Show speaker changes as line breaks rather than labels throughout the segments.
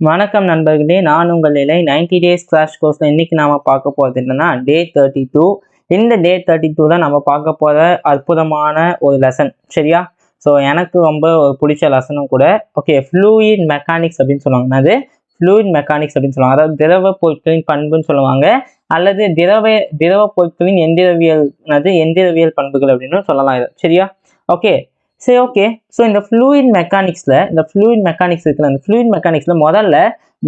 வணக்கம் நண்பர்களே, நான் உங்கள் இலை 90 டேஸ் கிராஷ் கோர்ஸில் இன்றைக்கி நாம் பார்க்க போகிறது என்னென்னா டே 32. இந்த டே 32ல் நம்ம பார்க்க போகிற அற்புதமான ஒரு லெசன். சரியா? ஸோ எனக்கு ரொம்ப பிடிச்ச லெசனும் கூட. ஓகே, ஃப்ளூயிட் மெக்கானிக்ஸ் அப்படின்னு சொல்லுவாங்க. அது ஃப்ளூயிட் மெக்கானிக்ஸ் அப்படின்னு சொல்லுவாங்க. அதாவது திரவ பொருட்களின் பண்புன்னு சொல்லுவாங்க, அல்லது திரவ பொருட்களின் எந்திரவியல் பண்புகள் அப்படின்னு சொல்லலாம் இது. சரியா? ஓகே, சரி. ஓகே, ஸோ இந்த ஃப்ளூயிட் மெக்கானிக்ஸில் இருக்குல்ல, அந்த ஃப்ளூயிட் மெக்கானிக்ஸில் முதல்ல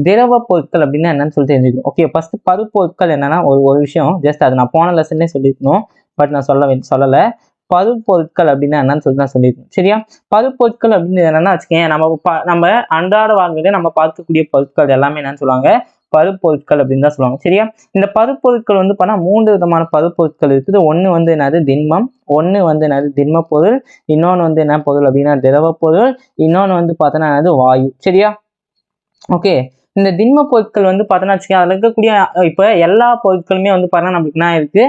திரவ பொருட்கள் அப்படின்னா என்னன்னு சொல்லிட்டு தெரிஞ்சுக்கணும். ஓகே, ஃபஸ்ட்டு பருப்பொருட்கள் என்னன்னா ஒரு விஷயம், ஜஸ்ட் அது நான் போன லெசன்லேயே சொல்லியிருக்கணும், பட் நான் சொல்லலை. பருப்பொருட்கள் அப்படின்னா என்னன்னு சொல்லிட்டு நான் சொல்லியிருக்கணும். சரியா? பருப்பொருட்கள் அப்படின்னு என்னன்னா வச்சுக்கேன், நம்ம அன்றாட வாழ்க்கையில நம்ம பார்க்கக்கூடிய பொருட்கள் எல்லாமே என்னன்னு சொல்லுவாங்க, பருப்பொருட்கள் அப்படின்னு தான் சொல்லுவாங்க. சரியா? இந்த பருப்பொருட்கள் வந்து பார்த்தா 3 விதமான பருப்பொருட்கள் இருக்குது. ஒன்று வந்து என்னது திண்மம், ஒன்று வந்து என்னது திண்ம பொருள், இன்னொன்று வந்து என்ன பொருள் அப்படின்னா திரவ பொருள், இன்னொன்று வந்து பார்த்தோன்னா என்னது வாயு. சரியா? ஓகே, இந்த திண்ம பொருட்கள் வந்து பார்த்தோன்னா வச்சுக்கேன், அதில் இருக்கக்கூடிய இப்போ எல்லா பொருட்களுமே வந்து பார்த்தோன்னா நம்மளுக்கு என்ன இருக்கு,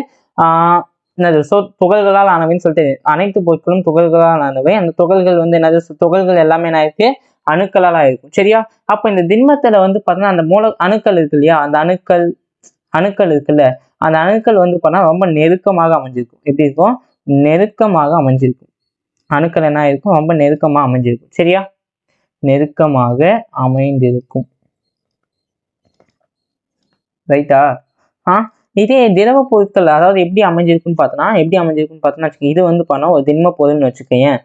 என்னது துகள்களால் ஆனவைன்னு சொல்லிட்டு அனைத்து பொருட்களும் துகள்களால் ஆனவை. அந்த துகள்கள் வந்து என்னது, துகள்கள் எல்லாமே என்ன இருக்கு, அணுக்களால் இருக்கும். சரியா? அப்போ இந்த திண்மத்துல வந்து பார்த்தோன்னா அந்த அணுக்கள் இருக்கு இல்லையா, அந்த அணுக்கள் இருக்குல்ல, அந்த அணுக்கள் வந்து பார்த்தா ரொம்ப நெருக்கமாக அமைஞ்சிருக்கும். எப்படி இருக்கும்? நெருக்கமாக அமைஞ்சிருக்கும். அணுக்கள் என்ன இருக்கும், ரொம்ப நெருக்கமாக அமைஞ்சிருக்கும். சரியா? நெருக்கமாக அமைந்திருக்கும். ரைட்டா? இதே திரவ பொருட்கள் அதாவது எப்படி அமைஞ்சிருக்குன்னு பார்த்தோன்னா இது வந்து பண்ணோம் ஒரு திண்ம பொருள்னு வச்சுக்கேன்.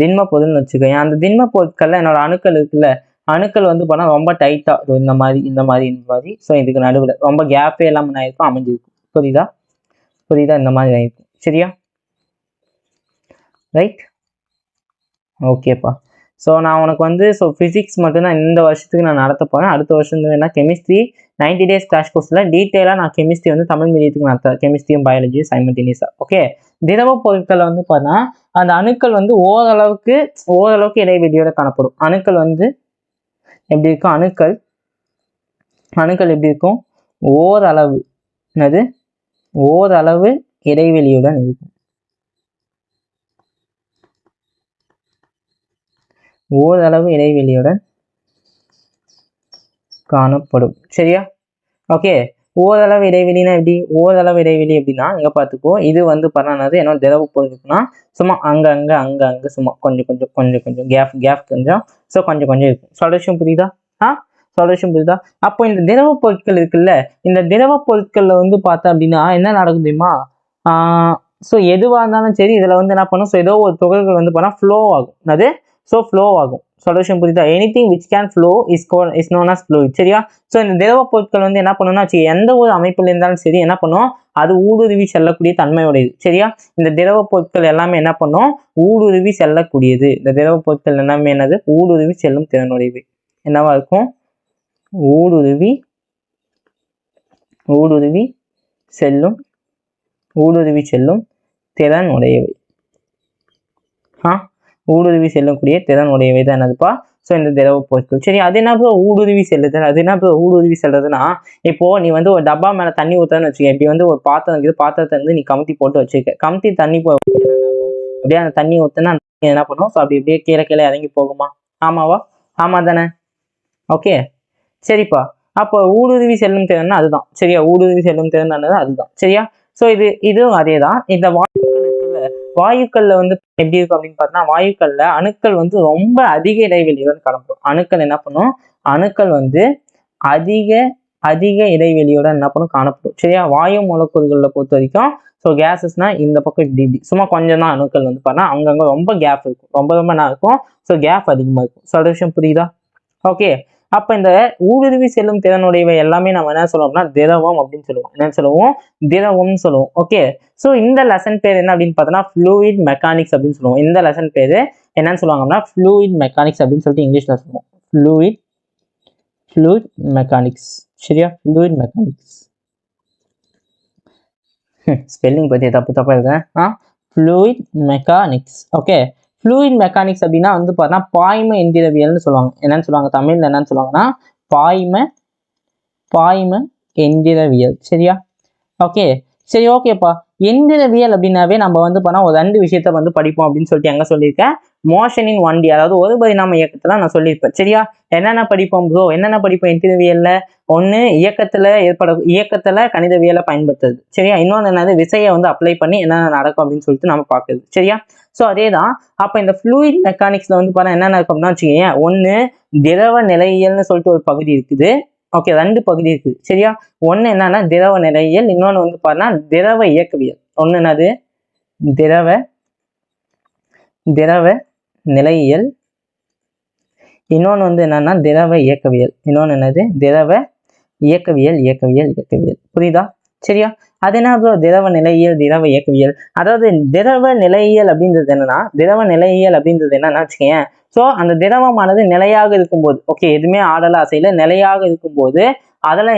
திண்ம பொருள்னு வச்சுக்கேன். அந்த திண்ம பொருட்கள்ல என்னோட அணுக்கள் இருக்குல்ல, அணுக்கள் வந்து பண்ணா ரொம்ப டைட்டா இந்த மாதிரி. ஸோ இதுக்கு நடுவில் ரொம்ப கேப்பே எல்லாம் ஆயிருக்கும், அமைஞ்சிருக்கும். புரியுதா? இந்த மாதிரி ஆயிருக்கும். சரியா? ரைட்? ஓகேப்பா. ஸோ நான் உனக்கு வந்து ஃபிசிக்ஸ் மட்டும்தான் இந்த வருஷத்துக்கு நான் நடத்த போகிறேன். அடுத்த வருஷம் என்ன கெமிஸ்ட்ரி 90 டேஸ் கிராஷ் கோர்ஸில் டீட்டெயிலாக நான் கெமிஸ்ட்ரி வந்து தமிழ் மீடியத்துக்கு நடத்துறேன். கெமிஸ்ட்ரியும் பயாலஜியும் சைமல்டேனியஸாக. ஓகே, திரவ பொருட்களை வந்து பார்த்தா அந்த அணுக்கள் வந்து ஓரளவுக்கு இடைவெளியோட காணப்படும். அணுக்கள் வந்து எப்படி இருக்கும், அணுக்கள் எப்படி இருக்கும், ஓரளவு இடைவெளியுடன் இருக்கும். ஓரளவு இடைவெளியுடன் காணப்படும். சரியா? ஓகே, ஓரளவு இடைவெளினா எப்படி, ஓரளவு இடைவெளி அப்படின்னா இங்க பார்த்துக்கோ, இது வந்து பண்ணானது என்ன திரவ பொருட்கள்னா சும்மா அங்க சும்மா கொஞ்சம் கேப் கொஞ்சம், ஸோ கொஞ்சம் இருக்கும். சொல்யூஷன் புரியுதா? சொல்யூஷன் புரியுதா? அப்போ இந்த திரவ பொருட்கள் இருக்குல்ல, இந்த திரவ பொருட்கள்ல வந்து பார்த்தா அப்படின்னா என்ன நடக்கும் தெரியுமா, ஸோ எதுவாக இருந்தாலும் சரி இதில் வந்து என்ன பண்ணும், ஸோ ஏதோ ஒரு துகள்கள் வந்து பண்ணால் ஃப்ளோ ஆகும். சொல்யூஷன் புரியுதா? Anything which can flow is known as fluid. சரியா? ஸோ இந்த திரவ பொருட்கள் வந்து என்ன பண்ணணும்னா எந்த ஒரு அமைப்பில் இருந்தாலும் சரி என்ன பண்ணும், அது ஊடுருவி செல்லக்கூடிய தன்மையுடையது. சரியா? இந்த திரவ பொருட்கள் எல்லாமே என்ன பண்ணும், ஊடுருவி செல்லக்கூடியது. இந்த திரவ பொருட்கள் எல்லாமே என்னது, ஊடுருவி செல்லும் திறனுடையது. என்னவா இருக்கும், ஊடுருவி செல்லும் திறன் உடையவை. ஊடுருவி செல்லக்கூடிய திறன் உடையவை தான் என்னதுப்பா, ஸோ இந்த திரவ பொருட்கள். சரி, அது என்ன ஊடுருவி செல்லுதுன்னா, இப்போ நீ வந்து ஒரு டப்பா மேல தண்ணி ஊற்றுன்னு வச்சுக்க, இப்படி வந்து ஒரு பாத்திரத்தை வந்து நீ கமுத்தி போட்டு வச்சுக்க, கமுத்தி தண்ணி அப்படியே அந்த தண்ணி ஊற்றுனா என்ன பண்ணும், ஸோ அப்படி அப்படியே கீழே இறங்கி போகுமா? ஆமாவா? ஆமா தானே? ஓகே, சரிப்பா. அப்போ ஊடுருவி செல்லும் திறன் அதுதான். சரியா? ஊடுருவி செல்லும் திறன் அதுதான். சரியா? ஸோ இதுவும் அதே தான். இந்த வாயுக்கள்ல வந்து எப்படி இருக்கும் அப்படின்னு பார்த்தோம்னா, வாயுக்கள்ல அணுக்கள் வந்து ரொம்ப அதிக இடைவெளியோட காணப்படும். அணுக்கள் என்ன பண்ணும், அணுக்கள் வந்து அதிக இடைவெளியோட என்ன பண்ணும், காணப்படும். சரியா? வாயு மூலக்கூறுகளை பொறுத்த வரைக்கும் ஸோ கேஸஸ்னா இந்த பக்கம் இப்படி சும்மா கொஞ்சம் தான் அணுக்கள் வந்து பார்த்தா அங்கங்க ரொம்ப கேப் இருக்கும், ரொம்ப என்ன இருக்கும், ஸோ கேப் அதிகமா இருக்கும். சொல்யூஷன் புரியுதா? ஓகே, அப்ப இந்த ஊடுருவி செல்லும் திறனுடையவை எல்லாமே நம்ம என்ன சொல்லுவோம்னா திரவம் அப்படின்னு சொல்லுவோம். என்னன்னு சொல்லுவோம், திரவம்னு சொல்லுவோம். ஓகே, ஸோ இந்த லெசன் பேர் என்ன அப்படின்னு பார்த்தோம்னா ஃப்ளூயிட் மெக்கானிக்ஸ் அப்படின்னு சொல்லுவோம். இந்த லெசன் பேரு என்னன்னு சொல்லுவாங்கன்னா ஃப்ளூயிட் மெக்கானிக்ஸ் அப்படின்னு சொல்லிட்டு இங்கிலீஷ்ல சொல்லுவோம். Fluid mechanics. சரியா? Fluid mechanics. ஸ்பெல்லிங் பத்தி தப்பா இருக்கேன். Fluid mechanics. Okay, fluid mechanics அப்படின்னா வந்து பார்த்தா பாய்ம எந்திரவியல்னு சொல்லுவாங்க. என்னன்னு சொல்லுவாங்க தமிழ்ல, என்னன்னு சொல்லுவாங்கன்னா பாய்ம எந்திரவியல். சரியா? ஓகே, சரி. ஓகேப்பா, எந்திரவியல் அப்படின்னாவே நம்ம வந்து பண்ணா ஒரு 2 விஷயத்த வந்து படிப்போம் அப்படின்னு சொல்லிட்டு எங்க சொல்லியிருக்கேன், மோஷன் இன் 1D, அதாவது ஒரு பரிணாம இயக்கத்துல நான் சொல்லியிருப்பேன். சரியா? என்னென்ன படிப்போம் ப்ரோ, என்னென்ன படிப்போம் எந்திரவியல்ல? ஒண்ணு இயக்கத்துல கணிதவியலை பயன்படுத்துறது. சரியா? இன்னொன்னு என்னது, விசையை வந்து அப்ளை பண்ணி என்னென்ன நடக்கும் அப்படின்னு சொல்லிட்டு நம்ம பார்க்குறது. சரியா? ஸோ அதேதான். அப்ப இந்த ஃப்ளூயிட் மெக்கானிக்ஸ்ல வந்து பாருங்க என்னென்ன இருக்கும்னா வச்சுக்கோங்க, ஒண்ணு திரவ நிலையியல்னு சொல்லிட்டு ஒரு பகுதி இருக்குது. ஓகே, 2 பகுதி இருக்குது. சரியா? ஒண்ணு என்னன்னா திரவ நிலையியல், இன்னொன்னு வந்து பாருன்னா திரவ இயக்கவியல். ஒண்ணு என்னது, திரவ திரவ நிலையியல், இன்னொன்னு வந்து என்னன்னா திரவ இயக்கவியல். இன்னொன்னு என்னது, திரவ இயக்கவியல். புரியுதா? சரியா? அது என்ன ப்ரோ திரவ நிலையியல், திரவ இயக்கவியல்? அதாவது திரவ நிலையியல் அப்படின்றது என்னன்னா வச்சுக்கோங்க, ஸோ அந்த திரவமானது நிலையாக இருக்கும்போது, ஓகே, எதுவுமே ஆடல அசையில நிலையாக இருக்கும்போது அதுல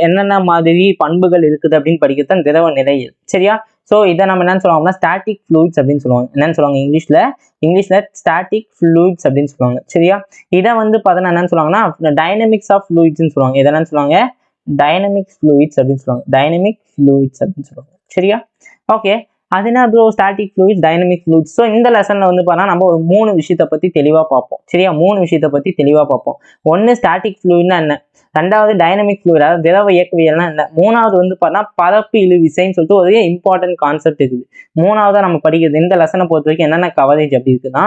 என்னென்ன மாதிரி பண்புகள் இருக்குது அப்படின்னு படிக்கிறது திரவ நிலையியல். சரியா? ஸோ இதை நம்ம என்னன்னு சொல்லுவாங்கன்னா ஸ்டாட்டிக் ஃப்ளூயிட்ஸ் அப்படின்னு சொல்லுவாங்க. என்னன்னு சொல்லுவாங்க இங்கிலீஷ்ல ஸ்டாட்டிக் ஃப்ளூயிட்ஸ் அப்படின்னு சொல்லுவாங்க. சரியா? இதை வந்து பார்த்தீங்கன்னா என்னன்னு சொல்லுவாங்கன்னா டைனமிக்ஸ் ஆஃப் ஃப்ளூயிட்ஸ்ன்னு சொல்லுவாங்க. இதை என்னன்னு சொல்லுவாங்க, டைனமிக் ஃப்ளூயிட்ஸ் அப்படின்னு சொல்லுவாங்க. சரியா? ஓகே, அது என்ன bro static fluids, dynamic fluids? So இந்த லெசன்ல வந்து பார்த்தா நம்ம ஒரு 3 விஷயத்தை பத்தி தெளிவா பார்ப்போம். சரியா? 3 விஷயத்தை பத்தி தெளிவா பார்ப்போம். ஒன்னு ஸ்டாட்டிக் ஃப்ளூயிட்னா என்ன, ரெண்டாவது டைனமிக் ஃப்ளூயிட் அதாவது திரவ இயக்கவியல்னா என்ன, மூணாவது வந்து பார்த்தா பரப்பு இழு விசைன்னு சொல்லிட்டு ஒரு இம்பார்ட்டன்ட் கான்செப்ட் இருக்குது. மூணாவதா நம்ம படிக்கிறது இந்த லெசனை பொறுத்த வரைக்கும் என்னென்ன கவரேஜ் அப்படி இருக்குன்னா,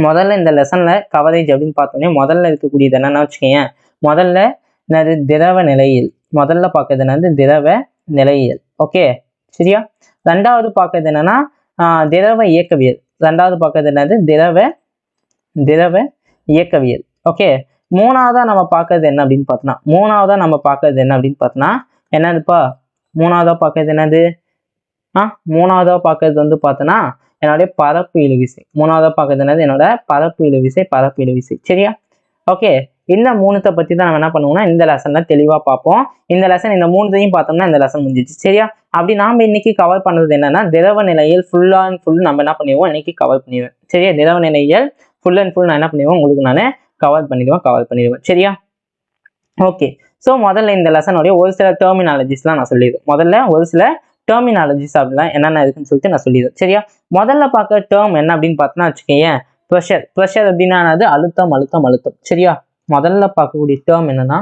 முதல்ல இந்த லெசன்ல கவரேஜ் அப்படின்னு பார்த்தோன்னே முதல்ல இருக்கக்கூடியது என்னன்னா வச்சுக்கோங்க, முதல்ல என்னது திரவ நிலையியல், முதல்ல பார்க்கறது என்னது திரவ நிலையியல். ஓகே, சரியா? ரெண்டாவது பார்க்கறது என்னன்னா திரவ இயக்கவியல். ரெண்டாவது பார்க்கறது என்னது திரவ இயக்கவியல். ஓகே, மூணாவதா நம்ம பார்க்கறது என்ன அப்படின்னு பார்த்தோம்னா என்னதுப்பா, மூணாவதா பார்க்கறது என்னது, மூணாவதா பார்க்கறது வந்து பார்த்தோன்னா என்னுடைய பரப்பு இழுவிசை. மூணாவதா பார்க்கறது என்னது, என்னோட பரப்பு இழுவிசை. சரியா? ஓகே, இந்த 3த்தை பத்தி தான் நம்ம என்ன பண்ணுவோம்னா இந்த லெசன்ல தெளிவா பார்ப்போம். இந்த லெசன் இந்த 3த்தையும் பார்த்தோம்னா இந்த லெசன் முடிஞ்சிச்சு. சரியா? அப்படி நாம இன்னைக்கு கவர் பண்ணது என்னன்னா திரவ நிலையில் ஃபுல் நம்ம என்ன பண்ணிடுவோம் இன்னைக்கு கவர் பண்ணிடுவேன். சரியா? திரவ நிலையில் ஃபுல் நான் என்ன பண்ணிடுவோம் உங்களுக்கு நான் கவர் பண்ணிடுவேன். சரியா? ஓகே, ஸோ முதல்ல இந்த லெசனுடைய ஒரு சில டெர்மினாலஜிஸ்லாம் நான் சொல்லிடுவேன். முதல்ல ஒரு சில டெர்மினாலஜிஸ் அப்படிலாம் என்னென்ன இருக்குன்னு சொல்லிட்டு நான் சொல்லிடுவேன். சரியா? முதல்ல பார்க்க டேர்ம் என்ன அப்படின்னு பார்த்தோன்னா வச்சுக்கோங்க, ப்ரெஷர் அப்படின்னா அழுத்தம். சரியா? முதல்ல பார்க்கக்கூடிய டேர்ம் என்னன்னா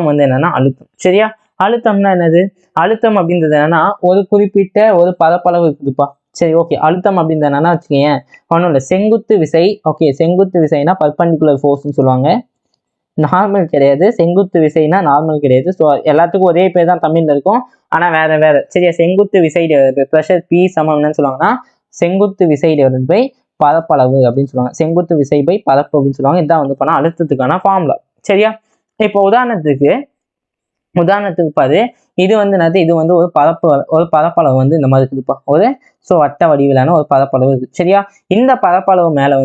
வந்து என்னன்னா அழுத்தம். சரியா? அழுத்தம்னா என்னது, அழுத்தம் அப்படின்றது என்னன்னா ஒரு குறிப்பிட்ட ஒரு பரப்பளவு இருக்குதுப்பா. சரி, ஓகே, அழுத்தம் அப்படின்றது என்னன்னா வச்சுக்கோங்க, ஒன்றும் இல்லை, செங்குத்து விசை. ஓகே, செங்குத்து விசைனா பர்பெண்டிகுலர் ஃபோர்ஸ்ன்னு சொல்லுவாங்க, நார்மல் கிடையாது. செங்குத்து விசைனா நார்மல் கிடையாது. ஸோ எல்லாத்துக்கும் ஒரே பேர் தான் தமிழ்ல இருக்கும், ஆனா வேற. சரியா? செங்குத்து விசை ப்ரெஷர் பி சமம் என்னன்னு சொல்லுவாங்கன்னா செங்குத்து விசை டிவைடட் பை பரப்பளவு அப்படின்னு சொல்லுவாங்க. செங்குத்து விசை பை பரப்பு அப்படின்னு சொல்லுவாங்க. இதுதான் வந்து பண்ணா அழுத்தத்துக்கான ஃபார்முலா. சரியா? இப்போ உதாரணத்துக்கு பாரு, இது வந்து என்னது, இது வந்து ஒரு பரப்பளவு வந்து இந்த மாதிரி இருக்குதுப்பா, ஒரு வட்ட வடிவிலான ஒரு பரப்பளவு இருக்கு. சரியா? இந்த பரப்பளவு மேல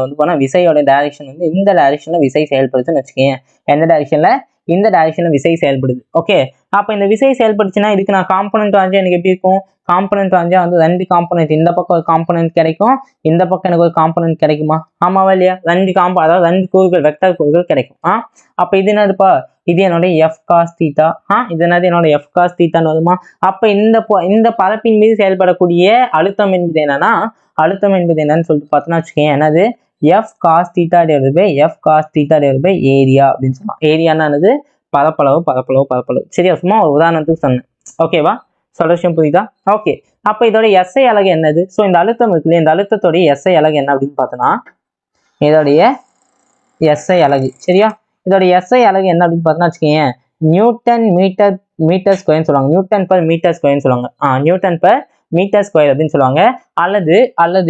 வந்து போனா விசையோட டைரக்ஷன் வந்து இந்த டைரக்ஷன்ல விசை செயல்படுதுன்னு வச்சுக்கோங்க. எந்த டைரக்ஷன்ல, இந்த டைரக்ஷன்ல விசை செயல்படுது. ஓகே, அப்ப இந்த விசை செயல்படுச்சுன்னா இதுக்கு நான் காம்பனன்ட் வரைஞ்சா எனக்கு எப்படி இருக்கும், காம்பனன்ட் வரைஞ்சா வந்து 2 காம்பனன்ட், இந்த பக்கம் ஒரு காம்பனன்ட் கிடைக்கும், இந்த பக்கம் எனக்கு ஒரு காம்பனன்ட் கிடைக்குமா, ஆமாவா இல்லையா? 2 அதாவது 2 கூறுகள், வெக்டர் கூறுகள் கிடைக்கும். அப்ப இது என்னதுப்பா, இது என்னோட எஃப் காஸ் தீட்டா. இது என்னது, என்னோட எஃப் காஸ் தீட்டான்னு வருமா? அப்ப இந்த பரப்பின் மீது செயல்படக்கூடிய அழுத்தம் என்பது என்னன்னு சொல்லிட்டு பார்த்தோன்னா வச்சுக்கோங்க, என்னது F cos theta divided by area அப்படின்னு சொல்லலாம். ஏரியானா என்னது, பரப்பளவு. சரியா? சும்மா ஒரு உதாரணத்துக்கு சொன்னேன். ஓகேவா? சொல்ற விஷயம் புரியுதா? ஓகே, அப்ப இதோட எஸ்ஐ அலகு என்னது? ஸோ இந்த அழுத்தம் இருக்குல்ல, இந்த அழுத்தத்தோடைய எஸ்ஐ அலகு என்ன அப்படின்னு பார்த்தோன்னா இதோடைய எஸ்ஐ அலகு. சரியா? இதோட எஸ்ஐ அலகு என்ன அப்படின்னு பார்த்தோன்னா வச்சுக்கோங்க, நியூட்டன் மீட்டர் ஸ்கொயர்னு சொல்லுவாங்க. நியூட்டன் பர் மீட்டர் ஸ்கொயர் அப்படின்னு சொல்லுவாங்க. அல்லது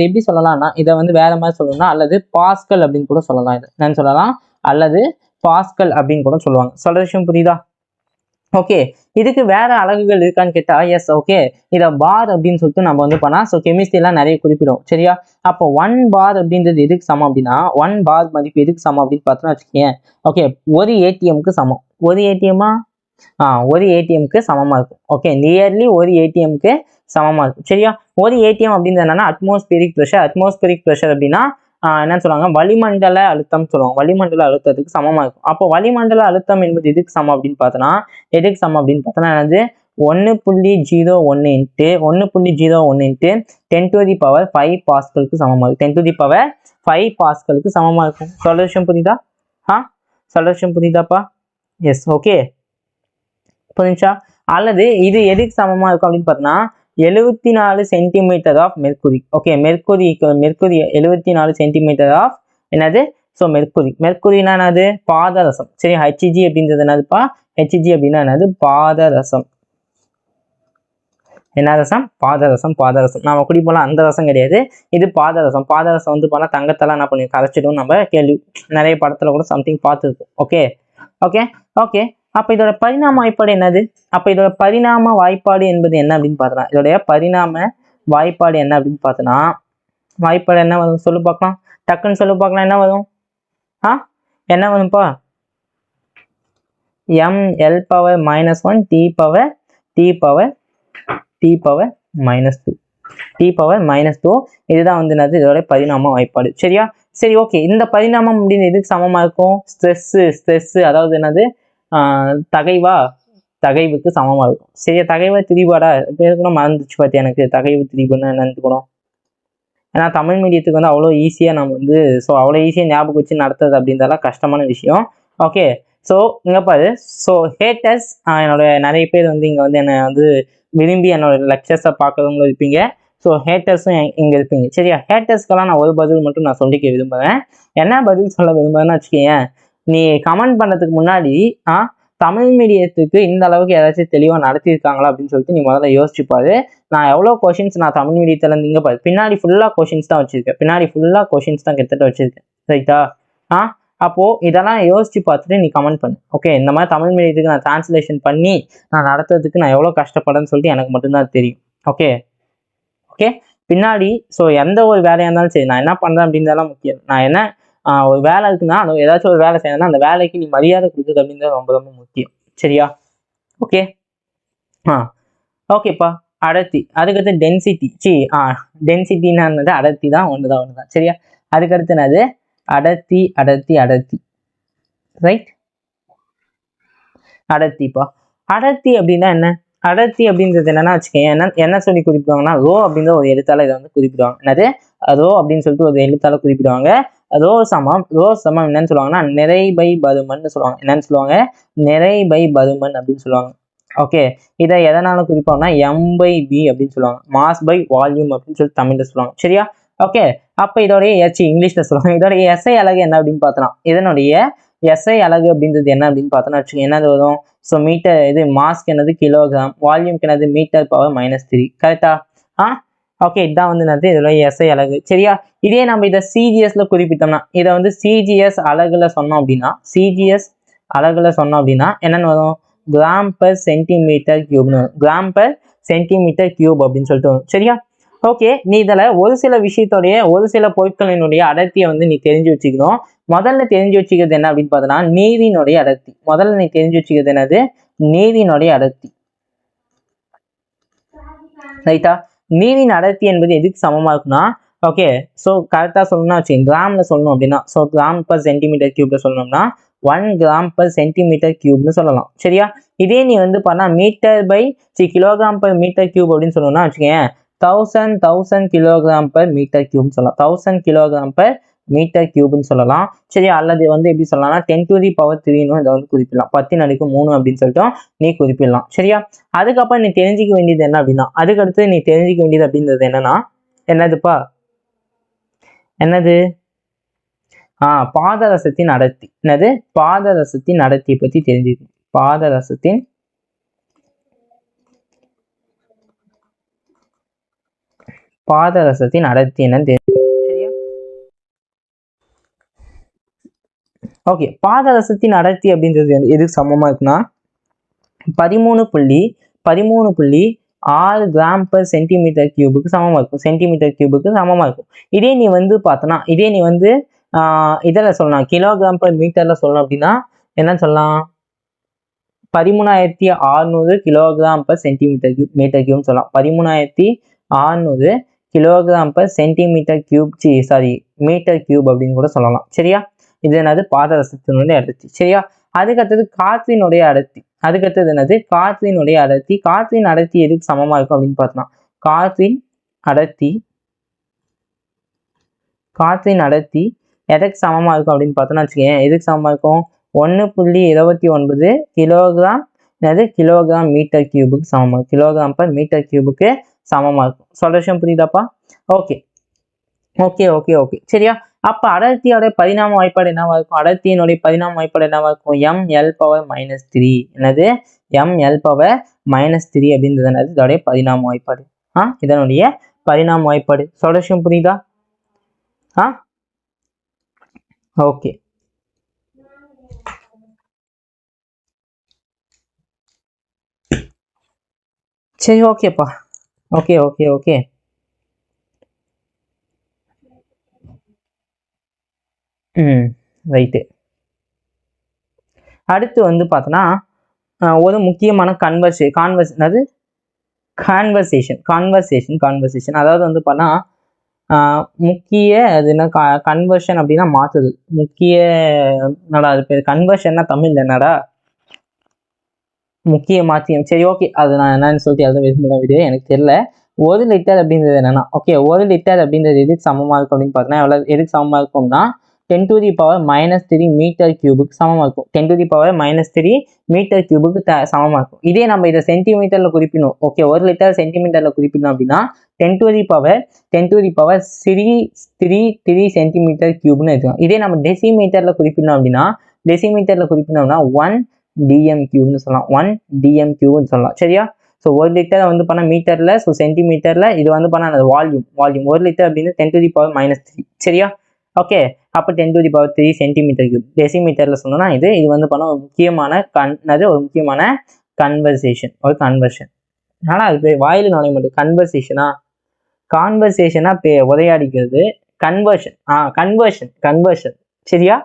எப்படி சொல்லலாம்னா, இதை வந்து வேற மாதிரி சொல்லணும்னா அல்லது பாஸ்கல் அப்படின்னு கூட சொல்லலாம். இது என்னன்னு சொல்லலாம், அல்லது பாஸ்கல் அப்படின்னு கூட சொல்லுவாங்க. சொல்ற விஷயம் புரியுதா? ஓகே, இதுக்கு வேற அலகுகள் இருக்கான்னு கேட்டா எஸ். ஓகே, இதை பார் அப்படின்னு சொல்லிட்டு நம்ம வந்து பண்ணா, ஸோ கெமிஸ்ட்ரி எல்லாம் நிறைய குறிப்பிடும். சரியா? அப்போ 1 பார் அப்படின்றது எதுக்கு சமம் அப்படின்னா, 1 பார் மதிப்பு எதுக்கு சமம் அப்படின்னு பார்த்தோன்னா வச்சுக்கோங்க, ஓகே, ஒரு ஏடிஎம்க்கு சமம். ஒரு ஏடிஎம்க்கு சமமா இருக்கும். ஓகே, நியர்லி ஒரு ஏடிஎம்க்கு சமமாக இருக்கும். சரியா? ஒரு ஏடிஎம் அப்படின்றது என்னன்னா அட்மாஸ்பியரிக் ப்ரெஷர். அட்மாஸ்பியரிக் ப்ரெஷர் அப்படின்னா என்னன்னு சொல்லுவாங்க, வளிமண்டல அழுத்தம் சொல்லுவாங்க. வளிமண்டல அழுத்தத்துக்கு சமமாக இருக்கும். அப்போ வளிமண்டல அழுத்தம் என்பது எதுக்கு சமம் அப்படின்னு பார்த்தோன்னா, எதுக்கு சமம் அப்படின்னு பார்த்தோன்னா என்னது 1.01 இன்ட்டு 1.01 இன்ட்டு 10⁵ பாஸ்கலுக்கு சமமாக இருக்கும். 10⁵ பாஸ்கலுக்கு சமமாக இருக்கும். சொல்யூஷன் புரியுதா? சொல்யூஷன் புரியுதாப்பா? எஸ், ஓகே, புரிஞ்சா? அல்லது இது எதுக்கு சமமாக இருக்கும் அப்படின்னு பார்த்தோன்னா 74 centimetre of mercury. Okay, mercury 74 centimetre of என்னது? ஸோ மெர்க்குரினா என்னது? பாதரசம். சரி, ஹெச்ஜி அப்படின்றது என்னதுப்பா? ஹெச்ஜி அப்படின்னா என்னது? பாதரசம். என்ன ரசம்? பாதரசம். நாம குடிப்போம்ல அந்த ரசம் கிடையாது, இது பாதரசம். பாதரசம் வந்து போனால் தங்கத்தெல்லாம் என்ன பண்ணி கரைச்சிடும், நம்ம நிறைய படத்துல கூட சம்திங் பார்த்துருக்கோம். ஓகே ஓகே ஓகே அப்போ இதோட பரிணாம வாய்ப்பாடு என்னது? அப்போ இதோட பரிணாம வாய்ப்பாடு என்பது என்ன அப்படின்னு பார்த்தோன்னா, இதோடைய பரிணாம வாய்ப்பாடு என்ன அப்படின்னு பார்த்தோன்னா, வாய்ப்பாடு என்ன வரும் சொல்லு பார்க்கலாம், டக்குன்னு சொல்லு பார்க்கலாம். என்ன வரும்? என்ன வரும்ப்பா? ml⁻⁻1 t⁻⁻2 இதுதான் வந்து என்னது இதோட பரிணாம வாய்ப்பாடு. சரியா? சரி, ஓகே. இந்த பரிணாமம் அப்படின்னு எதுக்கு சமமா இருக்கும்? ஸ்ட்ரெஸ் அதாவது என்னது? தகைவுக்கு சமமா இருக்கும். சரியா? தகைவு திரிபாடா பேருக்குள்ள மறந்துச்சு பார்த்தியா எனக்கு? தகைவு திரிபுன்னு என்னன்னு. ஏன்னா தமிழ் மீடியத்துக்கு வந்து அவ்வளோ ஈஸியாக நம்ம வந்து அவ்வளோ ஈஸியாக ஞாபகம் வச்சு நடத்துறது அப்படின்றதெல்லாம் கஷ்டமான விஷயம். ஓகே, ஸோ இங்கே பாரு. ஸோ ஹேட்டர்ஸ், என்னோட நிறைய பேர் வந்து இங்கே வந்து என்னை வந்து விரும்பி என்னோட லெக்சர்ஸை பார்க்குறவங்களும் இருப்பீங்க. ஸோ ஹேட்டர்ஸும் இங்கே இருப்பீங்க. சரியா? ஹேட்டர்ஸ்க்கெல்லாம் நான் ஒரு பதில் மட்டும் நான் சொல்லிக்க விரும்புகிறேன். என்ன பதில் சொல்ல விரும்புகிறேன்னு வச்சுக்கோங்க, நீ கமெண்ட் பண்ணுறதுக்கு முன்னாடி தமிழ் மீடியத்துக்கு இந்த அளவுக்கு ஏதாச்சும் தெளிவாக நடத்தியிருக்காங்களா அப்படின்னு சொல்லிட்டு நீ முதல்ல யோசிச்சுப்பாரு. நான் எவ்வளோ கொஷின்ஸ் நான் தமிழ் மீடியத்துலேருந்து இங்கே பாரு, பின்னாடி ஃபுல்லாக கொஷின்ஸ் தான் வச்சுருக்கேன். கிட்டத்தட்ட வச்சுருக்கேன். ரைட்டா? அப்போது இதெல்லாம் யோசிச்சு பார்த்துட்டு நீ கமெண்ட் பண்ணு. ஓகே, இந்த மாதிரி தமிழ் மீடியத்துக்கு நான் டிரான்ஸ்லேஷன் பண்ணி நான் நடத்துறதுக்கு நான் எவ்வளோ கஷ்டப்படுறேன்னு சொல்லிட்டு எனக்கு மட்டும்தான் தெரியும். ஓகே ஓகே பின்னாடி எந்த ஒரு வேலையாக இருந்தாலும் சரி, நான் என்ன பண்ணுறேன் அப்படின்றதெல்லாம் முக்கியம். நான் என்ன ஒரு வேலை இருக்குன்னா அது ஏதாச்சும் ஒரு வேலை செய்யணும்னா அந்த வேலைக்கு நீ மரியாதை கொடுக்குது அப்படின்றது ரொம்ப ரொம்ப முக்கியம். சரியா? ஓகே ஓகேப்பா. அடர்த்தி, அதுக்கடுத்து டென்சிட்டி. டென்சிட்டின்னா அடர்த்தி தான், ஒண்ணுதான். சரியா? அதுக்கடுத்து என்னது? அடர்த்தி. ரைட்? அடர்த்திப்பா. அடர்த்தி அப்படின்னா என்ன? அடர்த்தி அப்படின்றது என்னன்னா வச்சுக்கேன், என்ன சொல்லி குறிப்பிடுவாங்கன்னா ரோ அப்படின்ற ஒரு எழுத்தால இதை வந்து குறிப்பிடுவாங்க. என்னது? ரோ அப்படின்னு சொல்லிட்டு ஒரு எழுத்தால குறிப்பிடுவாங்க. ரோ சமம் என்னன்னு சொல்லுவாங்கன்னா நிறை பை பருமன் சொல்லுவாங்க. என்னன்னு சொல்லுவாங்க? நிறை பை பருமன் அப்படின்னு சொல்லுவாங்க. ஓகே, இதை எதனால குறிப்பாங்கன்னா m/v அப்படின்னு சொல்லுவாங்க. மாஸ் பை வால்யூம் அப்படின்னு சொல்லிட்டு தமிழ்ல சொல்லுவாங்க. சரியா? ஓகே, அப்ப இதோடைய இங்கிலீஷ்ல சொல்லுவாங்க. இதோடைய எஸ்ஐ அலகு என்ன அப்படின்னு பார்த்தோம். இதனுடைய எஸ்ஐ அலகு அப்படின்றது என்ன அப்படின்னு பார்த்தோம்னா வச்சுக்கோங்க, என்னது வரும்? மீட்டர், இது மாஸ்க்கு என்னது கிலோகிராம், வால்யூம்க்கு என்னது மீட்டர்⁻⁻3. கரெக்டா? ஓகே, இதான் வந்து என்னது இதோடைய எஸ்ஐ அலகு. சரியா? இதே நம்ம இதை சிஜிஎஸ்ல குறிப்பிட்டோம்னா, இதை வந்து சிஜிஎஸ் அலகுல சொன்னோம் அப்படின்னா என்னன்னு வரும்? g/cm3 g/cm3 அப்படின்னு சொல்லிட்டு வரும். சரியா? ஓகே, நீ இதில் ஒரு சில விஷயத்தோடைய ஒரு சில பொருட்களினுடைய அடர்த்தியை வந்து நீ தெரிஞ்சு வச்சுக்கணும். முதல்ல தெரிஞ்சு வச்சுக்கிறது என்ன அப்படின்னு பார்த்தோன்னா நீரினுடைய அடர்த்தி. முதல்ல நீ தெரிஞ்சு வச்சுக்கிறது என்னது? நீரினுடைய அடர்த்தி. ரைட்டா? நீரின் அடர்த்தி என்பது எதுக்கு சமமா இருக்குன்னா, ஓகே, கரெக்டாக சொல்லணும்னா வச்சுக்கோங்க, கிராம்ல சொல்லணும் அப்படின்னா g/cm3 சொல்லணும்னா 1 g/cm3 சொல்லலாம். சரியா? இதே நீ வந்து பண்ணா kg/m3 அப்படின்னு சொல்லணும்னா வச்சுக்கோங்க 1000 kg/m3 சொல்லலாம். 1000 kg/m3 சொல்லலாம். சரி, அல்லது வந்து எப்படி சொல்லலாம்னா 10⁻³ இதை வந்து குறிப்பிடலாம். 10⁻³ அப்படின்னு சொல்லிட்டு நீ குறிப்பிடலாம். சரியா? அதுக்கப்புறம் நீ தெரிஞ்சிக்க வேண்டியது என்ன அப்படின்னா, அதுக்கடுத்து நீ தெரிஞ்சிக்க வேண்டியது அப்படின்றது என்னன்னா, என்னதுப்பா? என்னது? பாதரசத்தின் அடர்த்தி. என்னது? பாதரசத்தின் அடர்த்தியை பத்தி தெரிஞ்சுக்கணும். பாதரசத்தின் அடர்த்தி என்னன்னு தெரியும். சரியா? ஓகே, பாதரசத்தின் அடர்த்தி அப்படின்றது எதுக்கு சமமா இருக்குன்னா 13.6 g/cm3 சமமா இருக்கும். cm3 சமமா இருக்கும். இதே நீ வந்து பார்த்தனா, இதில் சொல்லலாம், kg/m சொல்லணும் அப்படின்னா என்ன சொல்லலாம்? 13,600 kilogram per centimetre cube metre கியூப்னு சொல்லலாம். 13,600 kilogram per centimetre cube metre cube அப்படின்னு கூட சொல்லலாம். சரியா? இது என்னது? பாதரசத்தினுடைய அடர்த்தி. சரியா? அதுக்கடுத்தது காற்றினுடைய அடர்த்தி. அதுக்கடுத்தது என்னது? காற்றினுடைய அடர்த்தி. காற்றின் அடர்த்தி எதுக்கு சமமா இருக்கும் அப்படின்னு பார்த்தோம்னா, காற்றின் அடர்த்தி எதுக்கு சமமா இருக்கும் அப்படின்னு பார்த்தோம்னா வச்சுக்கேன், எதுக்கு சமமா இருக்கும்? 1.29 கிலோகிராம் கிலோகிராம் மீட்டர் கியூபுக்கு சமமா இருக்கும். கிலோகிராம் பர் மீட்டர் கியூபுக்கு சமமா இருக்கும். சொல்ற விஷயம் புரியுதாப்பா? ஓகே ஓகே ஓகே ஓகே சரியா? அப்ப அடர்த்தியோட பரிணாம வாய்ப்பாடு என்னவா இருக்கும்? அடர்த்தியினுடைய பரிணாம வாய்ப்பாடு என்னவா இருக்கும்? ml⁻³ என்னது? ml⁻³ அப்படின்றது என்னது? இதோடைய பரிணாம வாய்ப்பாடு. இதனுடைய பரிணாம வாய்ப்பாடு. சொல்ற விஷயம் புரியுதா? ஓகே சரி ஓகேப்பா. Okay okay okay right. அடுத்து வந்து பார்த்தோன்னா ஒரு முக்கியமான கான்வர்சேஷன் அதாவது வந்து பார்த்தா முக்கிய அது என்ன கன்வர்ஷன் அப்படின்னா மாற்றுது. முக்கிய என்னடா அது பேர்? கன்வர்ஷன்னா தமிழ் என்னடா? முக்கிய மாற்றியம். சரி ஓகே, அது நான் என்னன்னு சொல்லிட்டு எழுத விரும்புகிறேன், எனக்கு தெரியல. 1 லிட்டர் அப்படின்றது என்னன்னா, ஓகே 1 லிட்டர் அப்படின்றது எதுக்கு சமமாக இருக்கும் அப்படின்னு பார்த்தீங்கன்னா எவ்வளோ எதுக்கு சமமாக இருக்கும்னா 10⁻³ மீட்டர் கியூபுக்கு சமமாக இருக்கும். 10⁻³ மீட்டர் கியூபுக்கு சமமாக இருக்கும். இதே நம்ம இதை சென்டிமீட்டரில் குறிப்பிடணும். ஓகே 1 லிட்டர் சென்டிமீட்டரில் குறிப்பிடணும் அப்படின்னா 10⁻333 சென்டிமீட்டர் கியூப்னு இருக்கும். இதே நம்ம டெசிமீட்டரில் குறிப்பிடணும் அப்படின்னா 1 dm கியூப்னு சொல்லலாம். 1 dm கியூப்னு சொல்லலாம். சரியா? ஸோ 1 லிட்டர் வந்து பண்ண மீட்டர்ல, ஸோ சென்டிமீட்டர்ல, இது வந்து பண்ண வால்யூம் 1 லிட்டர் அப்படின்னு 10⁻³ சரியா? ஓகே, அப்போ 10⁻³ சென்டிமீட்டர் கியூப். டெசிமீட்டர்ல சொன்னோம்னா இது வந்து பண்ண ஒரு முக்கியமான ஒரு முக்கியமான கன்வர்ஷன். ஆனால் அது வாயில நுழைய மாட்டேன். கான்வர்சேஷனா உரையாடிக்கிறது. கன்வர்ஷன் சரியா?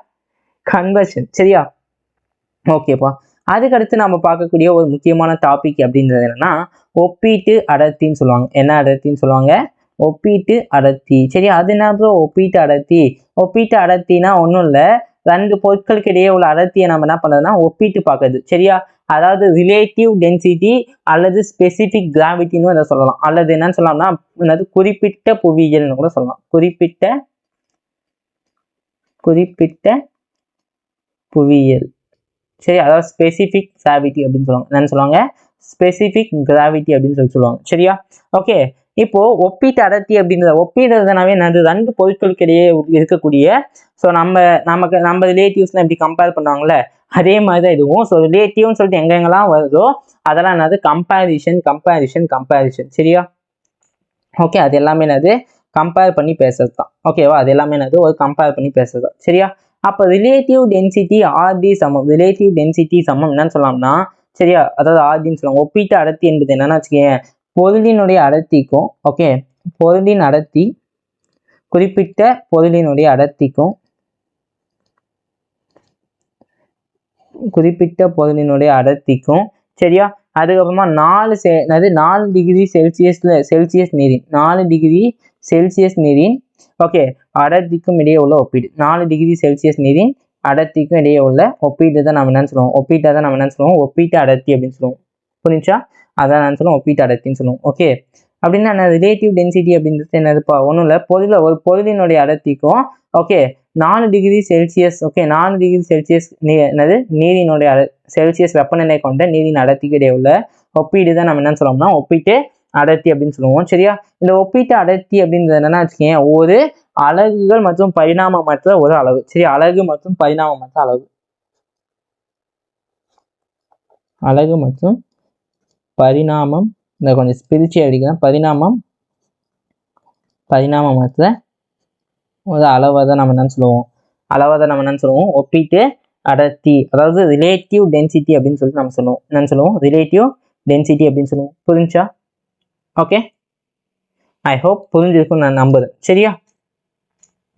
கன்வர்ஷன் சரியா? ஓகேப்பா. அதுக்கடுத்து நம்ம பார்க்கக்கூடிய ஒரு முக்கியமான டாபிக் அப்படின்றது என்னன்னா ஒப்பீட்டு அடர்த்தின்னு சொல்லுவாங்க. என்ன அடர்த்தின்னு சொல்லுவாங்க? ஒப்பீட்டு அடர்த்தி. சரி, அது என்ன ப்ரோ ஒப்பீட்டு அடர்த்தி? ஒப்பீட்டு அடர்த்தினா ஒன்றும் இல்லை, 2 பொருட்களுக்கு இடையே உள்ள அடர்த்தியை நம்ம என்ன பண்ணுறதுன்னா ஒப்பீட்டு பார்க்கறது. சரியா? அதாவது ரிலேட்டிவ் டென்சிட்டி அல்லது ஸ்பெசிபிக் கிராவிட்டின்னு இதை சொல்லலாம். அல்லது என்னன்னு சொல்லலாம்னா என்னது குறிப்பிட்ட புவியியல்னு கூட சொல்லலாம். குறிப்பிட்ட புவியியல். சரி, அதாவது ஸ்பெசிபிக் கிராவிட்டி அப்படின்னு சொல்லுவாங்க. என்னன்னு சொல்லுவாங்க? ஸ்பெசிபிக் கிராவிட்டி அப்படின்னு சொல்லுவாங்க. சரியா? ஓகே, இப்போ ஒப்பீட்டு அடர்த்தி அப்படின்றத ஒப்பீடுறதுனாவே என்னது? 2 பொருட்களுக்கு இடையே இருக்கக்கூடிய ஸோ நம்ம ரிலேட்டிவ்ஸ்லாம் எப்படி கம்பேர் பண்ணுவாங்கல்ல, அதே மாதிரி தான் இதுவும். ஸோ ரிலேட்டிவ்னு சொல்லிட்டு எங்கெங்கெல்லாம் வருதோ அதெல்லாம் என்னது? கம்பேரிஷன். சரியா? ஓகே, அது எல்லாமே என்னது? கம்பேர் பண்ணி பேசுறது தான். ஓகேவா? அது எல்லாமே என்னது? ஒரு கம்பேர் பண்ணி பேசுறது தான். சரியா? அப்போ ரிலேட்டிவ் டென்சிட்டி ஆர்டி சமம். ரிலேட்டிவ் டென்சிட்டி சமம் என்னன்னு சொல்லலாம்னா, சரியா, அதாவது ஆர்டின்னு சொல்லுவாங்க. ஒப்பீட்டு அடர்த்தி என்பது என்னன்னா வச்சுக்கேன், பொருளினுடைய அடர்த்திக்கும், ஓகே பொருளின் அடர்த்தி குறிப்பிட்ட பொருளினுடைய அடர்த்திக்கும் சரியா? அதுக்கப்புறமா 4 டிகிரி செல்சியஸ் நீரின் 4 டிகிரி செல்சியஸ் நீரின் ஓகே அடர்த்திக்கும் இடையே உள்ள ஒப்பீடு. 4 டிகிரி செல்சியஸ் நீரின் அடர்த்திக்கும் இடையே உள்ள ஒப்பீடு தான் நம்ம என்னன்னு சொல்லுவோம்? ஒப்பீட்டு அடர்த்தி அப்படின்னு சொல்லுவோம். புரிஞ்சா? அதான் நான் சொல்லுவோம் ஒப்பீட்டு அடர்த்தின்னு சொல்லுவோம். ஓகே, அப்படின்னா என்ன? ரிலேட்டிவ் டென்சிட்டி அப்படின்றது என்னதுப்பா? ஒன்றும் இல்லை, ஒரு பொருளினுடைய அடர்த்திக்கும் okay 4 degree Celsius okay 4 degree Celsius என்னது நீரினுடைய செல்சியஸ் வெப்பநிலை கொண்ட நீரின் அடர்த்திக்கு இடையே உள்ள ஒப்பீடு தான் நம்ம என்னன்னு சொல்லுவோம்னா ஒப்பீட்டு அடர்த்தி அப்படின்னு சொல்லுவோம். சரியா? இந்த ஒப்பீட்டு அடர்த்தி அப்படின்றது என்னன்னா வச்சுக்கேன், ஒரு அலகுகள் மற்றும் பரிணாமமற்ற ஒரு அளவு. சரி, அலகு மற்றும் பரிணாமமற்ற அளவு. அலகு மற்றும் பரிணாமம், இந்த கொஞ்சம் ஸ்பிரிச்சுவல் அடிக்கிறேன், பரிணாமமற்ற ஒரு அளவை தான் நம்ம என்னன்னு சொல்லுவோம்? ஒப்பீட்டு அடர்த்தி, அதாவது ரிலேட்டிவ் டென்சிட்டி அப்படின்னு சொல்லிட்டு நம்ம சொல்லுவோம். என்னன்னு சொல்லுவோம்? ரிலேட்டிவ் டென்சிட்டி அப்படின்னு சொல்லுவோம். புரிஞ்சா? ஓகே, ஐ ஹோப் புரிஞ்சிருக்கும்னு நான் நம்புறேன். சரியா?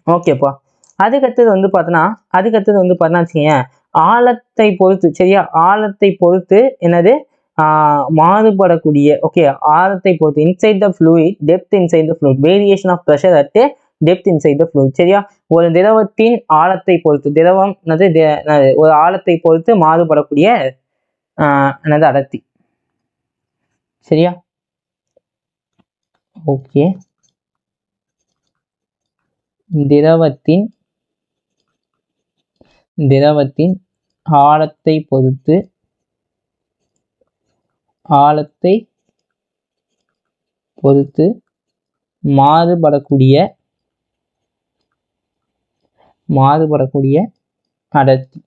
ஓகேப்பா. அதுக்கடுத்தது வந்து பார்த்தோன்னா வச்சுக்கோங்க, ஆழத்தை பொறுத்து, சரியா, ஆழத்தை பொறுத்து என்னது மாறுபடக்கூடிய, ஓகே, ஆழத்தை பொறுத்து inside the fluid, depth inside the fluid, variation of pressure at depth inside the fluid, சரியா. ஒரு திரவத்தின் ஆழத்தை பொறுத்து, திரவம் ஒரு ஆழத்தை பொறுத்து மாறுபடக்கூடிய என்னது அடர்த்தி, சரியா. ஓகே, திரவத்தின் ஆழத்தை பொறுத்து மாறுபடக்கூடிய அடர்த்தி.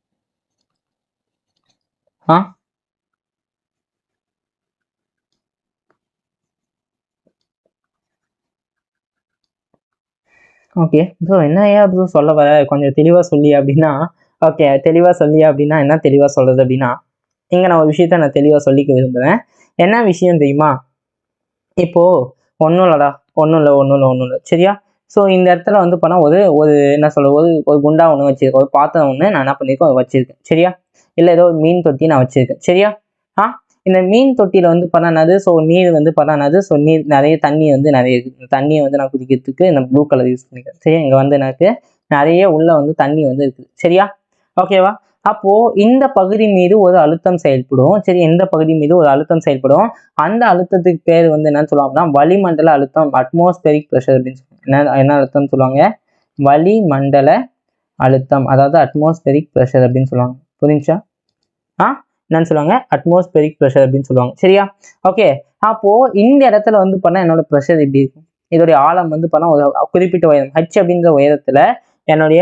ஓகே ப்ரோ, என்ன ஏன் ப்ரோ சொல்ல வர, கொஞ்சம் தெளிவாக சொல்லி அப்படின்னா. ஓகே, தெளிவாக சொல்லி அப்படின்னா என்ன தெளிவாக சொல்கிறது அப்படின்னா, இங்கே நான் ஒரு விஷயத்த நான் தெளிவாக சொல்லிக்க விரும்புகிறேன். என்ன விஷயம் தெரியுமா? இப்போது ஒன்றும் இல்லை, சரியா. ஸோ இந்த இடத்துல வந்து பண்ணால் ஒரு என்ன சொல்ல, ஒரு குண்டா ஒன்று வச்சுருக்கேன், ஒரு பாத்திரம் ஒன்று நான் என்ன பண்ணியிருக்கேன் வச்சுருக்கேன், சரியா. இல்லை ஏதோ ஒரு மீன் தொட்டி நான் வச்சுருக்கேன், சரியா. இந்த மீன் தொட்டியில் வந்து பண்ணானது, ஸோ நீர் வந்து பண்ணானது, ஸோ நீர் நிறைய தண்ணி வந்து நிறைய இருக்குது. தண்ணியை வந்து நான் குடிக்கிறதுக்கு இந்த ப்ளூ கலர் யூஸ் பண்ணிக்கிறேன், சரியா. இங்கே வந்து எனக்கு நிறைய உள்ள வந்து தண்ணி வந்து இருக்குது, சரியா. ஓகேவா? அப்போது இந்த பகுதி மீது ஒரு அழுத்தம் செயல்படும், சரி. எந்த பகுதி மீது ஒரு அழுத்தம் செயல்படும், அந்த அழுத்தத்துக்கு பேர் வந்து என்னன்னு சொல்லுவாங்கன்னா வளிமண்டல அழுத்தம், அட்மாஸ்பெரிக் ப்ரெஷர் அப்படின்னு சொல்லுவாங்க. என்ன அழுத்தம் சொல்லுவாங்க? வளிமண்டல அழுத்தம், அதாவது அட்மாஸ்பெரிக் ப்ரெஷர் அப்படின்னு சொல்லுவாங்க. புரிஞ்சா? என்னன்னு சொல்லுவாங்க? அட்மாஸ்பெரிக் ப்ரெஷர் அப்படின்னு சொல்லுவாங்க, சரியா. ஓகே, அப்போ இந்த இடத்துல வந்து பண்ணா என்னோட ப்ரெஷர் எப்படி இருக்கும்? இதோடைய ஆழம் வந்து பண்ணா ஒரு குறிப்பிட்ட உயரம் ஹச் அப்படின்ற உயரத்துல என்னுடைய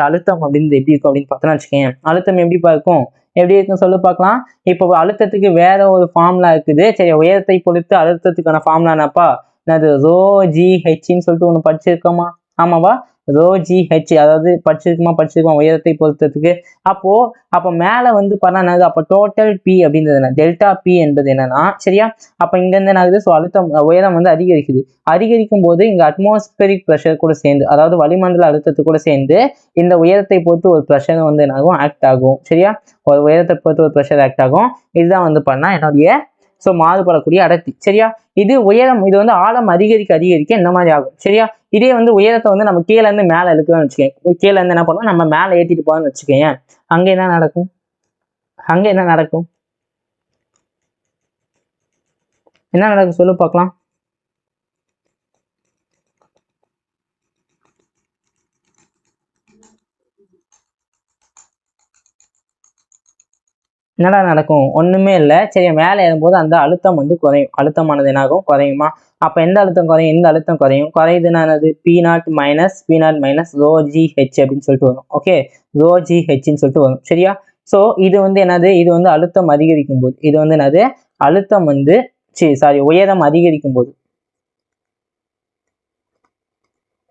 அழுத்தம் அப்படின்றது எப்படி இருக்கும் அப்படின்னு பார்த்தோன்னா வச்சுக்கேன். அழுத்தம் எப்படிப்பா இருக்கும்? எப்படி இருக்கும் சொல்லு பார்க்கலாம். இப்போ அழுத்தத்துக்கு வேற ஒரு ஃபார்முலா இருக்குது, சரி. உயரத்தை பொறுத்து அழுத்தத்துக்கான ஃபார்முலா என்னப்பா? என்னது? ரோ ஜி ஹெச்ன்னு சொல்லிட்டு ஒன்று படிச்சிருக்கோமா? ஆமாவா? ரோ ஜி ஹெச், அதாவது படிச்சிருக்கோமா உயரத்தை பொறுத்ததுக்கு. அப்போ மேலே வந்து பண்ணா அப்போ டோட்டல் பி அப்படின்றது என்ன? டெல்டா பி என்பது என்னன்னா, சரியா. அப்போ இங்கேருந்து என்ன ஆகுது? ஸோ அழுத்தம் உயரம் வந்து அதிகரிக்கும் போது இங்கே அட்மாஸ்பெரிக் ப்ரெஷர் கூட சேர்ந்து, அதாவது வளிமண்டல அழுத்தத்து கூட சேர்ந்து இந்த உயரத்தை பொறுத்து ஒரு ப்ரெஷர் வந்து என்ன ஆகும்? ஆக்ட் ஆகும், சரியா. ஒரு உயரத்தை பொறுத்து ஒரு ப்ரெஷர் ஆக்ட் ஆகும். இதுதான் வந்து பண்ணா என்னுடைய ஸோ மாறுபடக்கூடிய அடர்த்தி, சரியா. இது உயரம், இது வந்து ஆழம் அதிகரிக்க இந்த மாதிரி ஆகும், சரியா. இதே வந்து உயரத்தை வந்து நம்ம கீழே இருந்து மேலே இழுக்கணும்னு வச்சுக்கேன், கீழே இருந்து என்ன பண்ணுவோம், நம்ம மேலே ஏற்றிட்டு போகணும்னு வச்சுக்கேன். அங்க என்ன நடக்கும்? என்ன நடக்கும் சொல்லு பார்க்கலாம். என்னடா நடக்கும்? ஒண்ணுமே இல்லை, சரி. மேலே ஏறும்போது அந்த அழுத்தம் வந்து குறையும். அழுத்தமானது என்னாகும்? குறையுமா? அப்ப எந்த அழுத்தம் குறையும்? இந்த அழுத்தம் குறையும். குறையுதுன்னா என்னது? P0 - ρ g h அப்படின்னு சொல்லிட்டு வரும். ஓகே, ρ g hன்னு சொல்லிட்டு வரும், சரியா. ஸோ இது வந்து என்னது? இது வந்து அழுத்தம் அதிகரிக்கும் போது, இது வந்து என்னது? அழுத்தம் வந்து உயரம் அதிகரிக்கும் போது,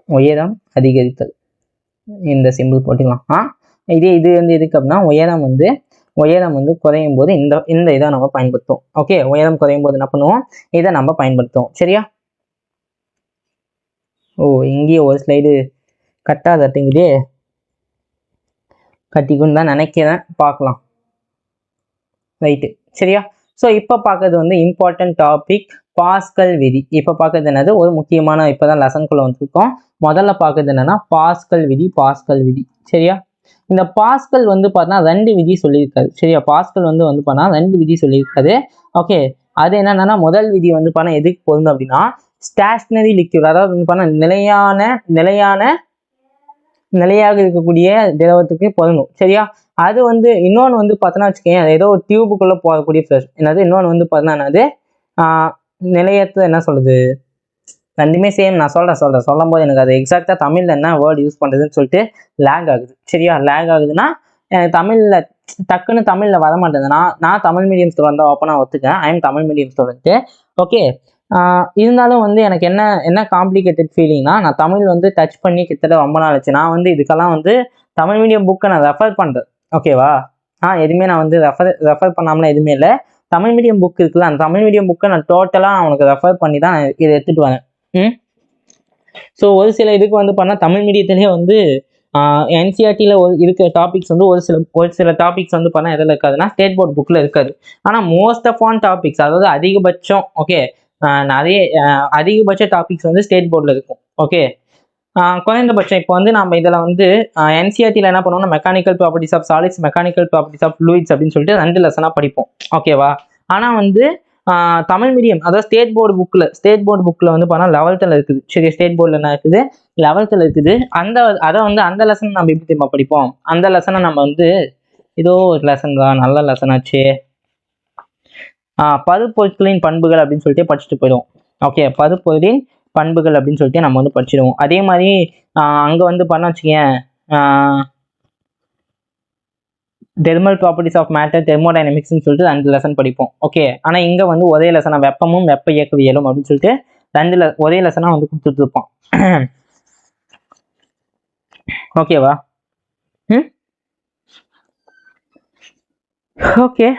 உயரம் அதிகரித்தல், இந்த சிம்பிள் போட்டுக்கலாம். இது வந்து எதுக்கு அப்படின்னா, உயரம் வந்து குறையும் போது இந்த இதை நம்ம பயன்படுத்துவோம். ஓகே, உயரம் குறையும் போது என்ன பண்ணுவோம்? இதை நம்ம பயன்படுத்துவோம், சரியா. ஓ, இங்கேயே ஒரு ஸ்லைடு கட்டாதட்டுங்குதே, கட்டிக்குன்னு தான் நினைக்கிறேன், பார்க்கலாம். ரைட்டு, சரியா. ஸோ இப்போ பார்க்கறது வந்து இம்பார்ட்டன்ட் டாபிக், பாஸ்கல் விதி. இப்போ பார்க்கறது என்னது? ஒரு முக்கியமான, இப்போதான் லெசனுக்குள்ள வந்துருக்கோம். முதல்ல பார்க்கறது என்னன்னா பாஸ்கல் விதி, சரியா. இந்த பாஸ்கல் வந்து பார்த்தா 2 விதி சொல்லியிருக்காரு, சரியா. பாஸ்கல் வந்து பண்ணா 2 விதி சொல்லியிருக்காரு. ஓகே, அது என்னன்னா முதல் விதி வந்து பண்ணா எதுக்கு பொருந்தும் அப்படின்னா, ஸ்டேஷனரி லிக்விட், அதாவது வந்து பண்ணா நிலையாக இருக்கக்கூடிய திரவத்துக்கு பொருந்தும், சரியா. அது வந்து இன்னொன்று வந்து பார்த்தோன்னா வச்சுக்கேன், ஏதோ ஒரு டியூபுக்குள்ளே போகக்கூடிய ஃப்ளஷ் என்னது. இன்னொன்று வந்து பார்த்தோன்னா என்னது? நிலையத்தை என்ன சொல்றது? ரெண்டுமே சேம். நான் சொல்லும் போது எனக்கு அது எக்ஸாக்டாக தமிழில் என்ன வேர்டு யூஸ் பண்ணுறதுன்னு சொல்லிட்டு லேக் ஆகுது, சரியா. லேக் ஆகுதுன்னா தமிழில் வர மாட்டேங்குது. நான் தமிழ் மீடியம் ஸ்டூடெண்ட் தான், ஓப்பனாக ஒத்துக்கேன். I'm Tamil medium student. Okay, இருந்தாலும் வந்து எனக்கு என்ன காம்ப்ளிகேட்டட் ஃபீலிங்னா, நான் தமிழ் வந்து டச் பண்ணி கிட்டத்தட்ட ரொம்ப நாள் ஆச்சு. நான் வந்து இதுக்கெல்லாம் வந்து தமிழ் மீடியம் புக்கை நான் ரெஃபர் பண்ணுறேன், ஓகேவா. எதுவுமே நான் வந்து ரெஃபர் பண்ணாமலாம் எதுவுமே இல்லை. தமிழ் மீடியம் புக் இருக்குல்ல, அந்த தமிழ் மீடியம் புக்கை நான் டோட்டலாக அவனுக்கு ரெஃபர் பண்ணி தான் இதை எடுத்துகிட்டு வரேன். ஸோ ஒரு சில இதுக்கு வந்து பண்ணால் தமிழ் மீடியத்திலே வந்து என்சிஆர்டியில் இருக்கிற டாபிக்ஸ் வந்து ஒரு சில டாபிக்ஸ் வந்து பண்ணால் எதில் இருக்காதுன்னா ஸ்டேட் போர்ட் புக்கில் இருக்காது. ஆனால் மோஸ்ட் ஆஃப் ஆன் டாபிக்ஸ், அதாவது அதிகபட்சம் ஓகே நிறைய அதிகபட்ச டாபிக்ஸ் வந்து ஸ்டேட் போர்டில் இருக்கும். ஓகே குறைந்தபட்சம் இப்போ வந்து நம்ம இதில் வந்து என்சிஆர்டியில் என்ன பண்ணுவோம்னா mechanical properties of solids, mechanical properties of fluids அப்படின்னு சொல்லிட்டு 2 லெசனாக படிப்போம். ஓகேவா? ஆனால் வந்து தமிழ் மீடியம், அதாவது ஸ்டேட் போர்டு புக்கில் வந்து பார்த்தா 11th இருக்குது. சரி, ஸ்டேட் போர்டில் என்ன இருக்குது? 11th இருக்குது. அந்த லெசன் நம்ம எப்படி திரும்ப படிப்போம்? அந்த லெசனை நம்ம வந்து ஏதோ ஒரு லெசன் தான், நல்ல லெசன் ஆச்சு, பருப்பொருட்களின் பண்புகள் அப்படின்னு சொல்லிட்டு படிச்சுட்டு போயிடுவோம். ஓகே, பருப்பொருளின் பண்புகள் அப்படின்னு சொல்லிட்டு நம்ம வந்து படிச்சிடுவோம். அதே மாதிரி அங்கே வந்து பண்ண வச்சுக்கேன் தெர்மல் ப்ராப்பர்ட்டிஸ் ஆஃப் மேட்டர், தெர்மோடைனமிக்ஸ்னு சொல்லிட்டு 2 லெசன் படிப்போம். ஓகே, ஆனால் இங்கே வந்து ஒரே லெசனாக வெப்பமும் வெப்ப இயக்கவியலும் அப்படின்னு சொல்லிட்டு ஒரே லெசனாக வந்து கொடுத்துட்டு இருப்போம். ஓகேவா? ஓகே,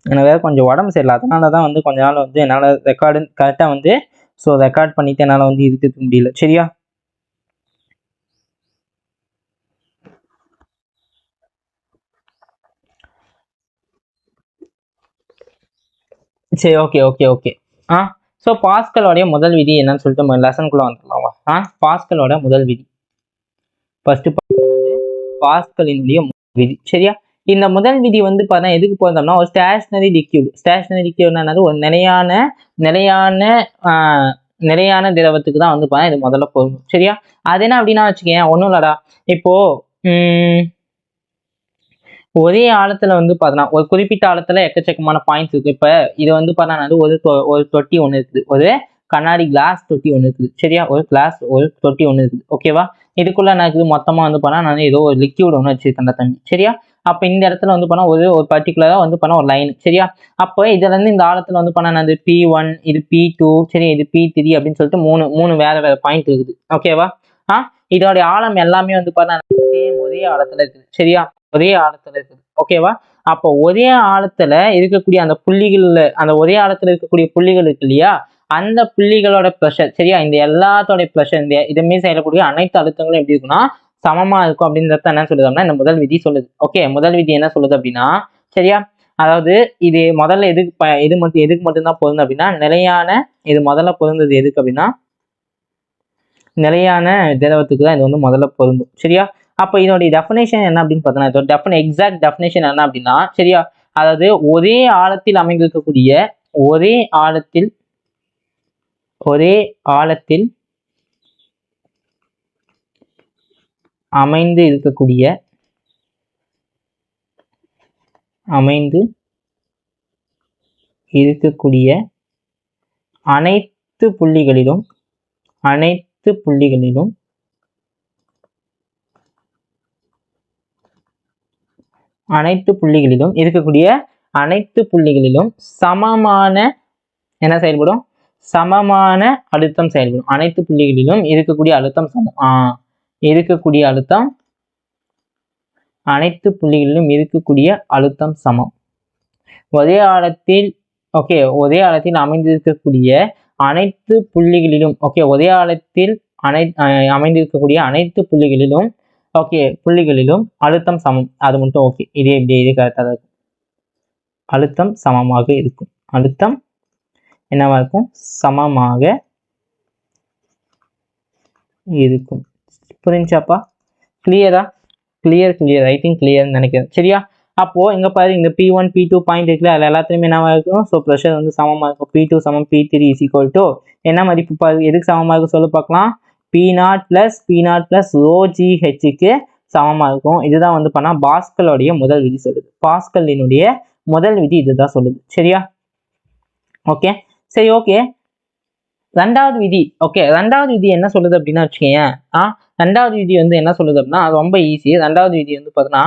எனக்கு வேறு கொஞ்சம் உடம்பு சரியில்லை, அதனால தான் வந்து கொஞ்ச நாள் வந்து என்னால் ரெக்கார்டு கரெக்டாக வந்து ரெக்கார்ட் பண்ணிட்டு என்னால் வந்து இருக்க முடியல. சரியா? சரி, ஓகே ஓகே ஓகே ஸோ பாஸ்கலோடைய முதல் விதி என்னன்னு சொல்லிட்டு லெசனுக்குள்ளே வந்துடலாமா? பாஸ்கலோட முதல் விதி ஃபர்ஸ்ட் பாஸ்கலினுடைய விதி. சரியா? இந்த முதல் விதி வந்து பார்த்தா எதுக்கு போதோம்னா ஒரு ஸ்டேஷனரி லிக்யூட்னா ஒரு நிலையான திரவத்துக்கு தான் வந்து பார்த்தா இது முதல்ல போகும். சரியா? அது என்ன அப்படின்னா வச்சுக்கேன், ஒன்றும் இல்லடா, இப்போ ஒரே ஆழத்துல வந்து பார்த்தோன்னா ஒரு குறிப்பிட்ட ஆழத்துல எக்கச்சக்கமான பாயிண்ட்ஸ் இருக்கு. இப்போ இது வந்து பார்த்தா ஒரு தொட்டி ஒன்று இருக்குது, ஒரு கண்ணாடி கிளாஸ் தொட்டி ஒன்று இருக்குது. சரியா? ஒரு தொட்டி ஒன்று இருக்குது. ஓகேவா? இதுக்குள்ள எனக்கு மொத்தமாக வந்து பண்ணால் நான் ஏதோ ஒரு லிக்யூட் ஒன்று வச்சிருக்கேன் தம்பி. சரியா? அப்போ இந்த இடத்துல வந்து பண்ணால் ஒரு பர்டிகுலராக வந்து பண்ணால் ஒரு லைன். சரியா? அப்போ இதுலேருந்து இந்த ஆழத்தில் வந்து பண்ணால் அது P1, இது P2, சரி, இது P3 அப்படின்னு சொல்லிட்டு மூணு வேற பாயிண்ட் இருக்குது. ஓகேவா? இதோடைய ஆழம் எல்லாமே வந்து பார்த்தா ஒரே ஆழத்துல இருக்குது. சரியா? ஒரே ஆழத்துல இருக்குது. ஓகேவா? அப்போ ஒரே ஆழத்துல இருக்கக்கூடிய அந்த புள்ளிகள்ல, அந்த ஒரே ஆழத்துல இருக்கக்கூடிய புள்ளிகள் இருக்கு இல்லையா, அந்த புள்ளிகளோட ப்ரெஷர், சரியா, இந்த எல்லாத்தோடைய ப்ரெஷர், இந்த இதுமே செயலக்கூடிய அனைத்து அழுத்தங்களும் எப்படி இருக்குன்னா சமமா இருக்கும் அப்படின்றத என்ன சொல்லுது அப்படின்னா இந்த முதல் விதி சொல்லுது. ஓகே, முதல் விதி என்ன சொல்லுது அப்படின்னா, சரியா, அதாவது இது முதல்ல எதுக்கு மட்டும்தான் பொருந்தும் அப்படின்னா இது முதல்ல பொருந்தது எதுக்கு அப்படின்னா நிலையான திரவத்துக்கு தான் இது வந்து முதல்ல பொருந்தும். சரியா? அப்போ இதோடைய டெஃபினேஷன் என்ன அப்படின்னு பார்த்தோன்னா, இதோட எக்ஸாக்ட் டெஃபினேஷன் என்ன அப்படின்னா, சரியா, அதாவது ஒரே ஆழத்தில் அமைந்திருக்கக்கூடிய ஒரே ஆழத்தில் அமைந்து இருக்கக்கூடிய அனைத்து புள்ளிகளிலும் இருக்கக்கூடிய அனைத்து புள்ளிகளிலும் சமமான என்ன செயல்படும்? சமமான அழுத்தம் செயல்படும். அனைத்து புள்ளிகளிலும் இருக்கக்கூடிய அழுத்தம் சமம். அனைத்து புள்ளிகளிலும் இருக்கக்கூடிய அழுத்தம் சமம். ஒரே ஆழத்தில் அமைந்திருக்கக்கூடிய அனைத்து புள்ளிகளிலும் ஒரே ஆழத்தில் அமைந்திருக்கக்கூடிய அனைத்து புள்ளிகளிலும் அழுத்தம் சமம். அது மட்டும் ஓகே, இதே கரெக்டாக இருக்கும். அழுத்தம் சமமாக இருக்கும். அழுத்தம் என்னவா இருக்கும்? சமமாக இருக்கும். புரிஞ்சாப்பா? கிளியர் ஐ திங்க் கிளியர்னு நினைக்கிறேன். சரியா? அப்போ இங்க பாரு, இந்த P1 P2 பாயிண்ட் இருக்குல்ல, அது எல்லாத்துலயுமே என்னவா இருக்கும்? ஸோ ப்ரெஷர் வந்து சமமா இருக்கும். P2 சமம் P3 இஸ் ஈக்குவல் டு என்ன மதிப்பு பாரு, எதுக்கு சமமா இருக்கும் சொல்லு பார்க்கலாம்? P0 plus ρGHக்கு சமமா இருக்கும். இதுதான் வந்து பண்ணா பாஸ்கலோடைய முதல் விதி சொல்லுது. பாஸ்கலினுடைய முதல் விதி இதுதான் சொல்லுது. சரியா? ஓகே, சரி, ஓகே. ரெண்டாவது விதி என்ன சொல்லுது அப்படின்னா வச்சுக்கேன், ரெண்டாவது விதி வந்து என்ன சொல்லுது அப்படின்னா அது ரொம்ப ஈஸி. ரெண்டாவது விதி வந்து பார்த்தோன்னா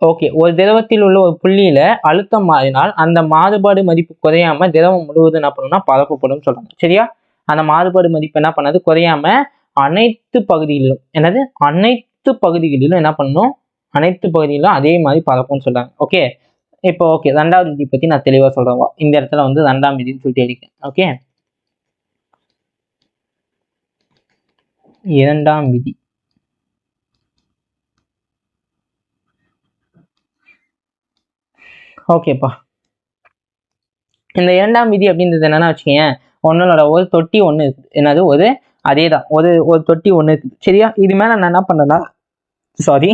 ஓகே, ஒரு திரவத்தில் உள்ள ஒரு புள்ளியில அழுத்தம் மாறினால் அந்த மாறுபாடு மதிப்பு குறையாம திரவம் முழுவதும் என்ன பண்ணணும்னா பரப்பப்படும் சொல்றாங்க. சரியா? அந்த மாறுபாடு மதிப்பு என்ன பண்ணது? குறையாம அனைத்து பகுதிகளிலும் என்ன பண்ணணும்? அனைத்து பகுதிகளிலும் அதே மாதிரி பரப்பும்னு சொல்றாங்க. ஓகே, இப்போ ஓகே, ரெண்டாவது விதி பத்தி நான் தெளிவா சொல்றேன். இந்த இடத்துல வந்து ரெண்டாம் விதின்னு சொல்லிட்டு எழுதிக்கேன். ஓகே, இரண்டாம் விதி. ஓகேப்பா, இந்த இரண்டாம் விதி அப்படின்றது என்னன்னா வச்சுக்கேன், ஒன்னோட ஒரு தொட்டி ஒண்ணு இருக்குது. என்னது ஒரு அதேதான் ஒரு தொட்டி ஒண்ணு இருக்குது. சரியா, இது மேல நான் என்ன பண்ணேன்னா சாரி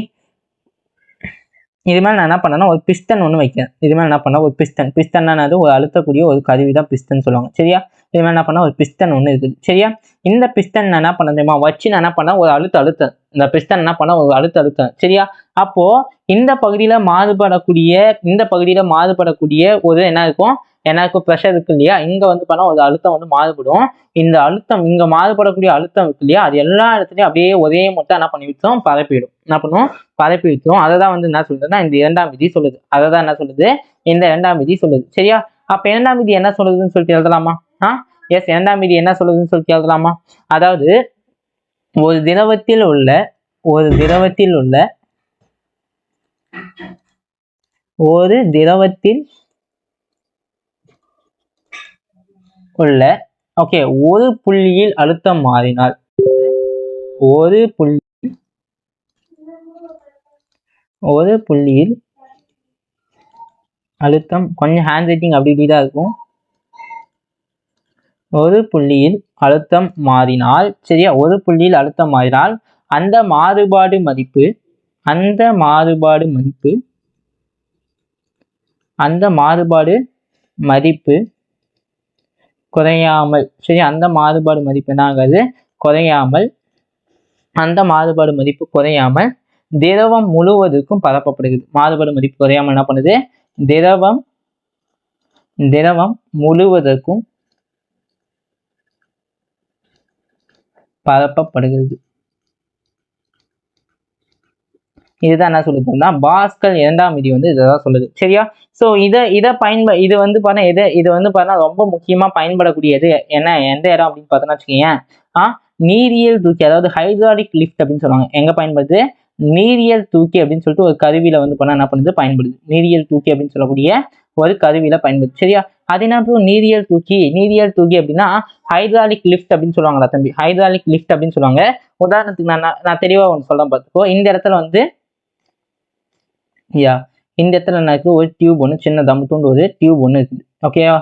இது மேல நான் என்ன பண்ணேன்னா ஒரு பிஸ்டன் ஒன்று வைக்கிறேன். இது மேல என்ன பண்ண ஒரு பிஸ்டன்னா ஒரு அழுத்தக்கூடிய ஒரு கருவி தான் பிஸ்டன் சொல்லுவாங்க. சரியா, இது மேல என்ன பண்ண ஒரு பிஸ்டன் ஒன்று இருக்குது. சரியா, இந்த பிஸ்டன் நான் என்ன பண்ண தெரியுமா, வச்சு நான் என்ன பண்ண ஒரு அழுத்தம் இந்த பிஸ்டன் என்ன பண்ண ஒரு அழுத்தம். சரியா, அப்போ இந்த பகுதியில மாறுபடக்கூடிய ஒரு என்ன இருக்கும், எனக்கு ப்ரெஷர் இருக்கு இல்லையா, இங்க வந்து பண்ண ஒரு அழுத்தம் வந்து மாறுபடும். இந்த அழுத்தம் இங்க மாறுபடக்கூடிய அழுத்தம் இருக்கு இல்லையா, அது எல்லா இடத்துலயும் அப்படியே ஒரே மட்டும் என்ன பண்ணி விட்டோம், பரப்பிடும். என்ன பண்ணுவோம், பரப்பி விட்டுரும். அதை தான் வந்து என்ன சொல்றதுன்னா இந்த இரண்டாம் விதி சொல்லுது. அதை தான் என்ன சொல்லுது, இந்த இரண்டாம் விதி சொல்லுது. சரியா, அப்ப இரண்டாம் விதி என்ன சொல்லுதுன்னு சொல்லிட்டு எழுதலாமா? எஸ், இரண்டாம் விதி என்ன சொல்லுதுன்னு சொல்லிட்டு எழுதலாமா? அதாவது ஒரு திரவத்தில் உள்ள ஓகே, ஒரு புள்ளியில் அழுத்தம் மாறினால் ஒரு புள்ளியில் அழுத்தம், கொஞ்சம் ஹேண்ட் ரைட்டிங் அப்படி இப்படிதான் இருக்கும். ஒரு புள்ளியில் அழுத்தம் மாறினால், சரியா, ஒரு புள்ளியில் அழுத்தம் மாறினால் அந்த மாறுபாடு மதிப்பு குறையாமல், சரி, அந்த மாறுபாடு மதிப்பு என்ன ஆகாது, குறையாமல், அந்த மாறுபாடு மதிப்பு குறையாமல் திரவம் முழுவதுக்கும் பரப்பப்படுகிறது. மாறுபாடு மதிப்பு குறையாமல் என்ன பண்ணுது, திரவம் முழுவதற்கும் பரப்பப்படுகிறது. இதுதான் என்ன சொல்லுதுன்னா பாஸ்கல் இரண்டாம் விதி வந்து இதான் சொல்லுது. சரியா, சோ இது வந்து பாத்தா இது வந்து பாத்தா ரொம்ப முக்கியமா பயன்படக்கூடியது என்ன, எந்த இடம் அப்படின்னு பார்த்தோம்னா வச்சுக்கோங்க, நீரியல் தூக்கி, அதாவது ஹைட்ராலிக் லிஃப்ட் அப்படின்னு சொல்லுவாங்க. எங்க பயன்படுது, நீரியல் தூக்கி அப்படின்னு சொல்லிட்டு ஒரு கருவியில வந்து பண்ண என்ன பண்ணுது, பயன்படுது. நீரியல் தூக்கி அப்படின்னு சொல்லக்கூடிய ஒரு கருவியில பயன்படுது. சரியா, அது என்ன நீரியல் தூக்கி அப்படின்னா ஹைட்ராலிக் லிஃப்ட் அப்படின்னு சொல்லுவாங்களா தம்பி, ஹைட்ராலிக் லிஃப்ட் அப்படின்னு சொல்லுவாங்க. உதாரணத்துக்கு நான் தெளிவா ஒன்று சொல்றேன் பார்த்துக்கோ. இந்த இடத்துல வந்து இந்த இடத்துல என்ன இருக்கு, ஒரு டியூப் ஒன்று, சின்ன தம்புண்டு ஒரு டியூப் ஒன்று இருக்குது. ஓகேவா,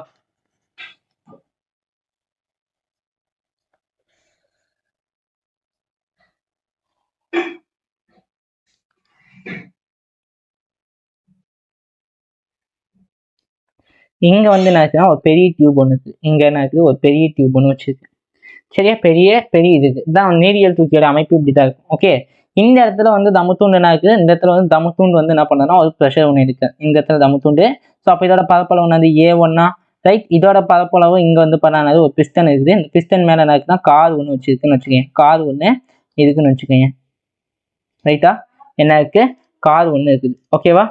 இங்க வந்து என்ன ஆச்சுன்னா ஒரு பெரிய டியூப் ஒன்று இருக்கு. இங்க என்ன இருக்குது, ஒரு பெரிய டியூப் ஒன்று வச்சிருக்கு. சரியா, பெரிய இதுதான் நீரியல் தூக்கியோட அமைப்பு, இப்படிதான் இருக்கும். ஓகே, இந்த இடத்துல வந்து தமுத்தூண்டு என்ன இருக்குது, இந்த இடத்துல வந்து தமுத்தூண்டு வந்து என்ன பண்ணனா ஒரு ப்ரெஷர் ஒன்று இருக்கு இந்த இடத்துல தமுத்தூண்டு. ஸோ அப்போ இதோட பரப்பளவு வந்து A1 ரைட், இதோட பரப்பளவு இங்க வந்து பண்ணானது ஒரு பிஸ்டன் இருக்குது. இந்த பிஸ்டன் மேல என்ன இருக்குன்னா கார் ஒன்று வச்சிருக்குன்னு வச்சுக்கோங்க, கார் ஒன்று இருக்குன்னு வச்சுக்கோங்க. ரைட்டா, என்ன இருக்கு, கார் ஒன்று இருக்குது. ஓகேவா,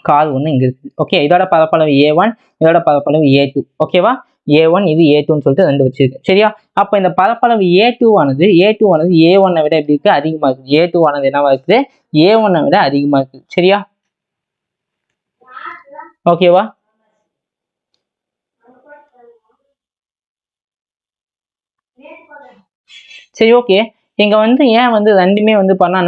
கார் ஒன்று இங்க இருக்குது. ஓகே, இதோட பரப்பளவு A1, இதோட பரப்பளவு A2. ஓகேவா, A1 இது A2ன்னு சொல்லிட்டு ரெண்டு வச்சிருக்கு. சரியா, அப்ப இந்த பரப்பளவு A2 ஆனது A1 விட எப்படி இருக்கு, அதிகமா இருக்கு. A2 ஆனது என்னவா இருக்குது, A1 விட அதிகமா இருக்கு. சரியா, ஓகேவா, சரி, ஓகே. இங்க வந்து ஏன் வந்து ரெண்டுமே வந்து பண்ணா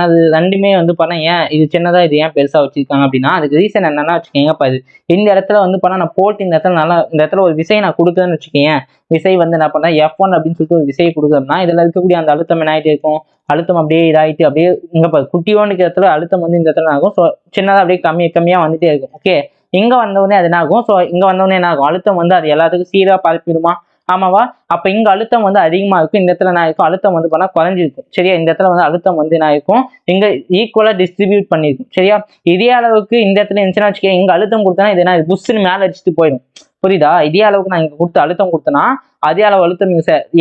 ஏன் இது சின்னதா இது ஏன் பெருசா வச்சிருக்காங்க அப்படின்னா, அதுக்கு ரீசன் என்னன்னா வச்சுக்கோங்க. இந்த இடத்துல வந்து பண்ணா நான் போட்டு இந்த இடத்துல ஒரு விசை நான் கொடுக்குறேன்னு வச்சுக்கோங்க. விசை வந்து என்ன பண்ணா F1 அப்படின்னு சொல்லிட்டு ஒரு விசையை கொடுக்குறோம்னா இதுல இருக்கக்கூடிய அந்த அழுத்தம் என்ன ஆகிட்டே இருக்கும், அழுத்தம் அப்படியே இதாகிட்டு அப்படியே இங்க குட்டியோன்னு இடத்துல அழுத்தம் வந்து இந்த இடத்துல ஆகும். ஸோ சின்னதா அப்படியே கம்மியா வந்துட்டே இருக்கும். ஓகே, இங்க வந்தவுடனே அது என்ன ஆகும், ஸோ இங்க வந்தவுடனே என்ன ஆகும், அழுத்தம் வந்து அது எல்லாத்துக்கும் சீரா பரப்பிடுமா, ஆமாவா, அப்ப இங்க அழுத்தம் வந்து அதிகமா இருக்கும், இந்த இடத்துல என்ன இருக்கும், அழுத்தம் வந்து பண்ணா குறைஞ்சிருக்கும். சரியா, இந்த இடத்துல வந்து அழுத்தம் வந்து என்ன ஆயிருக்கும், இங்க ஈக்குவலா டிஸ்ட்ரிபியூட் பண்ணிருக்கும். சரியா, இதே அளவுக்கு இந்த இடத்துல இருந்துச்சுன்னா வச்சுக்கோங்க, இங்க அழுத்தம் கொடுத்தனா இது என்ன புஷ்ன்னு மேல அடிச்சுட்டு போயிடும். புரியுதா, இதே அளவுக்கு நான் இங்க கொடுத்து அழுத்தம் கொடுத்தனா அதே அளவு அழுத்தம்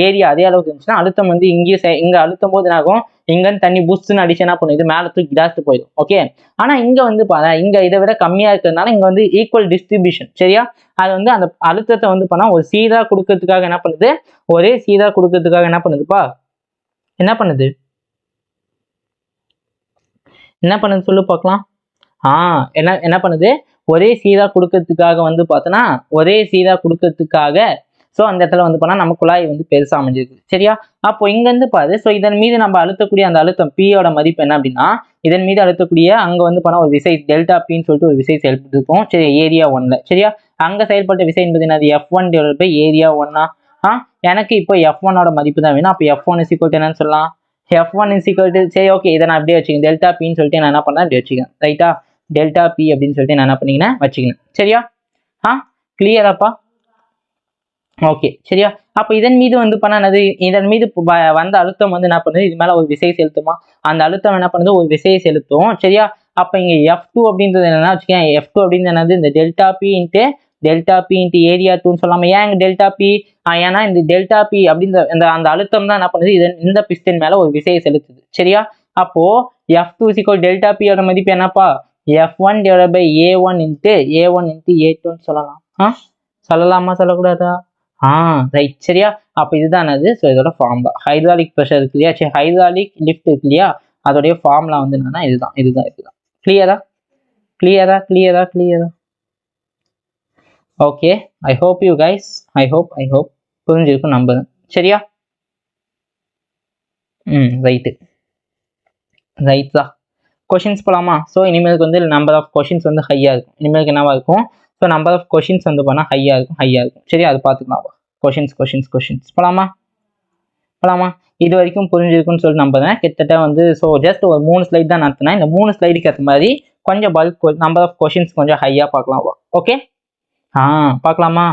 ஏரியா அதே அளவுக்கு இருந்துச்சுன்னா அழுத்தம் வந்து இங்க அழுத்தும் போது என்ன ஆகும், இங்க இருந்து தண்ணி புஷ்ன்னு அடிச்சு என்ன பண்ணும், இது மேல தூக்கி ஜாஸ்தி போயிடும். ஓகே, ஆனா இங்க வந்து இங்க இதை விட கம்மியா இருக்கிறதுனால இங்க வந்து ஈக்குவல் டிஸ்ட்ரிபியூஷன். சரியா, அது வந்து அந்த அழுத்தத்தை வந்து பண்ணா ஒரு சீரா கொடுக்கறதுக்காக என்ன பண்ணுது, ஒரே சீரா கொடுக்கறதுக்காக என்ன பண்ணுதுப்பா, என்ன பண்ணுது சொல்லு பார்க்கலாம். என்ன என்ன பண்ணுது, ஒரே சீராக கொடுக்கறதுக்காக வந்து பார்த்தோன்னா ஒரே சீராக கொடுக்கறதுக்காக ஸோ அந்த இடத்துல வந்து பண்ணால் நம்ம குழாய் வந்து பெருசாக அமைஞ்சிருக்கு. சரியா? அப்போ இங்கேருந்து பாரு, ஸோ இதன் மீது நம்ம அழுத்தக்கூடிய அந்த அழுத்தம் பியோட மதிப்பு என்ன அப்படின்னா, இதன் மீது அழுத்தக்கூடிய அங்கே வந்து பண்ணால் ஒரு விசை டெல்டா பின்னு சொல்லிட்டு ஒரு விசை செயல்பட்டுருக்கும். சரி, ஏரியா 1ல. சரியா? அங்கே செயல்பட்ட விசை என்பது என்னது, F1 டிவைட் பை ஏரியா 1. எனக்கு இப்போ F1ஓட மதிப்பு தான் வேணும். அப்போ F1 இஸ் ஈக்குவல் டு என்னன்னு சொல்லலாம், F1 இஸ் ஈக்குவல் டு, சரி ஓகே, இதை நான் அப்படியே வச்சுக்கேன், டெல்டா பின்னு சொல்லிட்டு நான் என்ன பண்ணேன் அப்படி வச்சுக்கேன். ரைட்டா? டெல்டா பி அப்படின்னு சொல்லிட்டு நான் என்ன பண்ணிங்கன்னா வச்சுக்கணும். சரியா? கிளியராப்பா? ஓகே, சரியா? அப்போ இதன் மீது வந்து பண்ணது, இதன் மீது வந்த அழுத்தம் வந்து என்ன பண்ணுது, இது மேல ஒரு விசையை செலுத்துமா, அந்த அழுத்தம் என்ன பண்ணுது, ஒரு விசையை செலுத்தும். சரியா? அப்ப இங்க F2 அப்படின்றது என்னன்னா வச்சுக்கேன், F2 அப்படின்றது என்னது, இந்த டெல்டா பி இன்ட்டு ஏரியா 2ன்னு சொல்லாம. ஏன் இங்க டெல்டா பி, ஏன்னா இந்த டெல்டா பி அப்படின்ற அந்த அழுத்தம் தான் என்ன பண்ணுது, இந்த பிஸ்டன் மேல ஒரு விசையை செலுத்துது. சரியா? அப்போ F2 = டெல்டா பி ஓட மதிப்பு என்னப்பா, F1 divide by A1 into A2ன்னு சொல்லலாம். சொல்லலாமா சொல்லக்கூடாதா? ரைட். சரியா? அப்ப இதுதான் அது. ஸோ இதோட ஃபார்முலா ஹைட்ராலிக் ப்ரெஷர் இருக்கு இல்லையா, சரி ஹைட்ராலிக் லிஃப்ட் இருக்கு இல்லையா, அதோடைய ஃபார்முலா வந்து என்னன்னா இதுதான். கிளியரா? Okay, I hope you guys, I hope புரிஞ்சிருக்கும் நம்புறேன். சரியா? ரைட் தான். கொஷின்ஸ் போலாமா? ஸோ இனிமேலுக்கு வந்து நம்பர் ஆஃப் கொஷின்ஸ் வந்து ஹையா இருக்கும். இனிமேலுக்கு என்னவா இருக்கும், ஸோ நம்பர் ஆஃப் கொஷின்ஸ் வந்து பண்ணால் ஹையா இருக்கும். சரி, அது பார்த்துக்கலாம். கொஷின்ஸ் போலாமா? இது வரைக்கும் புரிஞ்சிருக்குன்னு சொல்லி நம்புறேன். கிட்டத்தட்ட வந்து ஸோ ஜஸ்ட் ஒரு 3 ஸ்லைட் தான் நடத்தினேன். இந்த 3 ஸ்லைடுக்கு ஏற்ற மாதிரி கொஞ்சம் பல்க் நம்பர் ஆஃப் கொஷின்ஸ் கொஞ்சம் ஹையா பார்க்கலாம். ஓகே, பார்க்கலாமா?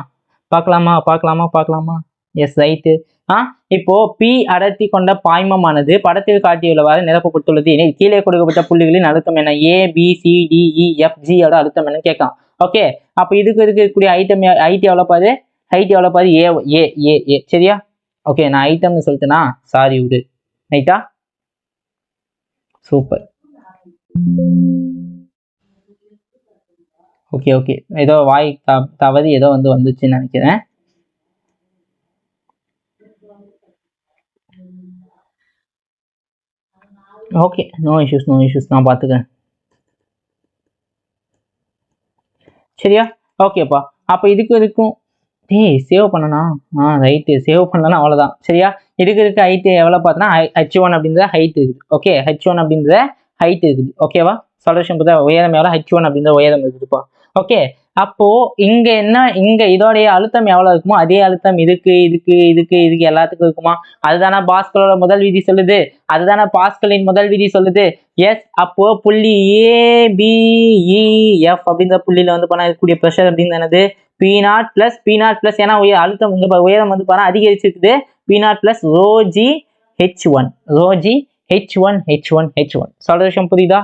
S, right. இப்போ பி அடர்த்தி கொண்ட பாய்மமானது படத்தில் காட்டியுள்ளவாறு நிரப்பப்பட்டுள்ளது எனில் கீழே கொடுக்கப்பட்ட புள்ளிகளின் அழுத்தம் என்ன, A B C D E F G ஓட அழுத்தம் என்ன கேட்கலாம். ஓகே, அப்போ இதுக்கு இருக்கக்கூடிய ஹைட் எவ்வளோ பாரு, ஏ. சரியா? ஓகே, நான் ஐட்டம்னு சொல்லிட்டேனா, சாரி விடு. ரைட்டா? சூப்பர். ஓகே, ஏதோ வாய் தவறி ஏதோ வந்து வந்துச்சுன்னு நினைக்கிறேன். ஓகே, நோ இஷ்யூஸ், நான் பார்த்துக்கிறேன். சரியா? ஓகேப்பா. அப்போ இதுக்கும் சேவ் பண்ணனா, ரைட்டு, சேவ் பண்ணலன்னா அவ்வளோதான். சரியா? இதுக்கு ஹைட்டு எவ்வளோ பார்த்தோன்னா H1 அப்படின்ற ஹைட் இருக்குது. ஓகே, H1 அப்படின்ற ஹைட் இருக்குது. ஓகேவா? சொல்யூஷன் பார்த்தா உயரம் எவ்வளோ, H1 அப்படின்ற உயரம் இருக்குதுப்பா. ஓகே, அப்போ இங்க இதோடைய அழுத்தம் எவ்வளவு இருக்குமோ அதே அழுத்தம் இதுக்கு எல்லாத்துக்கும் இருக்குமா? அதுதானே பாஸ்கலோட முதல் விதி சொல்லுது, அதுதானே பாஸ்கலின் முதல் விதி சொல்லுது. எஸ், அப்போ புள்ளி ABEF அப்படின்ற புள்ளியில வந்து பண்ண இருக்கக்கூடிய ப்ரெஷர் அப்படின்னு என்னது, P0 பிளஸ் ஏன்னா அழுத்தம் உயரம் வந்து பாருங்க அதிகரிச்சிருக்குது, P0 plus ρg H1. Solution புரியுதா?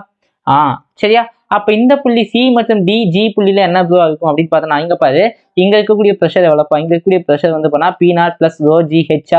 சரியா? அப்ப இந்த புள்ளி சி மற்றும் டி ஜி புள்ளியில என்ன இருக்கும் அப்படின்னு பார்த்தோம்னா, இங்க பாரு, இங்க இருக்கக்கூடிய ப்ரெஷர் எவ்வளோப்பா, இங்க இருக்கக்கூடிய ப்ரெஷர் வந்து பண்ணா P0 பிளஸ் ρg H.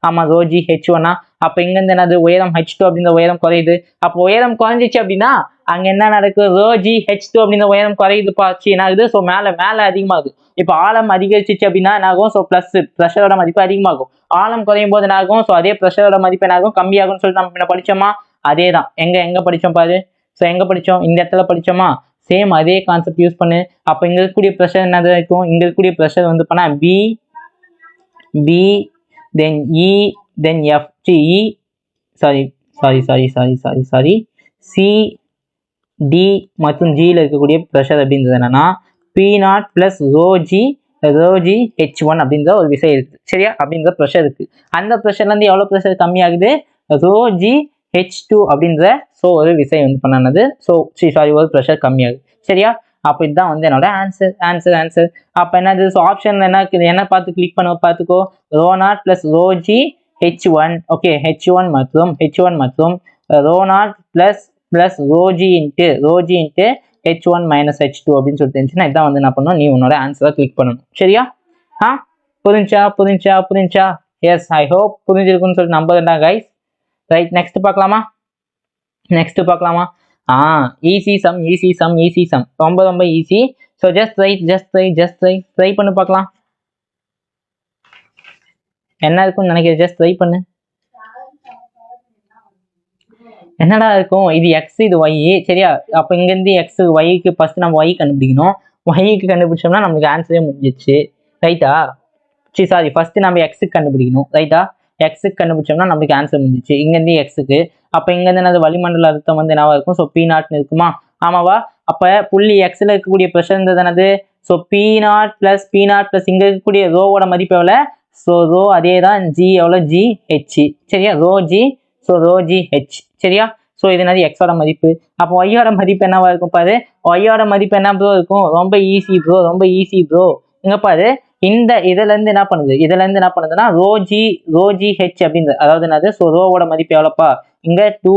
ஆமா, ρg H1. அப்ப இங்க இருந்து என்னது, உயரம் H2 அப்படின்ற உயரம் குறையுது. அப்போ உயரம் குறைஞ்சிச்சு அப்படின்னா அங்க என்ன நடக்கும், ρg H2 அப்படின்ற உயரம் குறையுதுப்பா. ஆகுது. ஸோ மேல அதிகமாகுது. இப்போ ஆழம் அதிகரிச்சிச்சு அப்படின்னா என்ன ஆகும், ஸோ பிளஸ் ப்ரெஷரோட மதிப்பு அதிகமாகும். ஆழம் குறையும் போது என்ன ஆகும், ஸோ அதே ப்ரெஷரோட மதிப்பு என்ன ஆகும், கம்மியாகும்னு சொல்லிட்டு நம்ம என்ன படிச்சோமா, அதே தான். எங்க படிச்சோம் பாரு, ஸோ எங்க படிச்சோம், இந்த இடத்துல படிச்சோமா, சேம் அதே கான்செப்ட் யூஸ் பண்ணு. அப்போ இங்க இருக்கக்கூடிய ப்ரெஷர் என்னது இருக்கும், இங்க இருக்கக்கூடிய ப்ரெஷர் வந்து பண்ணா பி தென் இ தென் எஃப் சாரி சி டி மற்றும் ஜியில் இருக்கக்கூடிய ப்ரெஷர் அப்படின்றது என்னன்னா P0 பிளஸ் ρg H1 அப்படின்ற ஒரு விசை இருக்கு. சரியா? அப்படின்ற ப்ரெஷர் இருக்கு. அந்த ப்ரெஷர்ல இருந்து எவ்வளவு ப்ரெஷர் கம்மியாகுது, ρg H2 அப்படின்ற ஒரு விசை வந்து பண்ணது. ஒரு ப்ரெஷர் கம்மியாகுது. சரியா? அப்போ இதுதான் வந்து என்னோட ஆன்சர். அப்ப என்னது, ஆப்ஷன் என்ன பார்த்து கிளிக் பண்ண பார்த்துக்கோ, ρ0 plus ρg H1. Okay, H1 மற்றும் ρ0 plus ρg into H1 minus H2 அப்படின்னு சொல்லிட்டு இருந்துச்சுன்னா இதான் வந்து என்ன பண்ணணும், நீ உன்னோட ஆன்சரை கிளிக் பண்ணணும். சரியா? புரிஞ்சா? எஸ், ஐ ஹோப் புரிஞ்சிருக்குன்னு சொல்லிட்டு நம்புறேன்டா கைஸ். ரைட், நெக்ஸ்ட் பார்க்கலாமா? ஈஸி சம் ரொம்ப ஈஸி. ஸோ ஜஸ்ட் ட்ரை பண்ணி பார்க்கலாம். என்ன இருக்குன்னு நினைக்கிறேன், ஜஸ்ட் ட்ரை பண்ணு. என்னடா இருக்கும், இது எக்ஸ் இது ஒய் சரியா. அப்போ இங்கேருந்து எக்ஸ் ஒய்க்கு ஃபர்ஸ்ட் நம்ம ஒய் கண்டுபிடிக்கணும். ஒய்க்கு கண்டுபிடிச்சோம்னா நம்மளுக்கு ஆன்சரே முடிஞ்சிச்சு ரைட்டா. சாரி ஃபர்ஸ்ட் நம்ம எக்ஸுக்கு கண்டுபிடிக்கணும் ரைட்டா. எக்ஸுக்கு கண்டுபிடிச்சோம்னா நம்மளுக்கு ஆன்சர் முடிஞ்சிச்சு இங்கேருந்து எக்ஸுக்கு. அப்போ இங்கேருந்து என்னது வளிமண்டல அழுத்தம் வந்து என்னவா இருக்கும், ஸோ பி நாட்னு இருக்குமா, ஆமாவா. அப்போ புள்ளி எக்ஸில் இருக்கக்கூடிய ப்ரெஷர் இருந்தது என்னது, ஸோ பி நாட் ப்ளஸ் இங்கே இருக்கக்கூடிய ரோவோட மதிப்பு எவ்வளோ, ஸோ ரோ அதே தான், ஜி எவ்வளோ, ஜி ஹெச் சரியா, rho G, so rho G H சரியா. ஸோ இது என்னது எக்ஸோட மதிப்பு. அப்போ ஒய்யோட மதிப்பு என்னவா இருக்கும் பாரு, ஒய்யோட மதிப்பு என்ன ப்ரோ இருக்கும், ரொம்ப ஈஸி ப்ரோ, ரொம்ப ஈஸி ப்ரோ. இங்கே பாரு இந்த இதுல இருந்து என்ன பண்ணுதுன்னா ரோஜி ஹெச் அப்படின்னு, அதாவது என்னது, ஸோ ரோவோட மதிப்பு எவ்வளோப்பா, இங்க 2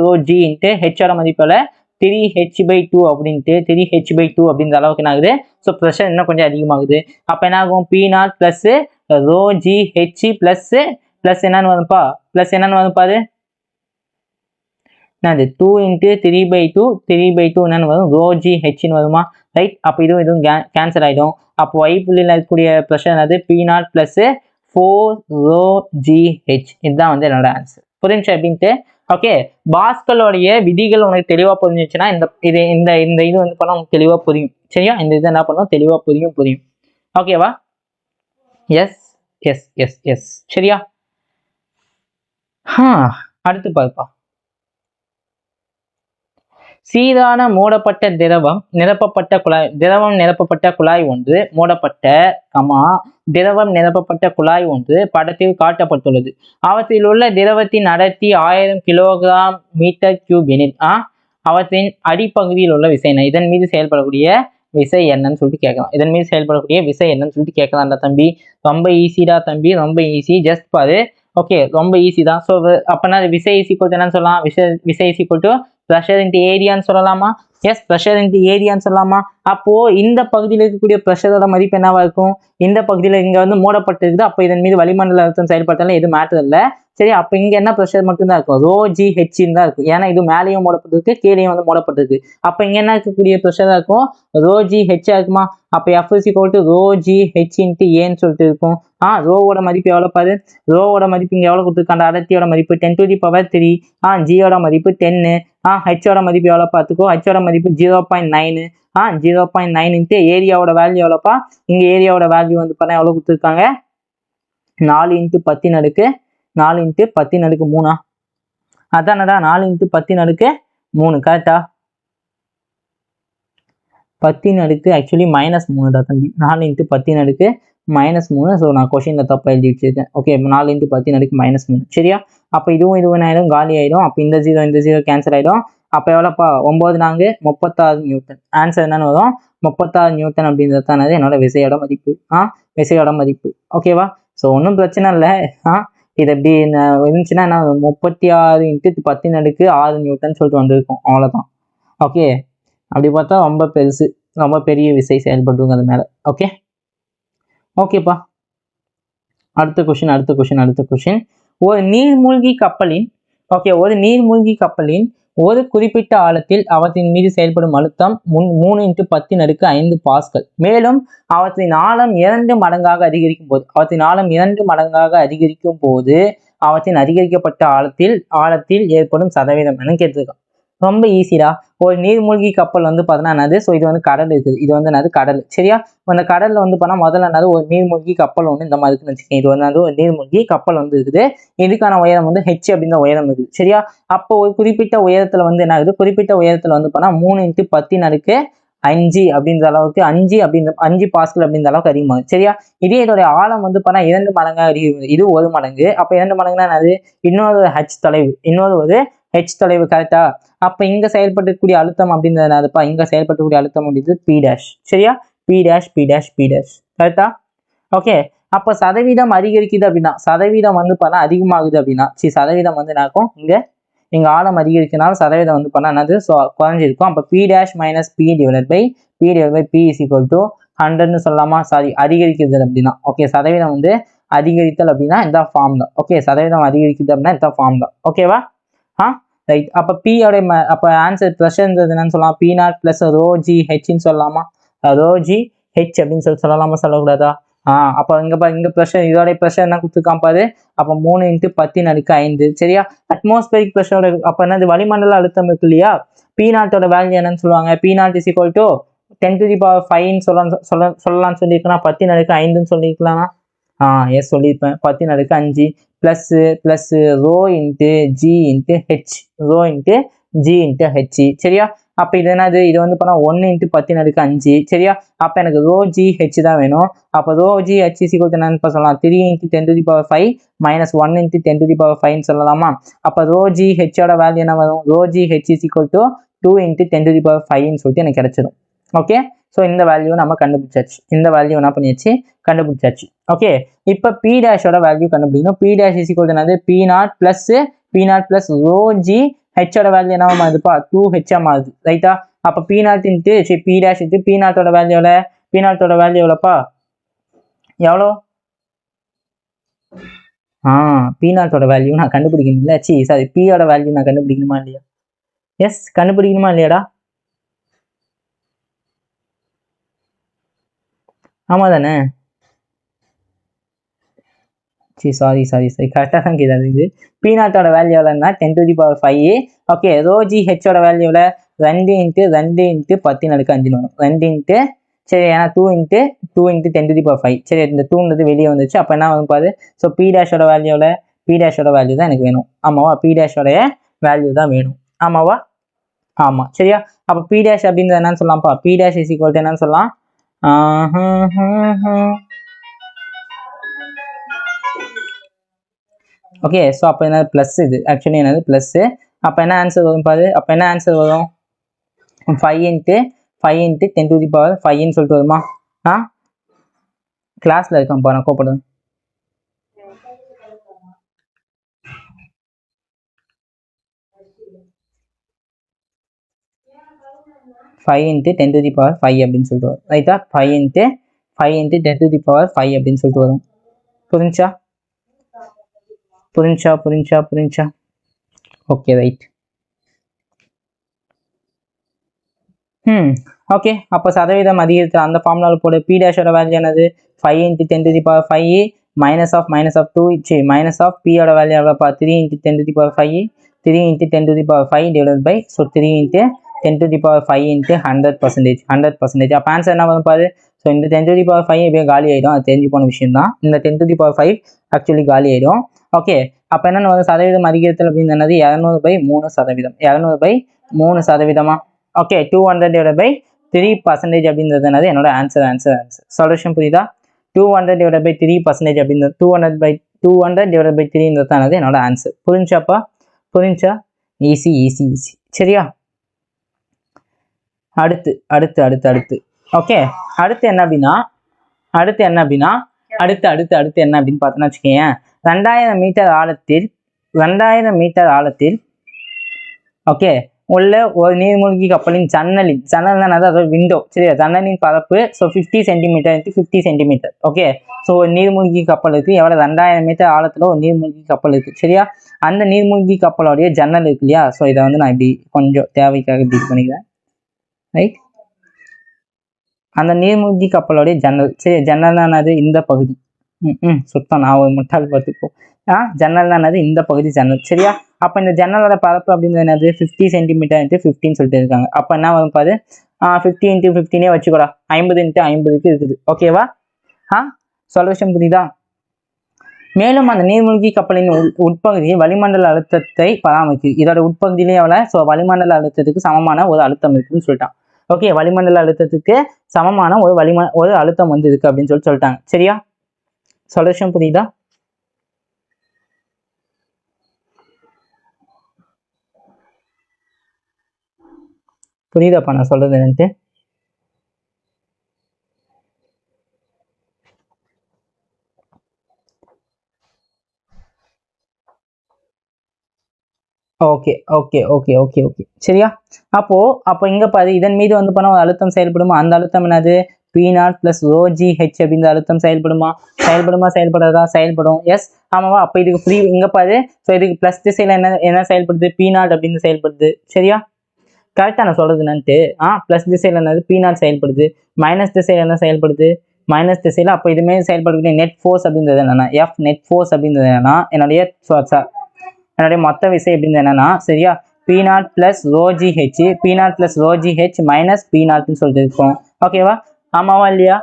ரோ ஜி இன்ட்டு ஹெச்சோட மதிப்பு எவ்வளோ 3h/2 அப்படின்ட்டு 3h/2 அப்படின்ற அளவுக்கு என்ன ஆகுது, ஸோ ப்ரெஷர் இன்னும் கொஞ்சம் அதிகமாகுது. அப்போ என்ன ஆகும், P0 plus rho G H plus என்னன்னு வரும்ப்பா அது என்னது 2 × 3/2 என்னன்னு வரும், ரோ ஜி ஹெச்னு வருமா ரைட். அப்போ இதுவும் கேன்சல் ஆகிடும். அப்போ ஒய் புள்ளியில் இருக்கக்கூடிய ப்ரெஷர் என்னது P0 plus 4 row G H. இதுதான் வந்து என்னோட ஆன்சர். புரிஞ்சு அப்படின்ட்டு. ஓகே, பாஸ்கலோடைய விதிகள் உனக்கு தெளிவாக புரிஞ்சிச்சுன்னா இது வந்து பண்ணால் உனக்கு தெளிவாக புரியும் சரியா. இந்த இது என்ன பண்ணும், தெளிவாக புரியும் ஓகேவா. எஸ் எஸ் எஸ் எஸ் சரியா. அடுத்து பார்ப்பா. சீரான மூடப்பட்ட திரவம் நிரப்பப்பட்ட குழாய் ஒன்று திரவம் நிரப்பப்பட்ட குழாய் ஒன்று படத்தில் காட்டப்பட்டுள்ளது. அவற்றில் உள்ள திரவத்தின் அடர்த்தி 1000 kg/m³ எனில் அவற்றின் அடிப்பகுதியில் உள்ள விசை என்ன, இதன் மீது செயல்படக்கூடிய விசை என்னன்னு சொல்லிட்டு கேட்கலாம்டா தம்பி. ரொம்ப ஈஸிடா தம்பி, ரொம்ப ஈஸி, ஜஸ்ட் பாரு. ஓகே, ரொம்ப ஈஸி தான். ஸோ அப்போனா விசை ஈக்குவல் என்னன்னு சொல்லலாம், விசை ஈக்குவல் ப்ரெஷர் இன்ட்டு ஏரியான்னு சொல்லலாமா. எஸ், ப்ரெஷர் இன்ட்டு ஏரியான்னு சொல்லலாமா. அப்போ இந்த பகுதியில் இருக்கக்கூடிய ப்ரெஷரோட மதிப்பு என்னவா இருக்கும், இந்த பகுதியில் இங்கே வந்து மூடப்பட்டிருக்குது. அப்போ இதன் மீது வளிமண்டல அழுத்தம் செயல்பட்டாலும் எதுவும் மேட்டர் இல்லை சரி. அப்போ இங்கே என்ன ப்ரெஷர் மட்டும்தான் இருக்கும், ரோ ஜி ஹெச்ன்னு தான் இருக்கும். ஏன்னா இது மேலேயும் மூடப்பட்டிருக்கு, கீழேயும் வந்து மூடப்பட்டிருக்கு. அப்போ இங்கே என்ன இருக்கக்கூடிய ப்ரெஷராக இருக்கும், ரோ ஜி ஹெச்சா இருக்குமா. அப்போ F = rho G H into ஏன்னு சொல்லிட்டு இருக்கும். ரோவோட மதிப்பு எவ்வளோ பாரு, ரோவோட மதிப்பு இங்கே எவ்வளோ கொடுத்துருக்காங்க, அடர்த்தியோட மதிப்பு 10⁻3, ஜியோட மதிப்பு 10, ஹெச்சோட மதிப்பு எவ்வளோ பார்த்துக்கோ, ஹெச்சோட மதிப்பு 0.9, 0.9 இன்ட்டு ஏரியாவோட வேல்யூ எவ்வளோப்பா, இங்கே ஏரியாவோட வேல்யூ வந்து பார்த்தா எவ்வளோ கொடுத்துருக்காங்க, 4 × 10⁻3 அதானடா, 4 × 10⁻3 கரெக்டா. 10 ஆக்சுவலி -3டா தம்பி, 4 × 10⁻3. ஸோ நான் கொஷினில் தப்பாக எழுதி வச்சிருக்கேன். ஓகே, 4 × 10⁻3 சரியா. அப்போ இதுவும் ஆயிடும், காலி ஆயிடும். அப்போ இந்த 0 கேன்சல் ஆகிடும். அப்போ எவ்வளோப்பா, 9 4 36 நியூட்டன். ஆன்சர் என்னன்னு வரும், 36 நியூட்டன் அப்படின்றது தான் என்னோட விசையோட மதிப்பு. ஓகேவா. ஸோ ஒன்றும் பிரச்சனை இல்லை. இது எப்படி இருந்துச்சுன்னா 36 × 10⁻6 நியூட்டன் சொல்லிட்டு வந்திருக்கும், அவ்வளோதான். ஓகே, அப்படி பார்த்தா ரொம்ப பெருசு, ரொம்ப பெரிய விசை செயல்படுங்க அது மேலே. ஓகேப்பா. அடுத்த கொஷின். ஒரு நீர்மூழ்கி கப்பலின் ஒரு குறிப்பிட்ட ஆழத்தில் அவற்றின் மீது செயல்படும் அழுத்தம் 3 × 10⁵ பாஸ்கல். மேலும் அவற்றின் ஆழம் 2 மடங்காக அதிகரிக்கும் போது அவற்றின் அதிகரிக்கப்பட்ட ஆழத்தில் ஏற்படும் சதவீதம் என்ன கேட்டிருக்கான். ரொம்ப ஈஸிடா. ஒரு நீர்மூழ்கி கப்பல் வந்து பார்த்தீங்கன்னா என்னது, ஸோ இது வந்து கடல் இருக்குது, இது வந்து என்னது கடல் சரியா. அந்த கடலில் வந்து பார்த்தா முதல்ல என்னது, ஒரு நீர்மூழ்கி கப்பல் ஒன்று இந்த மாதிரி இருக்குன்னு வச்சுக்கோங்க. இது வந்து ஒரு நீர்மூழ்கி கப்பல் வந்து இருக்குது. இதுக்கான உயரம் வந்து ஹெச் அப்படின்ற உயரம் இருக்குது சரியா. அப்போ ஒரு குறிப்பிட்ட உயரத்தில் வந்து என்ன ஆகுது, வந்து பார்த்தா 3 × 10⁵5 அப்படின்ற அளவுக்கு 5 பாஸ்கல் அப்படின்ற அளவுக்கு அதிகமாகுது சரியா. இதே இதோட ஆழம் வந்து பார்த்தா 2 மடங்காக அதிகமாகுது, இது 1 மடங்கு. அப்போ 2 மடங்குனா என்னது, இன்னொரு ஹெச் தொலைவு கரெக்டா. அப்போ இங்கே செயல்படக்கூடிய அழுத்தம் அப்படின்றதுப்பா, இங்கே செயல்படக்கூடிய அழுத்தம் அப்படின்றது P' சரியா. P' கரெக்டா. ஓகே, அப்போ சதவீதம் அதிகரிக்குது அப்படின்னா, சதவீதம் வந்து பார்த்தா அதிகமாகுது அப்படின்னா, சதவீதம் வந்து என்னாகும், இங்கே ஆழம் அதிகரிக்கிறதுனால சதவீதம் வந்து பார்த்தா என்னது, ஸோ குறைஞ்சிருக்கும். அப்போ P' - P = 100ன்னு சொல்லலாமா. சாரி, அதிகரிக்கிறது அப்படின்னா. ஓகே, சதவீதம் வந்து அதிகரித்தல் அப்படின்னா இந்த ஃபார்ம் தான். ஓகே, சதவீதம் அதிகரிக்குது அப்படின்னா இந்த ஃபார்ம் தான். ஓகேவா. ரைட். அப்போ P-யோட அப்போ ஆன்சர் ப்ரெஷர்ன்றது என்னன்னு சொல்லலாம், P0 + ரோ ஜி ஹெச்ன்னு சொல்லலாமா, ரோ ஜி ஹெச் அப்படின்னு சொல்லலாமா, சொல்லக்கூடாதா. அப்போ இங்கே ப்ரெஷர் இதோட ப்ரெஷர் என்ன கொடுத்துருக்கான் பாரு. அப்போ 3 × 10⁵ சரியா. அட்மாஸ்பரிக் ப்ரெஷரோட அப்போ என்னது வளிமண்டல அழுத்தம் இருக்கு இல்லையா, P0 வேல்யூ என்னன்னு சொல்லுவாங்க, P0 = 10⁵ சொல்லலாம்னு சொல்லியிருக்கேன். 10⁵ சொல்லியிருக்கலாம். எஸ் சொல்லியிருப்பேன். 10⁵ ப்ளஸ் ρ × g × h சரியா. அப்போ இது என்னது, இது வந்து பண்ணால் 1 × 10⁵ சரியா. அப்போ எனக்கு ρgh தான் வேணும். அப்போ ρgh என்னன்னு சொல்லலாம், 3 × 10⁵ - 1 × 10⁵ சொல்லலாமா. அப்போ ρgh வேல்யூ என்ன வரும், ρgh = 2 × 10⁵ சொல்லிட்டு எனக்கு கிடைச்சிடும். ஓகே, ஸோ இந்த வேல்யூ நம்ம கண்டுபிடிச்சாச்சு. இந்த வேல்யூ என்ன பண்ணியாச்சு, கண்டுபிடிச்சாச்சு. ஓகே, இப்போ P' வேல்யூ கண்டுபிடிக்கணும். P' என்னது, P0 + ρgh வேல்யூ என்ன மாறுதுப்பா, 2h மாறுது ரைட்டா. அப்போ P0 × P' P0 வேல்யூ எவ்வளோ, P0 வேல்யூ எவ்வளோப்பா, எவ்வளோ, P0 வேல்யூ நான் கண்டுபிடிக்கணும் இல்லை, சாரி P வேல்யூ நான் கண்டுபிடிக்கணுமா இல்லையா, எஸ் கண்டுபிடிக்கணுமா இல்லையாடா, ஆமாம் தானே, சாரி கரெக்டாக தான் கேட்குது. P0 value எவ்வளோன்னா 10⁵. Okay, ρgh value எவ்வளோ, 2 × 2 × 10⁵ வரும். 2 × சரி, ஏன்னா 2 × 2 × 10⁵. சரி, இந்த 2ன்றது வெளியே வந்துச்சு. அப்போ என்ன வரும் பாரு. ஸோ P' வேல்யூ எவ்வளோ, P' வேல்யூ தான் எனக்கு வேணும். ஆமாவா, P' வேல்யூ தான் வேணும். ஆமாவா, ஆமாம் சரியா. அப்போ P' அப்படின்றது என்னன்னு சொல்லலாம்ப்பா, P' = என்னன்னு சொல்லலாம், ஓகே. ஸோ அப்போ என்னது ப்ளஸ், இது ஆக்சுவலி என்னது ப்ளஸ்ஸு. அப்போ என்ன ஆன்சர் வரும் பாரு. அப்போ என்ன ஆன்சர் வரும், 5 × 10⁵ சொல்லிட்டு வருமா. கிளாஸில் இருக்கேன்ப்பா, நான் கூப்பிடுவேன். ஃபைவ் × 10⁵ அப்படின்னு சொல்லிட்டு வரும் ரைட்டா. 5 × 10⁵ அப்படின்னு சொல்லிட்டு வரும். புரிஞ்சா, ஓகே ரைட். ஓகே, அப்போ சதவீதம் அதிகரித்த அந்த ஃபார்முலாவில் போட P' வேல்யூ என்னது, 5 × 10⁵ -2 -P வேல்யூ எவ்வளோப்பா, 3 × 10⁵, 3 × 10⁵ / ஸோ 3 × 10⁵ × 100%. அப்போ ஆன்சர் என்ன வரும் பாரு. ஸோ இந்த 10⁵ எப்படியோ காலி ஆகிடும், அது தெரிஞ்சு போன விஷயம் தான். இந்த 10⁵ ஆக்சுவலி காலி ஆகிடும். ஓகே, அப்போ என்னென்ன வந்து சதவீதம் அதிகரித்தல் அப்படின்னு என்னது, 200/3%. 200/3%. ஓகே, 200/3% அப்படின்றது என்னது, என்னோட ஆன்சர். சொல்யூஷன் புரியுதா, 200/3% அப்படின்றது 200/3ன்றது தான் என்னோட ஆன்சர். புரிஞ்சா, ஈஸி. சரியா. அடுத்து ஓகே, அடுத்து என்ன அப்படின்னா என்ன அப்படின்னு பார்த்தோன்னா வச்சுக்கோங்க, 2000 மீட்டர் ஆழத்தில் ஓகே உள்ள ஒரு நீர்மூழ்கி கப்பலின் ஜன்னல் அதோட விண்டோ சரியா, ஜன்னலின் பரப்பு so 50 centimetre × 50 centimetre. Okay, so ஒரு நீர்மூழ்கி கப்பல் இருக்குது, எவ்வளோ 2000 மீட்டர் ஆழத்தில் ஒரு நீர்மூழ்கி கப்பல் இருக்குது சரியா. அந்த நீர்மூழ்கி கப்பலோடைய ஜன்னல் இருக்கு இல்லையா, ஸோ இதை வந்து நான் இப்படி கொஞ்சம் தேவைக்காக இப்படி பண்ணிக்கிறேன் ரைட். அந்த நீர்மூழ்கி கப்பலோடைய ஜன்னல் சரி, ஜன்னல்னானது இந்த பகுதி, சுத்தம் நான் ஒரு முட்டாள் பார்த்துப்போம். ஜன்னல்னானது இந்த பகுதி ஜன்னல் சரியா. அப்போ இந்த ஜன்னலோட பரப்பு அப்படின்றது என்னது, 50 சென்டிமீட்டர் × 15 சொல்லிட்டு இருக்காங்க. அப்போ என்ன வரும் பாரு, 50 × 15 வச்சுக்கூடா, 50 × 50 இருக்குது. ஓகேவா, சொல்யூஷன் புரியுதா. மேலும் அந்த நீர்மூழ்கி கப்பலின் உட்பகுதியை வளிமண்டல அழுத்தத்தை பராமரிக்குது. இதோட உட்பகுதியிலே எவ்வளோ, ஸோ வளிமண்டல அழுத்தத்துக்கு சமமான ஒரு அழுத்தம் இருக்குன்னு சொல்லிட்டான். ஓகே, வளிமண்டல அழுத்தத்துக்கு சமமான ஒரு அழுத்தம் வந்து இருக்கு அப்படின்னு சொல்லிட்டாங்க சரியா. சொல்யூஷன் புரியுதா. புரியுதாப்பா நான் சொல்றது என்னன்ட்டு. ஓகே சரியா. அப்போ இங்க பாரு, இதன் மீது வந்து பண்ண ஒரு அழுத்தம் செயல்படுமா, அந்த அழுத்தம் என்னது, P0 + ρgh அப்படின்ற அழுத்தம் செயல்படாதா, செயல்படும். எஸ் ஆமாவா. அப்போ இதுக்கு ஃப்ரீ இங்க பாரு, ஸோ இதுக்கு ப்ளஸ் திசையில என்ன செயல்படுது, P0 அப்படின்னு செயல்படுது சரியா. கரெக்டாக நான் சொல்றது என்னன்ட்டு, ப்ளஸ் திசையில் என்னது P0 செயல்படுது, மைனஸ் திசையில் என்ன செயல்படுது மைனஸ் திசையில். அப்போ இதுமே செயல்படக்கூடிய நெட் ஃபோர்ஸ் அப்படின்றது என்னன்னா எஃப் நெட் ஃபோர்ஸ் அப்படின்றது என்னன்னா என்னுடைய மொத்த விசை அப்படின்றது என்னன்னா சரியா P0 + ρgh P0 + ρgh minus P0ன்னு சொல்லிட்டு இருக்கோம். ஓகேவா? ஆமாவா இல்லையா?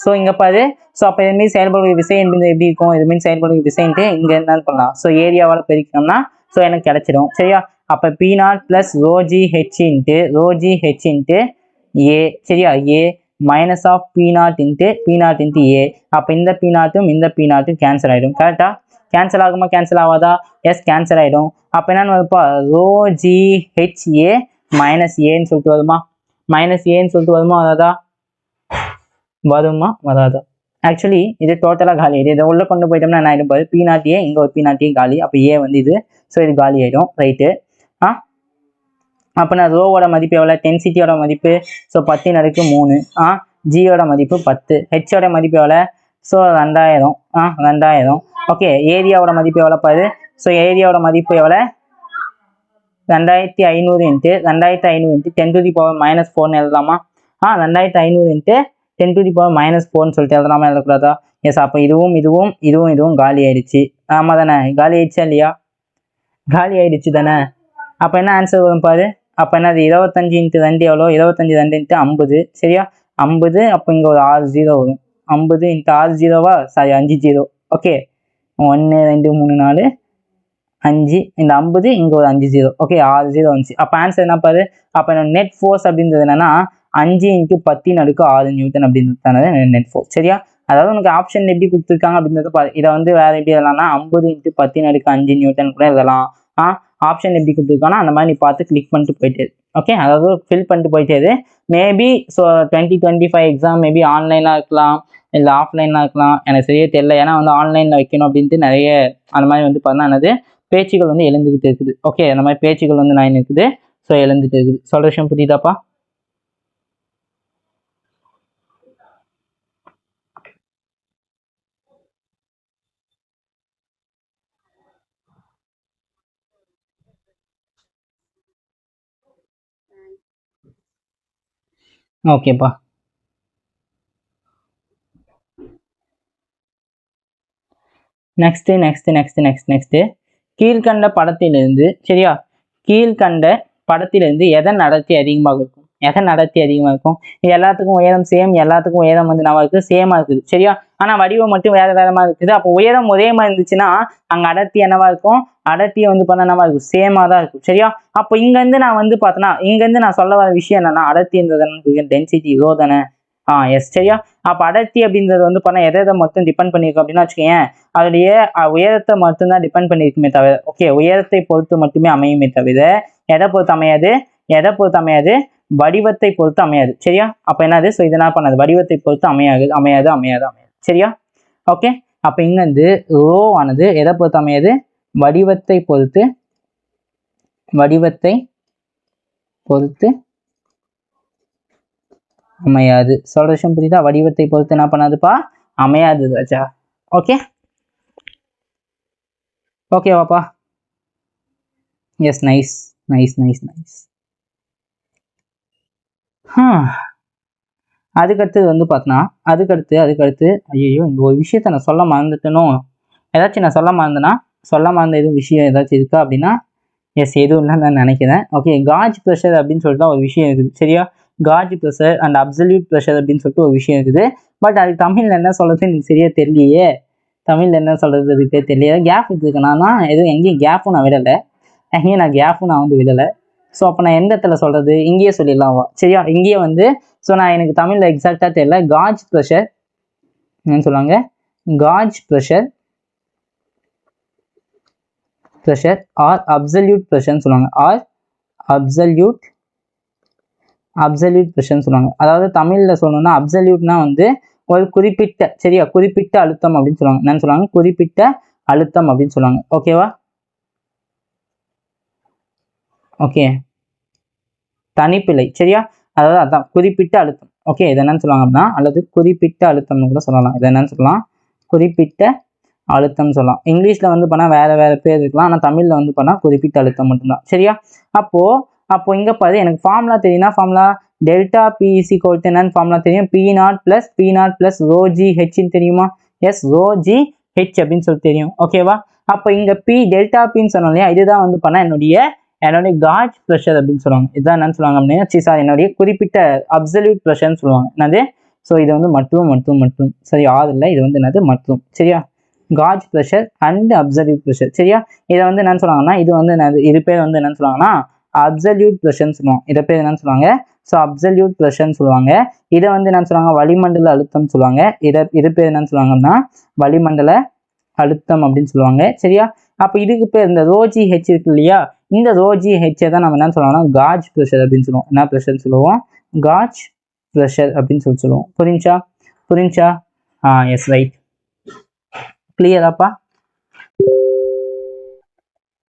ஸோ இங்கே பாரு. ஸோ அப்போ இதுமாரி செயல்படக்கூடிய விசை என்பது எப்படி இருக்கும்? இதுமாரி செயல்படக்கூடிய விசைன்ட்டு இங்கே என்னன்னு பண்ணலாம். ஸோ ஏரியாவால் பெருக்கணும்னா ஸோ எனக்கு கிடைச்சிடும். சரியா? அப்போ P0 + ρgh × A சரியா A minus of P0 × A. அப்போ இந்த P0ம் இந்த P0ம் கேன்சல் ஆகிடும். கரெக்டா? கேன்சல் ஆகுமா கேன்சல் ஆகாதா? எஸ் கேன்சல் ஆகிடும். அப்போ என்னன்னு வருப்பா ρgha மைனஸ் ஏன்னு சொல்லிட்டு வருமா வராதா? ஆக்சுவலி இது டோட்டலாக காலி ஆகிடும். இதை உள்ள கொண்டு போயிட்டோம்னா என்ன ஆகிடும் பாரு P0 இங்கே ஒரு P0 காலி. அப்போ ஏ வந்து இது. ஸோ இது காலி ஆகிடும். ரைட்டு. அப்போ நான் ரோவோட மதிப்பு எவ்வளோ? டென்சிட்டியோட மதிப்பு ஸோ 10⁻3. ஜியோட மதிப்பு 10. ஹெச்சோட மதிப்பு எவ்வளோ? ஸோ 2000. 2000. ஓகே. ஏரியாவோட மதிப்பு எவ்வளோ பாரு? ஸோ ஏரியாவோட மதிப்பு எவ்வளோ? 2500 × 10⁻⁻4 -4ன்னு எழுதலாமா? 2500 × 10⁻⁻4ன்னு சொல்லிட்டு எழுதலாமா எழுதக்கூடாதா? எஸ். அப்போ இதுவும் காலி ஆயிடுச்சு. ஆமாம் தானே? காலி ஆயிடுச்சா இல்லையா? காலி ஆயிடுச்சு தானே? அப்போ என்ன ஆன்சர் வரும் பாரு. அப்போ என்னது 25 × 2 எவ்வளோ? 25 × 50 சரியா 50. அப்போ இங்கே ஒரு 6 0 வரும். 50 × 6 0வா? சாரி 5 0. ஓகே. 1 2 3 4 5 இந்த 50 இங்கே ஒரு 5 0. ஓகே 6 0 வந்துச்சு. அப்போ ஆன்சர் என்ன பாரு. அப்போ என்னோட நெட் ஃபோர்ஸ் அப்படின்றது என்னன்னா 5 × 10⁻6 நியூட்டன் அப்படின்றது நெட் ஃபோர்ஸ். சரியா? அதாவது உனக்கு ஆப்ஷன் எப்படி கொடுத்துருக்காங்க அப்படின்றத பாரு. இதை வந்து வேற எப்படி எழுதலாம்னா 50 × 10⁻5 நியூட்டன் கூட எழுதலாம். ஆப்ஷன் எப்படி கொடுத்துருக்காங்கன்னா அந்த மாதிரி நீ பார்த்து கிளிக் பண்ணிட்டு போயிட்டு. ஓகே. அதாவது ஃபில் பண்ணிட்டு போயிட்டே. மேபி ஸோ 2025 எக்ஸாம் மேபி ஆன்லைனாக இருக்கலாம் இல்லை ஆஃப்லைனாக இருக்கலாம். எனக்கு சரியே தெரியல. ஏன்னா வந்து ஆன்லைனில் வைக்கணும் அப்படின்ட்டு நிறைய அந்த மாதிரி வந்து பார்த்தீங்கன்னா என்னது பேச்சுகள் வந்து எழுந்துக்கிட்டு இருக்குது. ஓகே. அந்த மாதிரி பேச்சுகள் வந்து நான் இருக்குது. ஸோ எழுந்துட்டு இருக்குது. சொல்கிற விஷயம் புரியுதாப்பா? ஓகேப்பா. நெக்ஸ்ட் கீழ்கண்ட படத்திலிருந்து சரியா கீழ்கண்ட படத்திலிருந்து எதன் அடர்த்தி அதிகமாக இருக்கும்? இது எல்லாத்துக்கும் உயரம் சேம். எல்லாத்துக்கும் உயரம் வந்து நம்ம இருக்குது சேமா இருக்குது. சரியா? ஆனால் வடிவம் மட்டும் வேற மாதிரி இருக்குது. அப்போ உயரம் ஒரே மாதிரி இருந்துச்சுன்னா அங்கே அடர்த்தி என்னவா இருக்கும்? அடர்த்தியை வந்து பண்ண என்னவா இருக்கும்? சேமாக தான் இருக்கும். சரியா? அப்போ இங்கேருந்து நான் வந்து பார்த்தேன்னா இங்கேருந்து நான் சொல்ல வர விஷயம் என்னன்னா அடர்த்தின்றது டென்சிட்டி ரோ தானே? எஸ். சரியா? அப்போ அடர்த்தி அப்படின்றது வந்து பண்ண எதை மட்டும் டிபெண்ட் பண்ணியிருக்கும் அப்படின்னா வச்சுக்கேன் அதோடைய உயரத்தை மட்டும்தான் டிபெண்ட் பண்ணியிருக்குமே தவிர ஓகே உயரத்தை பொறுத்து மட்டுமே அமையுமே தவிர எதை பொறுத்து அமையாது வடிவத்தை பொறுத்து அமையாது. சரியா? அப்போ என்னது? ஸோ இதனால் பண்ணாது வடிவத்தை பொறுத்து அமையாது. சரியா? ஓகே. அப்போ இங்கே வந்து ரோ ஆனது எதை பொறுத்து அமையாது? வடிவத்தை பொறுத்து அமையாது. சொல்ற விஷயம் புரியுதா? வடிவத்தை பொறுத்து என்ன பண்ணாதுப்பா? அமையாது ராஜா. ஓகேவாப்பா? எஸ். நைஸ். அதுக்கடுத்து வந்து பார்த்தோன்னா அதுக்கடுத்து ஐயோ இந்த ஒரு விஷயத்த நான் சொல்ல மறந்துட்டேனோ. ஏதாச்சும் நான் சொல்ல மறந்த எதுவும் விஷயம் ஏதாச்சும் இருக்கா அப்படின்னா எஸ் எதுவும் இல்லைன்னு நான் நினைக்கிறேன். ஓகே. காஜ் ப்ரெஷர் அப்படின்னு சொல்லிட்டு ஒரு விஷயம் இருக்குது. சரியா? Gauge pressure and absolute pressure அப்படின்னு சொல்லிட்டு ஒரு விஷயம் இருக்குது. பட் அது தமிழில் என்ன சொல்கிறது எனக்கு சரியாக தெரியலையே. அதுக்கே தெரியல. கேப் இருக்குன்னா எதுவும் எங்கேயும் கேப்பும் நான் விடலை. நான் வந்து விடலை. ஸோ அப்போ நான் எந்த இடத்துல சொல்கிறது? இங்கேயே சொல்லிடலாம். சரியா? இங்கேயே வந்து ஸோ நான் எனக்கு தமிழில் எக்ஸாக்டாக தெரியல. காஜ் ப்ரெஷர் என்னன்னு சொல்லுவாங்க? காஜ் ப்ரெஷர் ஆர் அப்சல்யூட் ப்ரெஷர்னு சொல்லுவாங்க. அப்சல்யூட் ப்ரெஷர்னு சொல்லுவாங்க. அதாவது தமிழில் சொல்லணும்னா அப்சல்யூட்னா வந்து ஒரு குறிப்பிட்ட அழுத்தம் அப்படின்னு சொல்லுவாங்க. என்னன்னு சொல்லுவாங்க? குறிப்பிட்ட அழுத்தம் அப்படின்னு சொல்லுவாங்க. ஓகேவா? ஓகே. தனிப்பிழை. சரியா? அதாவது அதான் குறிப்பிட்ட அழுத்தம். ஓகே. இது என்னன்னு சொல்லுவாங்க அப்படின்னா அல்லது குறிப்பிட்ட அழுத்தம்னு கூட சொல்லலாம். இது என்னன்னு சொல்லலாம்? குறிப்பிட்ட அழுத்தம் சொல்லலாம். இங்கிலீஷில் வந்து பண்ணால் வேற பேர் இருக்கலாம். ஆனால் தமிழில் வந்து பண்ணால் குறிப்பிட்ட அழுத்தம் மட்டும்தான். சரியா? அப்போ இங்கே பாரு எனக்கு ஃபார்முலா தெரியும்னா formula delta P is equal to என்னன்னு ஃபார்முலா தெரியும், P0 + ρgh தெரியுமா? எஸ், ρgh அப்படின்னு சொல்லி தெரியும். ஓகேவா? அப்போ இங்க பி டெல்டா பின்னு சொன்னோம் இல்லையா, இதுதான் வந்து பண்ண என்னுடைய காஜ் ப்ரெஷர் அப்படின்னு சொல்லுவாங்க. இதுதான் என்னன்னு சொல்லுவாங்க அப்படின்னா, என்னுடைய குறிப்பிட்ட அப்சல்யூட் ப்ரெஷர்னு சொல்லுவாங்க. என்னது? ஸோ இது வந்து மற்றும் சரி, ஆறுல இது வந்து என்னது மற்றும். சரியா? Gauge pressure and absolute pressure. சரியா? இதை வந்து என்னன்னு சொல்லுவாங்கன்னா, இது வந்து இது பேர் வந்து என்னன்னு சொல்லுவாங்கன்னா அப்சல்யூட் ப்ரெஷர்னு சொல்லுவாங்க. இதை பேர் என்னன்னு சொல்லுவாங்க? ஸோ அப்சல்யூட் ப்ரெஷர்னு சொல்லுவாங்க. இதை வந்து என்னன்னு சொல்லுவாங்க? வளிமண்டல அழுத்தம் சொல்லுவாங்க. இது பேர் என்னன்னு சொல்லுவாங்கன்னா வளிமண்டல அழுத்தம் அப்படின்னு சொல்லுவாங்க. சரியா? அப்ப இதுக்கு பேர் இந்த ரோஜி ஹெச் இருக்கு இல்லையா, இந்த ரோஜி ஹெச்சை தான் நம்ம என்ன சொல்லுவோம்னா காஜ் ப்ரெஷர் அப்படின்னு சொல்லுவோம். என்ன ப்ரெஷர் சொல்லுவோம்? காஜ் ப்ரெஷர் அப்படின்னு சொல்லுவோம். புரிஞ்சா? Yes, right. கிளியராப்பா?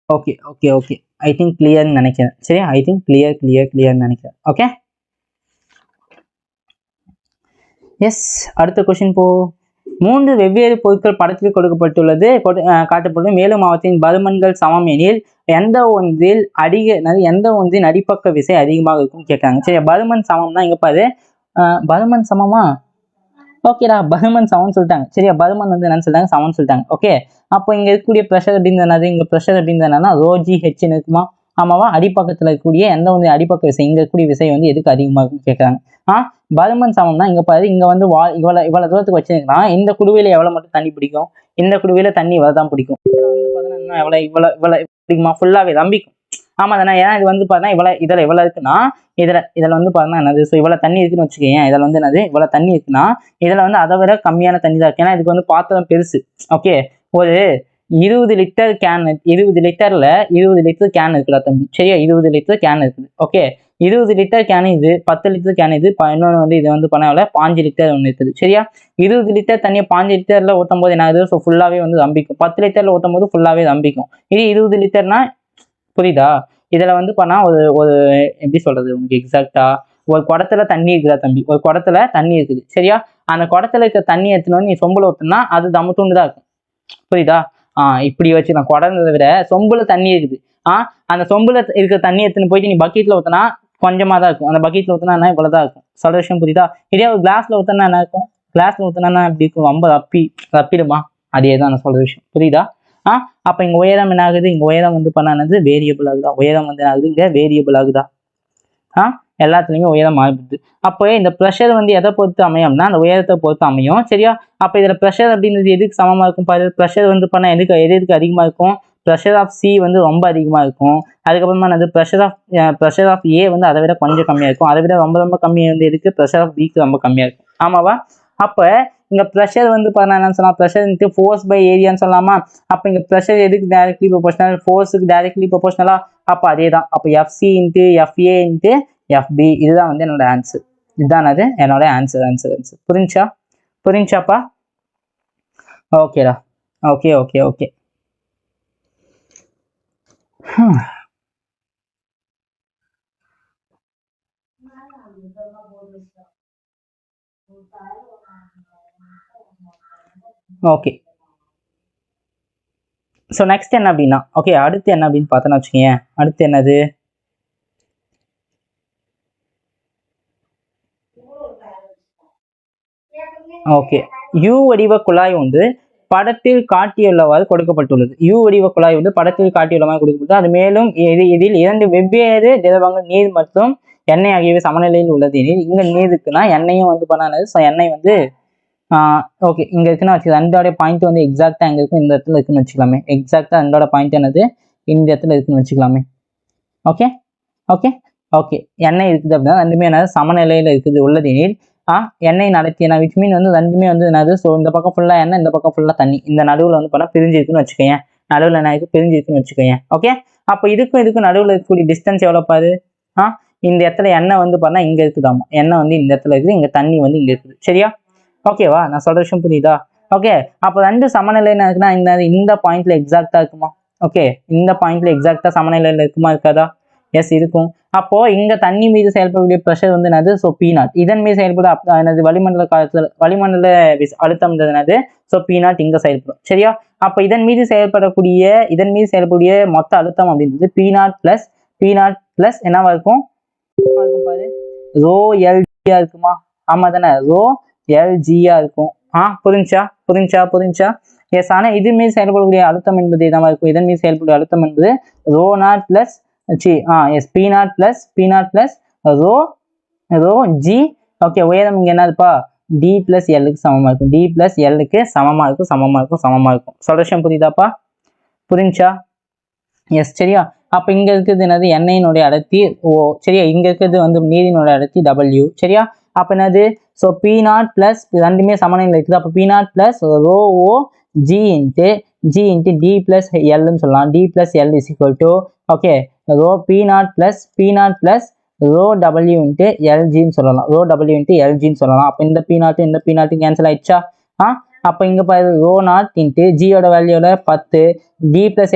ஓகே ஐ திங்க் கிளியர்னு நினைக்கிறேன். சரியா? ஐ திங்க் கிளியர்னு நினைக்கிறேன். Okay, S. அடுத்த கொஸ்டின் போ. 3 வெவ்வேறு பொருட்கள் படத்தில் கொடுக்கப்பட்டுள்ளது, காட்டப்பட்டுள்ளது. மேலும் அவற்றின் பருமன்கள் சமம் எனில் எந்த ஒன்றின் அடிப்பக்க விசை அதிகமாக இருக்கும் கேட்கறாங்க. சரி, பருமன் சமம்னா இங்க பாரு, பருமன் சமமா? ஓகேடா, பருமன் சமம்னு சொல்லிட்டாங்க. சரியா? பருமன் வந்து என்னன்னு சொல்லிட்டாங்க? சமம்னு சொல்லிட்டாங்க. ஓகே, அப்போ இங்க இருக்கக்கூடிய ப்ரெஷர் அப்படின்றது இங்க ப்ரெஷர் அப்படின்றதுனா ரோஜி ஹெச்னு இருக்குமா? ஆமாவா? அடிப்பக்கத்துல இருக்கக்கூடிய எந்த ஒன்று அடிப்பக்க விசை, இங்க இருக்கக்கூடிய விசை வந்து எதுக்கு அதிகமா இருக்குன்னு கேட்கறாங்க. பருமன் சமம்னா இங்க பாரு, இங்க வந்து இவ்வளவு தூரத்துக்கு வச்சிருக்கா, இந்த குடுவையில எவ்வளவு மட்டும் தண்ணி பிடிக்கும்? இந்த குடுவையில தண்ணி இவ்வளவுதான் பிடிக்கும். இதுல வந்து பாத்தீங்கன்னா இவ்வளவு பிடிக்குமா? ஃபுல்லாவே தம்பிக்கும். ஆமா தானே? ஏன்னா இது வந்து பாத்தீங்கன்னா இவ்வளவு இருக்குன்னா, இதுல வந்து பாத்தீங்கன்னா என்னது, ஸோ இவ்வளவு தண்ணி இருக்குன்னு வச்சுக்கோங்க. இதுல வந்து என்னது, இவ்வளவு தண்ணி இருக்குன்னா இதுல வந்து அதை விட கம்மியான தண்ணி தான் இருக்கு. ஏன்னா இதுக்கு வந்து பாத்திரம் பெருசு. ஓகே, ஒரு 20 லிட்டர் கேன், 20 லிட்டர்ல 20 லிட்டர் கேன் இருக்குடா தம்பி. சரியா? 20 லிட்டர் கேன் இருக்குது. ஓகே, 20 லிட்டர் கேன் இது, 10 லிட்டர் கேன் இது, இன்னொன்று வந்து இது வந்து பண்ணால 5 லிட்டர் ஒன்று இருக்குது. சரியா? 20 லிட்டர் தண்ணியை 5 லிட்டர்ல ஊற்றும் போது என்ன ஆகுது? ஸோ ஃபுல்லாவே வந்து தம்பிக்கும். 10 லிட்டர்ல ஊற்றும் போது ஃபுல்லாவே தம்பிக்கும். இது 20 லிட்டர்னா, புரியுதா? இதுல வந்து பண்ணா ஒரு எப்படி சொல்றது உங்களுக்கு எக்ஸாக்டா, ஒரு குடத்துல தண்ணி இருக்குதா தம்பி, ஒரு குடத்துல தண்ணி இருக்குது. சரியா? அந்த குடத்துல இருக்க தண்ணி எடுத்துன்னு வந்து நீ சொம்புல ஊத்துனா அது தமுத்துண்டு தான் இருக்கும். புரியுதா? இப்படி வச்சு நான் குடன்றதை விட சொம்புல தண்ணி இருக்குது. அந்த சொம்புல இருக்கிற தண்ணி எடுத்துன்னு போயிட்டு நீ பக்கெட்ல ஊத்தினா கொஞ்சமா தான் இருக்கும். அந்த பக்கெட்ல ஊத்தினா என்ன இவ்வளவுதான் இருக்கும். சொல்ற விஷயம் புரியுதா? இதே ஒரு கிளாஸ்ல ஊத்தினா என்ன இருக்கும்? கிளாஸ்ல ஊத்தினா எப்படி இருக்கும்? ரொம்ப ரப்பிடுமா? அதே தான் நான் சொல்ற விஷயம். புரியுதா? அப்ப இங்க உயரம் என்ன ஆகுது? இங்க உயரம் வந்து பண்ணானது வேரியபிள் ஆகுதா? உயரம் வந்து ஆகுது இங்க வேரியபிள் ஆகுதா? எல்லாத்துலயுமே உயரம் மாறுது. அப்போ இந்த ப்ரெஷர் வந்து எதை பொறுத்து அமையும்னா அந்த உயரத்தை பொறுத்து அமையும். சரியா? அப்ப இதுல ப்ரெஷர் அப்படின்றது எதுக்கு சமமா இருக்கும் பாரு. ப்ரெஷர் வந்து பண்ணா எதுக்கு அதிகமா இருக்கும்? ப்ரெஷர் ஆஃப் சி வந்து ரொம்ப அதிகமா இருக்கும். அதுக்கப்புறமா என்னது, ப்ரெஷர் ஆஃப் ஏ வந்து அதை விட கொஞ்சம் கம்மியா இருக்கும். அதை விட ரொம்ப கம்மியா வந்து எதுக்கு? ப்ரெஷர் ஆஃப் பிக்கு ரொம்ப கம்மியா இருக்கும். ஆமாவா? அப்ப இங்க ப்ரெஷர் வந்து பண்ணா என்னன்னு சொல்லலாம், ப்ரெஷர் ஃபோர்ஸ் பை ஏரியான்னு சொல்லலாமா? அப்ப இங்க ப்ரெஷர் எதுக்கு டைரக்ட்லி ப்ரொபோஷனல்? ஃபோர்ஸுக்கு டைரக்ட்லி ப்ரொபோஷனலா? அப்ப அதே தான். அப்ப FC into FA into FP, இதுதான் வந்து என்னோட ஆன்சர். இதுதான் அது என்னோட ஆன்சர். புரிஞ்சாப்பா? ஓகேடா. ஓகே. ஓகே, ஸோ நெக்ஸ்ட் என்ன அப்படின்னா, ஓகே அடுத்து என்ன அப்படின்னு பார்த்தோன்னா வச்சுக்கோங்க. அடுத்து என்னது? ஓகே, யூ வடிவ குழாய் ஒன்று படத்தில் காட்டியுள்ளவாறு கொடுக்கப்பட்டுள்ளது. யூ வடிவ குழாய் வந்து படத்தில் காட்டியுள்ளவாறு கொடுக்கப்பட்டு, அது மேலும் இதில் 2 வெவ்வேறு திரவங்கள் நீர் மற்றும் எண்ணெய் ஆகியவை சமநிலையில் உள்ளது. இங்க நீர் இருக்குன்னா எண்ணெயும் வந்து பண்ணானது. ஸோ எண்ணெய் வந்து ஓகே இங்க இருக்குன்னு வச்சுக்கலாம். ரெண்டோட பாயிண்ட் வந்து எக்ஸாக்டா எங்க இருக்கும்? இந்த இடத்துல இருக்குன்னு வச்சுக்கலாமே. எக்ஸாக்டா ரெண்டோட பாயிண்ட் என்னது? இந்த இடத்துல இருக்குன்னு வச்சுக்கலாமே. ஓகே எண்ணெய் இருக்குது அப்படின்னா ரெண்டுமே என்னது? சமநிலையில இருக்குது உள்ளது எனில் எண்ணெய் நடத்தின விச் மீன் வந்து ரெண்டுமே வந்து என்னது? ஸோ இந்த பக்கம் ஃபுல்லா எண்ணெய், இந்த பக்கம் ஃபுல்லா தண்ணி, இந்த நடுவில் வந்து பண்ணா பிரிஞ்சிருக்குன்னு வச்சுக்கோங்க. நடுவில் என்ன இருக்கு? பிரிஞ்சிருக்குன்னு வச்சுக்கோங்க. ஓகே, அப்போ இதுக்கும் நடுவில் இருக்கக்கூடிய டிஸ்டன்ஸ் எவ்வளோ பாரு. இந்த இடத்துல எண்ணெய் வந்து பண்ணா இங்க இருக்குதாமா, எண்ணெய் வந்து இந்த இடத்துல இருக்குது, இங்க தண்ணி வந்து இங்க இருக்குது. சரியா? ஓகேவா? நான் சொல்ற விஷயம் புரியுதா? ஓகே, அப்போ ரெண்டு சமநிலைன்னு இருக்குன்னா இந்த பாயிண்ட்ல எக்ஸாக்டா இருக்குமா? ஓகே, இந்த பாயிண்ட்ல எக்ஸாக்டா சமநிலையில இருக்குமா இருக்காதா? எஸ் இருக்கும். அப்போ இங்க தண்ணி மீது செயல்படக்கூடிய ப்ரெஷர் வந்து என்னது? So P0. இதன் மீது செயல்பட என்னது? வளிமண்டல அழுத்தம் என்னது? ஸோ P0 இங்க செயல்படும். சரியா? அப்ப இதன் மீது செயல்படக்கூடிய மொத்த அழுத்தம் அப்படின்றது P0 பிளஸ் என்னவா இருக்கும்? பாரு, ரோ எல்ஜியா இருக்குமா? ஆமா தானே, ரோ எல்ஜியா இருக்கும். புரிஞ்சா? எஸ். ஆனா இது மீது செயல்படக்கூடிய அழுத்தம் என்பது இதான் இருக்கும். இதன் மீது செயல்படக்கூடிய அழுத்தம் என்பது rho not plus S P not plus rho G. Okay, உயரம் இங்க என்னதுப்பா? டி பிளஸ் எல்லுக்கு சமமா இருக்கும். டி பிளஸ் எல்லுக்கு சமமா இருக்கும். சொல்யூஷன் புரியுதாப்பா? புரிஞ்சா? எஸ். சரியா? அப்ப இங்க இருக்கிறது என்னது? எண்ணெயினுடைய அடர்த்தி ஓ. சரியா? இங்க இருக்கிறது வந்து நீரினுடைய அடர்த்தி டபிள்யூ. சரியா? அப்ப என்னது? ஸோ பி நாட் பிளஸ் ரெண்டுமே சமநிலையில் இருக்குது. அப்போ P not plus rho o G into D plus எல்னு சொல்லலாம். D plus L is equal to okay rho P not plus rho W into எல்ஜின்னு சொல்லலாம். அப்போ இந்த பி நாட்டு கேன்சல் ஆயிடுச்சா? அப்போ இங்க பாரு ரோ நாட் இன்ட்டு ஜியோட வேல்யூல 10, டி பிளஸ்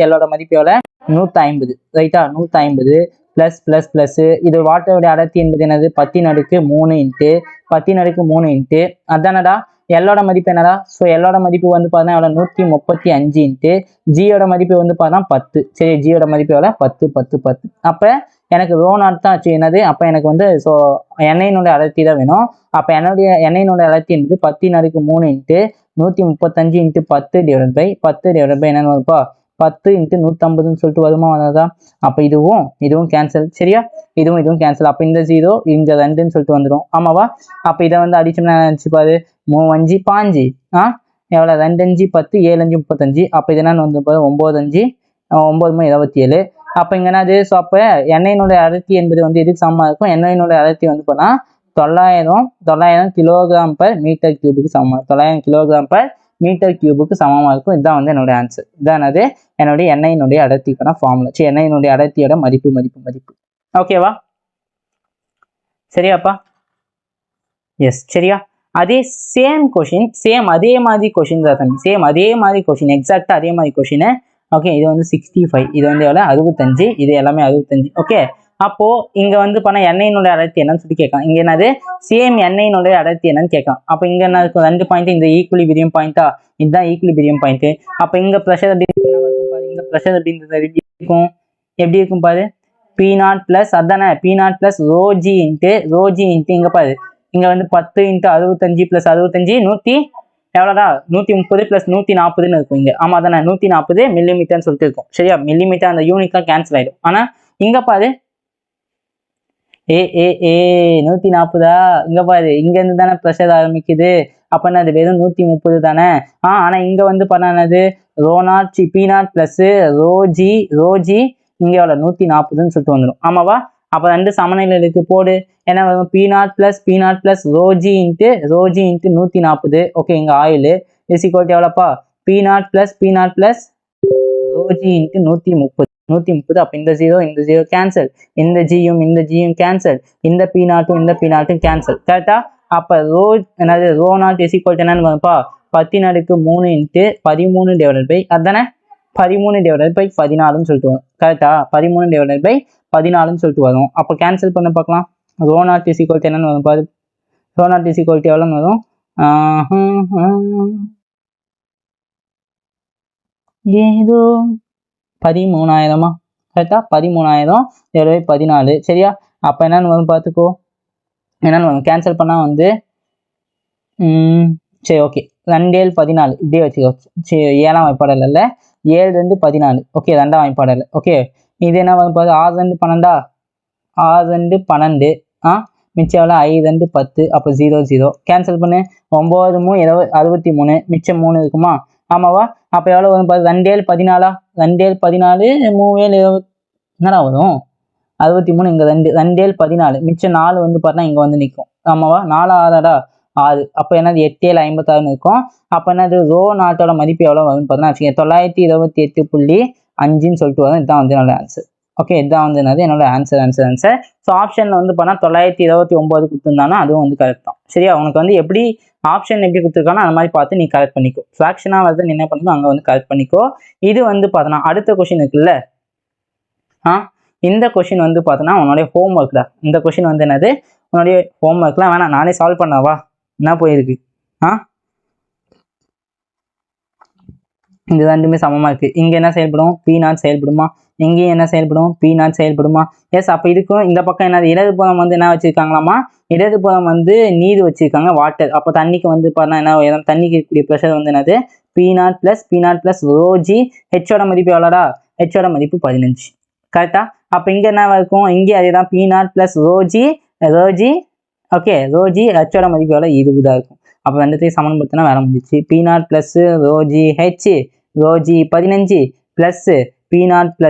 எல்லோட மதிப்பு எவ்வளோ? 150. ரைட்டா? 150 பிளஸ் இது வாட்டரோட அடர்த்தி என்பது என்னது? 10⁻³ இன்ட்டு அதானடா எல்லோட மதிப்பு என்னடா? ஸோ எல்லோட மதிப்பு வந்து பார்த்தா எவ்வளோ? 135 இன்ட்டு ஜியோட மதிப்பு வந்து பார்த்தா 10. சரி, ஜியோட மதிப்பு எவ்வளோ? 10. அப்போ எனக்கு ரோ நாட் தான் ஆச்சு. என்னது? அப்போ எனக்கு வந்து ஸோ எண்ணெயினுடைய அடர்த்தி தான் வேணும். அப்போ எண்ணெயினுடைய அடர்த்தி என்பது 10⁻³ இன்ட்டு 135 இன்ட்டு 10 டிவைட் பை என்னன்னு வருப்பா? 10 இன்ட்டு 150ன்னு சொல்லிட்டு வருமா? வராதா? அப்போ இதுவும் கேன்சல். சரியா? இதுவும் கேன்சல். அப்போ இந்த 0 இங்க 2ன்னு சொல்லிட்டு வந்துடும். ஆமாவா? அப்போ இதை வந்து அடிச்சோம்னா நினச்சி பாரு, 3×5 பாஞ்சு எவ்வளோ? 2×5 10, 7×5 35. அப்போ இது என்னன்னு வந்து பாரு 9×5 9×27. அப்போ இங்க என்னது? ஸோ அப்போ எண்ணெயினுடைய அடர்த்தி என்பது வந்து எதுக்கு சமமா இருக்கும்? எண்ணெயினுடைய அடர்த்தி வந்து போனா 900 kg/m3 சமமா. 900 kg/m3 சமமா இருக்கும். இதுதான் வந்து என்னோட ஆன்சர். இதான் அது என்னுடைய எண்ணெயினுடைய அடர்த்திக்கான ஃபார்முலா. எண்ணெயினுடைய அடர்த்தியோட மதிப்பு. ஓகேவா? சரியாப்பா? எஸ். சரியா? அதே அதே மாதிரி கொஷின் தான் தம்பி. எக்ஸாக்டா அதே மாதிரி கொஷின். ஓகே, இது வந்து 65, இது வந்து எவ்வளோ? 65. இது எல்லாமே 65. ஓகே, அப்போ இங்க வந்து பண்ண எண்ணெயினுடைய அடர்த்தி என்னன்னு சொல்லி கேட்கலாம். இங்க என்னது? சேம் எண்ணெயினுடைய அடர்த்தி என்னன்னு கேட்கலாம். அப்போ இங்க என்ன இருக்கும்? 2 பாயிண்ட். இந்த ஈக்குலிபிரியம் பாயிண்டா? இதுதான் ஈக்குலிபிரியம் பாயிண்ட். அப்போ இங்க ப்ரெஷர் எப்படி இருக்கும் பாரு? P0 பிளஸ் அதானே P0 பிளஸ் ரோஜி இன்ட்டு இங்க பாரு, இங்க வந்து 10 இன்ட்டு 65 பிளஸ் 65 100 எவ்வளோடா? 130 பிளஸ் 140ன்னு இருக்கும் இங்க. ஆமா தானே? 140 மில்லிமீட்டர்னு சொல்லிட்டு இருக்கும். சரியா? மில்லிமீட்டர் அந்த யூனிட்லாம் கேன்சல் ஆயிடும். ஆனா இங்க பாரு 140. இங்க பாரு, இங்க இருந்து தானே ப்ரெஷர் ஆரம்பிக்குது. அப்ப என்னது? வெறும் 130 தானே. ஆனா இங்க வந்து பண்ணது P0 பிளஸ் ரோஜி இங்க எவ்வளோ? 140ன்னு சொல்லிட்டு வந்துடும். ஆமாவா? அப்ப 2 சமநிலைக்கு போடு. என்ன வரும்? P0 plus rho G into 140. Okay, இங்க ஆயில் இஸ் ஈக்குவல் டு எவ்வளோப்பா? P0 plus rho G into 130. அப்ப இந்த 0 கேன்சல், இந்த ஜியும் கேன்சல், இந்த P0 கேன்சல். கரெக்டா? அப்ப என்னது? Rho not is equal to என்னன்னு வரும்ப்பா? 10⁻³ இன்ட்டு 13 டிவைடட் பை அதானே 13/14ன்னு சொல்லிட்டு வரும். கரெக்டா? 13/14ன்னு சொல்லிட்டு வரும். அப்போ கேன்சல் பண்ண பார்க்கலாம். Rho not is equal to என்னன்னு வரும் பாரு? Rho not is equal to எவ்வளோன்னு வரும்? ஏதோ 13,000. கரெக்டா? 13,000/14. சரியா? அப்போ என்னன்னு வரும் பார்த்துக்கோ. என்னன்னு வரும்? கேன்சல் பண்ணா வந்து சரி, ஓகே, 2×7 14 இப்படியே வச்சுக்கோ. சரி, 7ஆம் வாய்ப்பாடல் இல்லை, 7×2 14. ஓகே, 2ஆம் வாய்ப்பாடல். ஓகே, இது என்ன பார்த்து 6×2 12. 6×2 12. மிச்சம் எவ்வளோ? 5×2 10. அப்போ 0 கேன்சல் பண்ணு. 9×3 63. மிச்சம் 3 இருக்குமா? ஆமாவா? அப்போ எவ்வளோ வரும் பார்த்து? 2×7 14. 2×7 14. 3×7 20. என்னடா வரும்? 63. இங்கே 2×7 14. மிச்சம் 4 வந்து பார்த்தா இங்கே வந்து நிற்கும். ஆமாவா? 4 6 6. அப்போ என்னது? 8×7 56ன்னு இருக்கும். அப்போ என்னது? ரோ நாட்டோட மதிப்பு எவ்வளோ வரும்னு பார்த்தோன்னா வச்சுக்கோங்க, 928.5ன்னு சொல்லிட்டு வரும். இதுதான் வந்து என்னோட ஆன்சர். ஓகே, இதுதான் வந்து என்னது? என்னோட ஆன்சர். ஸோ ஆப்ஷன்ல வந்து பார்த்தா 929 கொடுத்துருந்தானா அதுவும் வந்து கரெக்ட் தான். சரியா? உனக்கு வந்து எப்படி ஆப்ஷன் எப்படி கொடுத்துருக்கானோ அந்த மாதிரி பார்த்து நீ கரெக்ட் பண்ணிக்கோ. ஃப்ராக்ஷனாக வருது நீ என்ன பண்ணிக்கோ, அங்கே வந்து கரெக்ட் பண்ணிக்கோ. இது வந்து பார்த்தோன்னா அடுத்த கொஸ்டின் இருக்குல்ல, இந்த கொஸ்டின் வந்து பார்த்தோன்னா உன்னுடைய ஹோம் ஒர்க் தான். இந்த கொஸ்டின் வந்து என்னது? உன்னுடைய ஹோம் ஒர்க்லாம் வேணாம், நானே சால்வ் பண்ணவா? என்ன போயிருக்கு? இது ரெண்டுமே சமமா இருக்கு. இங்க என்ன செயல்படும்? P0 செயல்படுமா? இங்கேயும் என்ன செயல்படும், P0 செயல்படுமா? எஸ். அப்போ இதுக்கும் இந்த பக்கம் என்னது, இடது புறம் வந்து என்ன வச்சிருக்காங்களாமா, இடது புறம் வந்து நீர் வச்சிருக்காங்க, வாட்டர். அப்போ தண்ணிக்கு வந்து பார்த்தா என்ன, தண்ணிக்கு இருக்கக்கூடிய ப்ரெஷர் வந்து என்னது, P0 + ρg. ஹெச்சோட மதிப்பு எவ்வளோடா, ஹெச்சோட மதிப்பு 15. கரெக்டா? அப்போ இங்கே என்ன இருக்கும், இங்கே அதேதான் P0 + ρg. ஓகே, ρg ஹெச்சோட மதிப்பு எவ்வளோ, 20 இருக்கும். அப்போ ரெண்டுத்தையும் சமன்படுத்தினா வேலை முடிஞ்சிச்சு. P0 + ρg h, ρg 15 plus P0 +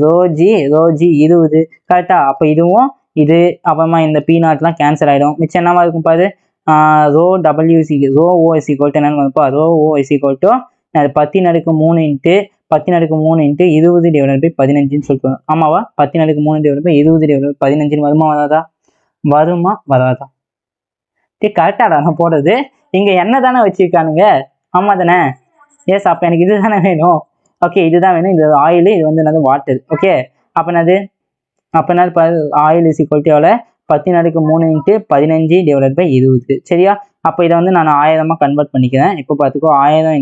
ρg 20. கரெக்டா? அப்போ இதுவும் இது அப்புறமா இந்த P0லாம் கேன்சல் ஆகிடும். மிச்சம் என்னவா இருக்கும் பாரு, ρO என்னன்னு பார்ப்போம். ρO = 10^3 × 10^3 × 20/15 சொல்லிட்டு வரும். ஆமாவா? 10^3 / 20/15 வருமா வராதா? வருமா வராதா? கரெக்டாக நான் போடுறது. இங்கே என்ன தானே வச்சிருக்கானுங்க, ஆமா தானே? எஸ். அப்போ எனக்கு இது தானே வேணும். ஓகே, இதுதான் வேணும். இது ஆயில், இது வந்து என்னது, வாட்டர். ஓகே, அப்போ என்னது ஆயில் எவ்வளோ, 10^3 × 15/20. சரியா? அப்போ இதை வந்து நான் 1000 கன்வெர்ட் பண்ணிக்கிறேன். இப்போ பார்த்துக்கோ, 1000 ×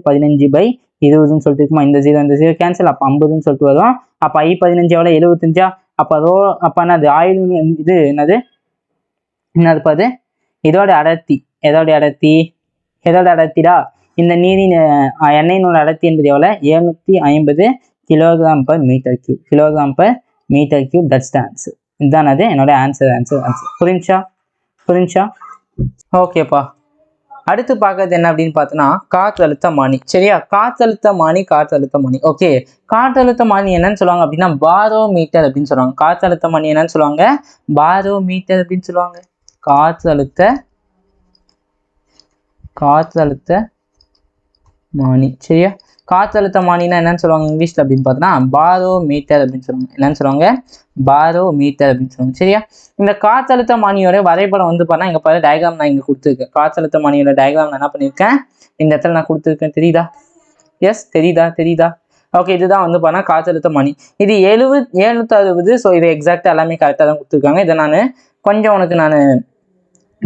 15/20 சொல்லிட்டு இருக்குமா, இந்த 0 கேன்சல். அப்போ 50 சொல்லிட்டு வரும். அப்போ I15 எவ்வளோ, 75. அப்போ என்னது ஆயில், இது என்னது பாது, இதோட அடர்த்தி, எதோட அடர்த்திடா, இந்த நீரின் எண்ணெயினோட அடர்த்தி என்பது எவ்வளோ, 750 kg/m3. kg/m3. That's the answer. இதுதான் அது என்னோட ஆன்சர். புரிஞ்சா? ஓகேப்பா. அடுத்து பார்க்கறது என்ன அப்படின்னு பார்த்தோன்னா, காற்றழுத்தமானி. சரியா? காற்றழுத்தமானி. ஓகே, காற்றழுத்தமானி என்னன்னு சொல்லுவாங்க அப்படின்னா, பாரோமீட்டர் அப்படின்னு சொல்லுவாங்க. காற்றழுத்தமானி என்னன்னு சொல்லுவாங்க, பாரோமீட்டர் அப்படின்னு சொல்லுவாங்க. காற்றழுத்தமானி. சரியா? காற்றழுத்தமானினா என்னன்னு சொல்லுவாங்க இங்கிலீஷ்ல அப்படின்னு பார்த்தோன்னா, பாரோமீட்டர் அப்படின்னு சொல்லுவாங்க. என்னன்னு சொல்லுவாங்க, பாரோமீட்டர் அப்படின்னு சொல்லுவாங்க. சரியா? இந்த காற்றழுத்தமானியோட வரைபடம் வந்து பார்த்தா, இங்க பாரு, டயக்ராம் நான் இங்க கொடுத்துருக்கேன். காற்றழுத்தமானியோட டயக்ராம் நான் என்ன பண்ணியிருக்கேன், இந்த இடத்துல நான் கொடுத்துருக்கேன். தெரியுதா? எஸ், தெரியுதா? ஓகே, இதுதான் வந்து பார்த்தா காற்றழுத்தமானி. இது 760. ஸோ இது எக்ஸாக்டாக எல்லாமே கரெக்டாக தான் கொடுத்துருக்காங்க. இதை நான் கொஞ்சம் உனக்கு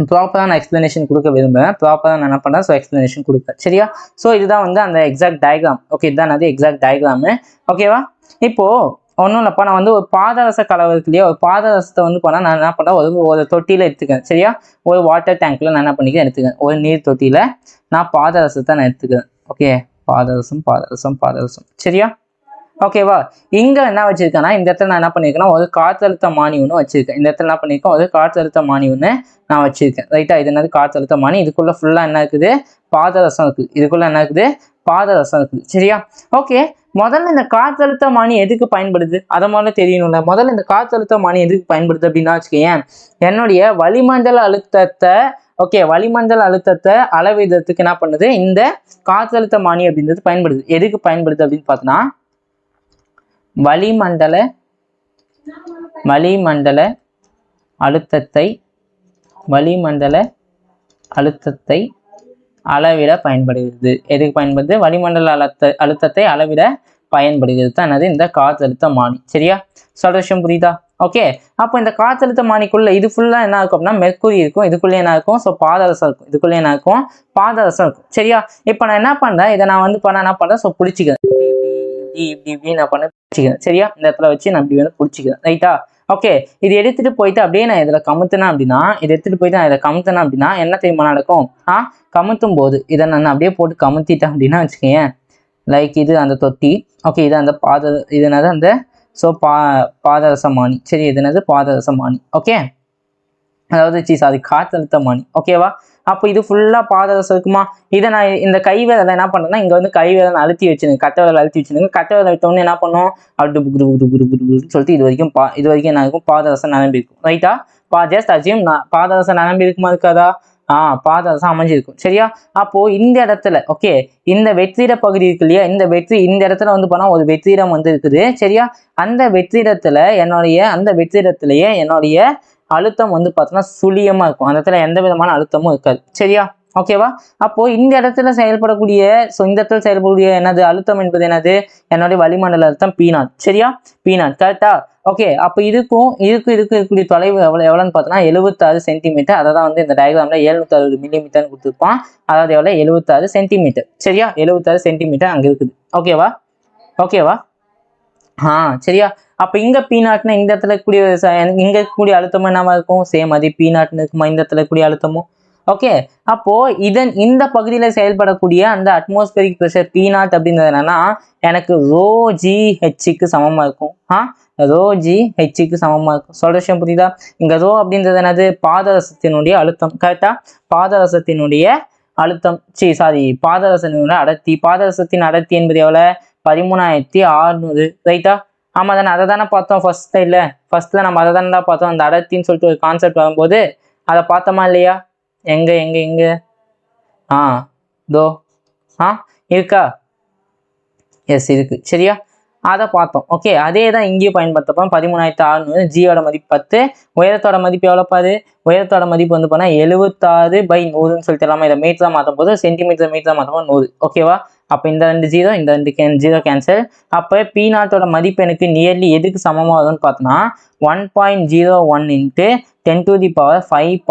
ப்ராப்பராக நான் எக்ஸ்பிளனேஷன் கொடுக்க விரும்புகிறேன். ப்ராப்பராக நான் என்ன பண்ணுறேன், ஸோ எக்ஸ்பிளனேஷன் கொடுப்பேன். சரியா? ஸோ இதுதான் வந்து அந்த எக்ஸாக்ட் டயக்ராம். ஓகே, இதுதான் அது எக்ஸாக்ட் டயக்ராமு. ஓகேவா? இப்போது ஒன்றும் இல்லைப்பா, நான் வந்து ஒரு பாதரச கலவை இருக்கு இல்லையா, ஒரு பாதரசத்தை வந்து போனால் நான் என்ன பண்ணுறேன், ஒரு தொட்டியில் எடுத்துக்கிறேன். சரியா? ஒரு வாட்டர் டேங்க்கில் நான் என்ன பண்ணிக்கிறேன், எடுத்துக்கிறேன். ஒரு நீர் தொட்டியில் நான் பாதரசத்தை நான் எடுத்துக்கிறேன். ஓகே, பாதரசம். சரியா? ஓகேவா? இங்கே என்ன வச்சிருக்கேன்னா, இந்த இடத்துல நான் என்ன பண்ணியிருக்கேன்னா, ஒரு காற்றழுத்தமானி ஒன்று வச்சிருக்கேன். இந்த இடத்துல என்ன பண்ணியிருக்கேன், ஒரு காற்றழுத்தமானி ஒன்று நான் வச்சிருக்கேன். ரைட்டா? இது என்னது, காற்றழுத்தமானி. இதுக்குள்ள ஃபுல்லாக என்ன இருக்குது, பாதரசம் இருக்குது. சரியா? ஓகே, முதல்ல இந்த காற்றழுத்தமானி எதுக்கு பயன்படுது, அதை முதல்ல தெரியணும்ல. முதல்ல இந்த காற்றழுத்தமானி எதுக்கு பயன்படுது அப்படின்னா வச்சுக்கேன், என்னுடைய வளிமண்டல அழுத்தத்தை அளவிடுறதுக்கு என்ன பண்ணுது, இந்த காற்றழுத்தமானி அப்படின்றது பயன்படுது. எதுக்கு பயன்படுது அப்படின்னு பார்த்தோன்னா, வளிமண்டல அழுத்தத்தை அளவிட பயன்படுகிறது. எதுக்கு பயன்படுது, வளிமண்டல அழுத்தத்தை அளவிட பயன்படுகிறது தான் என்னது, இந்த காற்றழுத்தமானி. சரியா? சொல்ற புரியுதா? ஓகே, அப்போ இந்த காற்றழுத்தமானிக்குள்ள இது ஃபுல்லா என்ன இருக்கும் அப்படின்னா, மெர்க்குரி இருக்கும். இதுக்குள்ளே என்ன இருக்கும், ஸோ பாதரசம் இருக்கும். சரியா? இப்போ நான் என்ன பண்றேன், இதை நான் வந்து என்ன பண்றேன், ஸோ பிடிச்சிக்கிறேன். இப்படி நான் பிடிச்சிக்கிறேன். சரியா? இந்த இடத்துல வச்சு நான் இப்படி வந்து பிடிச்சிக்கிறேன். ரைட்டா? ஓகே, இது எடுத்துட்டு போயிட்டு அப்படியே நான் இதில் கமுத்தினேன் அப்படின்னா, என்ன தெரியுமா நடக்கும், கமுத்தும் போது இதை நான் அப்படியே போட்டு கமுத்திட்டேன் அப்படின்னா வச்சுக்கேன், லைக் இது அந்த தொட்டி. ஓகே, இது அந்த இது என்னது, அந்த ஸோ பாதரசமானி. சரி, இது என்னது, பாதரசமானி. ஓகே, அதாவது காற்றழுத்தமானி. ஓகேவா? அப்போ இது ஃபுல்லாக பாதரசம் இருக்குமா, இதை நான் இந்த கைவிரலை என்ன பண்ணுறேன்னா, இங்கே வந்து கைவிரலை அழுத்தி வச்சுருங்க, கட்டவிரலை அழுத்தி வச்சுருங்க. கட்டவிரலை விட்டோன்னு என்ன பண்ணும், அப்படி புது சொல்லிட்டு இது வரைக்கும் என்ன இருக்கும், பாதரசம் நிரம்பி இருக்கும். ரைட்டா? ஜஸ்ட் அசியூம் பாதரசம் நிரம்பி இருக்குமா, இருக்காதா? பாதரசம் அமைஞ்சிருக்கும். சரியா? அப்போ இந்த இடத்துல ஓகே, இந்த வெற்றிட பகுதி இருக்கு இல்லையா, இந்த இடத்துல வந்து போனா ஒரு வெற்றிடம் வந்து இருக்குது. சரியா? அந்த வெற்றிடத்திலேயே என்னுடைய அழுத்தம் வந்து பார்த்தோன்னா சுழியமா இருக்கும். அந்த இடத்துல எந்த விதமான அழுத்தமும் இருக்காது. சரியா? ஓகேவா? அப்போ இந்த இடத்துல செயல்படக்கூடிய என்னது அழுத்தம் என்பது என்னது, என்னுடைய வளிமண்டல அழுத்தம் P0. சரியா? P0 கரெக்டா? ஓகே, அப்போ இதுக்கும் இருக்கக்கூடிய தொலைவு எவ்வளோன்னு பார்த்தோன்னா 76 சென்டிமீட்டர். அதை தான் வந்து இந்த டயக்ராம்ல 760 மில்லிமீட்டர்னு கொடுத்துருப்பான். அதாவது எவ்வளோ, 76 சென்டிமீட்டர். சரியா? 76 சென்டிமீட்டர் அங்கே இருக்குது. ஓகேவா? சரியா. அப்ப இங்க பி நாட்னா இந்த இடத்துல கூடிய இங்க கூடிய அழுத்தமும் என்னவா இருக்கும், சேம் அதே பி நாட்னு இருக்குமா இந்த இடத்துல கூடிய அழுத்தமும். ஓகே, அப்போ இந்த பகுதியில செயல்படக்கூடிய அந்த அட்மாஸ்பரிக் ப்ரெஷர் பி நாட் அப்படின்றது என்னன்னா எனக்கு ρgHக்கு சமமா இருக்கும். ρgHக்கு சமமா இருக்கும். சொல்ற விஷயம் புரியுதா? இங்க ரோ அப்படின்றது என்னது, பாதரசத்தினுடைய அழுத்தம். கரெக்டா? பாதரசத்தினுடைய அழுத்தம், பாதரசத்தினுடைய அடர்த்தி. பாதரசத்தின் அடர்த்தி என்பது எவ்வளவு, 13,600. ரைட்டா? ஆமா தானே, அதை தானே பார்த்தோம் ஃபர்ஸ்ட் இல்லை, ஃபர்ஸ்ட்ல நம்ம அதை தானே பார்த்தோம். அந்த அடர்த்தின்னு சொல்லிட்டு ஒரு கான்செப்ட் வரும்போது அதை பார்த்தோமா இல்லையா? எங்க எங்க எங்க தோ இருக்கா? எஸ் இருக்கு. சரியா, அதை பார்த்தோம். ஓகே, அதே தான் இங்கேயும் பயன்படுத்தப்போம். 13,600, ஜியோட மதிப்பு 10, உயரத்தோட மதிப்பு எவ்வளோ பாரு, உயரத்தோட மதிப்பு வந்து போனால் 76/100ன்னு சொல்லிட்டு எல்லாமே இதை மீட்டராக மாற்றும் போது சென்டிமீட்டர் மாற்றும் 100. ஓகேவா? அப்போ இந்த 2 ஜீரோ இந்த 2 ஜீரோ கேன்சல். அப்போ பி நாட்டோட மதிப்பு எனக்கு நியர்லி எதுக்கு சமமாக வரும்னு பார்த்தோன்னா 1.01 × 10⁵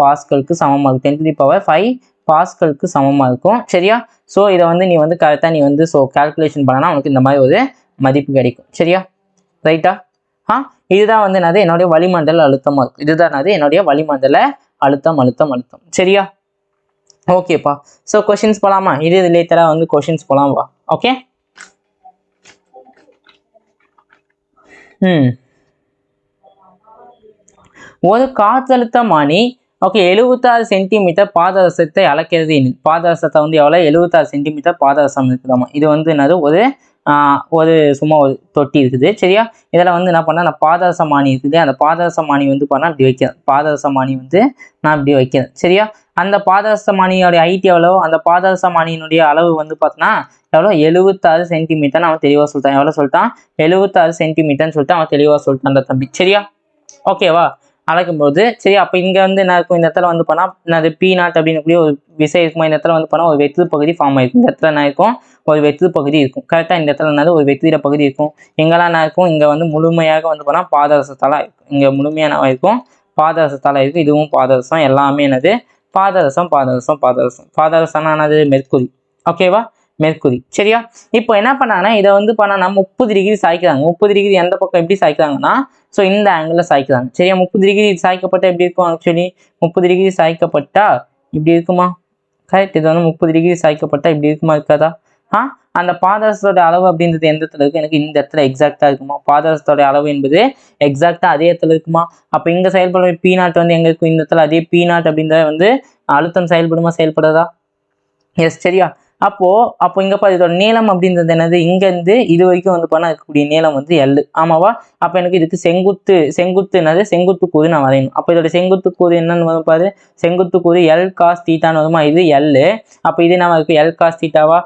பாஸ்கலுக்கு சமமாக இருக்கும். 10⁵ பாஸ்கலுக்கு சமமாக இருக்கும். சரியா? ஸோ இதை வந்து நீ வந்து கரெக்டாக நீ வந்து கால்குலேஷன் பண்ணனா உனக்கு இந்த மாதிரி ஒரு மதிப்பு கிடைக்கும். சரியா? ரைட்டா? இதுதான் வந்து என்னுடைய வளிமண்டல அழுத்தமாக இருக்கும். இதுதான் என்னுடைய வளிமண்டல அழுத்தம். சரியா? ஓகேப்பா. ஸோ கொஷின்ஸ் போகலாமா? இது ரிலேட்டடாக வந்து கொஷின்ஸ் போகலாம் வா. ஓகே, ஒரு காற்றழுத்தமானி 76 சென்டிமீட்டர் பாதரசத்தை அளக்கிறது. பாதரசத்தை வந்து எவ்வளோ, 76 சென்டிமீட்டர் பாதரசம் இருக்குதாமா. இது வந்து ஒரு சும்மா ஒரு தொட்டி இருக்குது. சரியா? இதில் வந்து என்ன பண்ணால் நான் பாதரசமானி இருக்குது, அந்த பாதரசமானி வந்து பண்ணால் இப்படி வைக்கிறேன். பாதரசமானி வந்து நான் இப்படி வைக்கிறேன். சரியா? அந்த பாதரசமானியோடைய ஹைட் எவ்வளோ, அந்த பாதரசமானியினுடைய அளவு வந்து பார்த்தோன்னா எவ்வளோ, 76 சென்டிமீட்டர். அவன் தெளிவாக சொல்லிட்டான். எவ்வளோ சொல்லிட்டான், 76 சென்டிமீட்டர்னு சொல்லிட்டு அவன் தெளிவாக சொல்லிட்டான் அந்த தம்பி. சரியா? ஓகேவா? அளக்கும்போது சரி, அப்போ இங்கே வந்து என்ன இருக்கும், இந்த இடத்துல வந்து பண்ணால் பி நாட் அப்படின்னு ஒரு விசை இருக்குமா, இந்த இடத்துல வந்து பண்ணால் ஒரு வெற்று பகுதி ஃபார்ம் ஆயிருக்கும். இந்த இடத்துல என்ன இருக்கும், ஒரு வெற்று பகுதி இருக்கும். கரெக்டாக இந்த இடத்துல ஒரு வெற்றிட பகுதி இருக்கும். எங்கெல்லாம் என்ன இருக்கும், இங்கே வந்து முழுமையாக வந்து பண்ணால் பாதரசத்தால் இருக்கும். இங்கே முழுமையான இருக்கும், பாதரசத்தால் இருக்கும். இதுவும் பாதரசம், எல்லாமே என்னது பாதரசம்னா என்னது, மெர்க்குரி. ஓகேவா? மெர்க்குரி. சரியா? இப்போ என்ன பண்ணாங்கன்னா இதை வந்து பண்ணா 30 டிகிரி சாய்க்கிறாங்க. 30 டிகிரி எந்த பக்கம் எப்படி சாய்க்கிறாங்கன்னா ஸோ இந்த ஆங்கிளில் சாய்க்கிறாங்க. சரியா? 30 டிகிரி சாய்க்கப்பட்டால் எப்படி இருக்கும், ஆக்சுவலி 30 டிகிரி சாய்க்கப்பட்டா இப்படி இருக்குமா? கரெக்ட். இது வந்து 30 டிகிரி சாய்க்கப்பட்டா இப்படி இருக்குமா, இருக்காதா? அந்த பாதரசத்தோட அளவு அப்படின்றது எந்த இடத்துல இருக்கு, எனக்கு இந்த இடத்துல எக்ஸாக்டா இருக்குமா? பாதரசத்தோட அளவு என்பது எக்ஸாக்டா அதே இடத்துல இருக்குமா? அப்போ இங்க செயல்படும் பி நாட் வந்து எங்க இருக்கும், இந்த இடத்துல. அதே பி நாட் அப்படின்றத வந்து அழுத்தம் செயல்படுமா, செயல்படாதா? எஸ். சரியா? அப்போ இங்க பாரு, இதோட நீளம் அப்படின்றது என்னது, இங்க இருந்து இது வரைக்கும் வந்து பண்ண இருக்கக்கூடிய நீளம் வந்து L. ஆமாவா? அப்ப எனக்கு இதுக்கு செங்குத்து என்னது, செங்குத்து கூறு நான் வரையணும். அப்ப இதோட செங்குத்து கூறு என்னன்னு வரும் பாரு, செங்குத்து கூறு L cos θ வருமா, இது L. அப்ப இது என்ன இருக்கு, L cos θவா?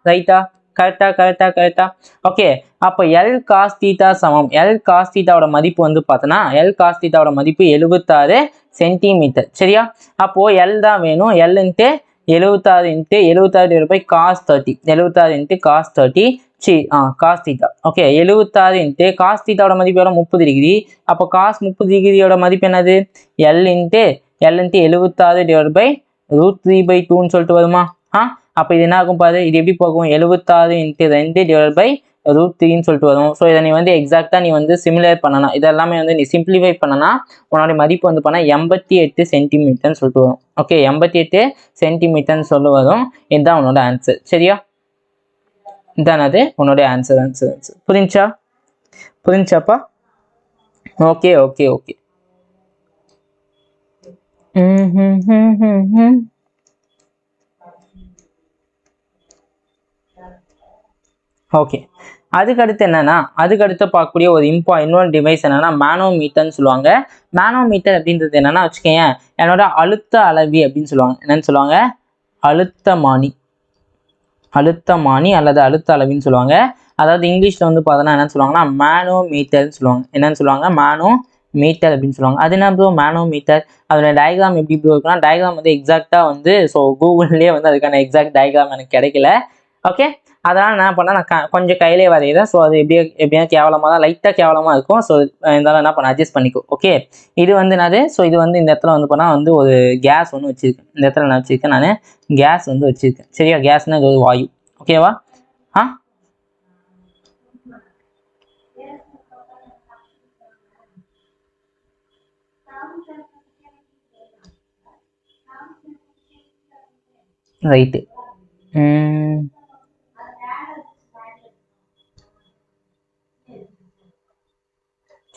ரைட்டா? கரெக்டா? ஓகே, அப்ப L cos θ சமம், L cos θவோட மதிப்பு வந்து பார்த்தோன்னா L cos θவோட மதிப்பு 76 சென்டிமீட்டர். சரியா? அப்போ L தான் வேணும். L × 76 × 76 cos 30, 76 × cos 30 cos θ. Okay, 76 × cos θவோட மதிப்பு எவ்வளோ, 30 டிகிரி. அப்போ cos 30 டிகிரியோட மதிப்பு என்னது, L × 76 √3/2ன்னு சொல்லிட்டு வருமா? அப்போ இது என்ன ஆகும் பாரு, இது எப்படி போகும், 76 × 2/√3ன்னு சொல்லிட்டு வரும். ஸோ இதை நீ வந்து எக்ஸாக்டா நீ வந்து சிமிலேட் பண்ணனா, இதெல்லாமே வந்து நீ சிம்பிளிஃபை பண்ணனா உன்னோட மதிப்பு வந்து பண்ணா 88 சென்டிமீட்டர்னு சொல்லிட்டு வரும். ஓகே, 88 சென்டிமீட்டர்னு சொல்லி வரும். இதுதான் உன்னோட ஆன்சர். சரியா? இதானது உன்னோட ஆன்சர். புரிஞ்சாப்பா? ஓகே. ஓகே, அதுக்கடுத்து என்னன்னா, அதுக்கடுத்து பார்க்கக்கூடிய ஒரு இன்னொரு டிவைஸ் என்னன்னா மேனோமீட்டர்னு சொல்லுவாங்க. மேனோமீட்டர் அப்படின்றது என்னன்னா வச்சுக்கோங்க, என்னோட அழுத்த அளவி அப்படின்னு சொல்லுவாங்க. என்னன்னு சொல்லுவாங்க, அழுத்தமானி அல்லது அழுத்த அளவின்னு சொல்லுவாங்க. அதாவது இங்கிலீஷ்ல வந்து பார்த்தோன்னா என்னன்னு சொல்லுவாங்கன்னா மேனோமீட்டர்னு சொல்லுவாங்க. என்னன்னு சொல்லுவாங்க, மேனோமீட்டர் அப்படின்னு சொல்லுவாங்க. அது என்ன ப்ரோ மேனோமீட்டர், அதோட டயக்ராம் எப்படி ப்ரோ இருக்குன்னா, டயக்ராம் வந்து எக்ஸாக்டா வந்து ஸோ கூகுள்லேயே வந்து அதுக்கான எக்ஸாக்ட் டயக்ராம் எனக்கு கிடைக்கல. ஓகே, அதனால் என்ன பண்ணால் நான் கொஞ்சம் கையிலே வரைகிறேன். ஸோ அது எப்படியா கேவலமாக தான், லைட்டாக கேவலமாக இருக்கும். ஸோ இருந்தாலும் என்ன பண்ண அட்ஜஸ்ட் பண்ணிக்கோ. ஓகே, இது வந்து என்னது, ஸோ இது வந்து இந்த இடத்துல வந்து பண்ணால் வந்து ஒரு கேஸ் ஒன்று வச்சுருக்கேன். இந்த இடத்துல நான் வச்சுருக்கேன், நான் கேஸ் வந்து வச்சுருக்கேன். சரியா? கேஸ்னால் இது ஒரு வாயு. ஓகேவா? ரைட்டு.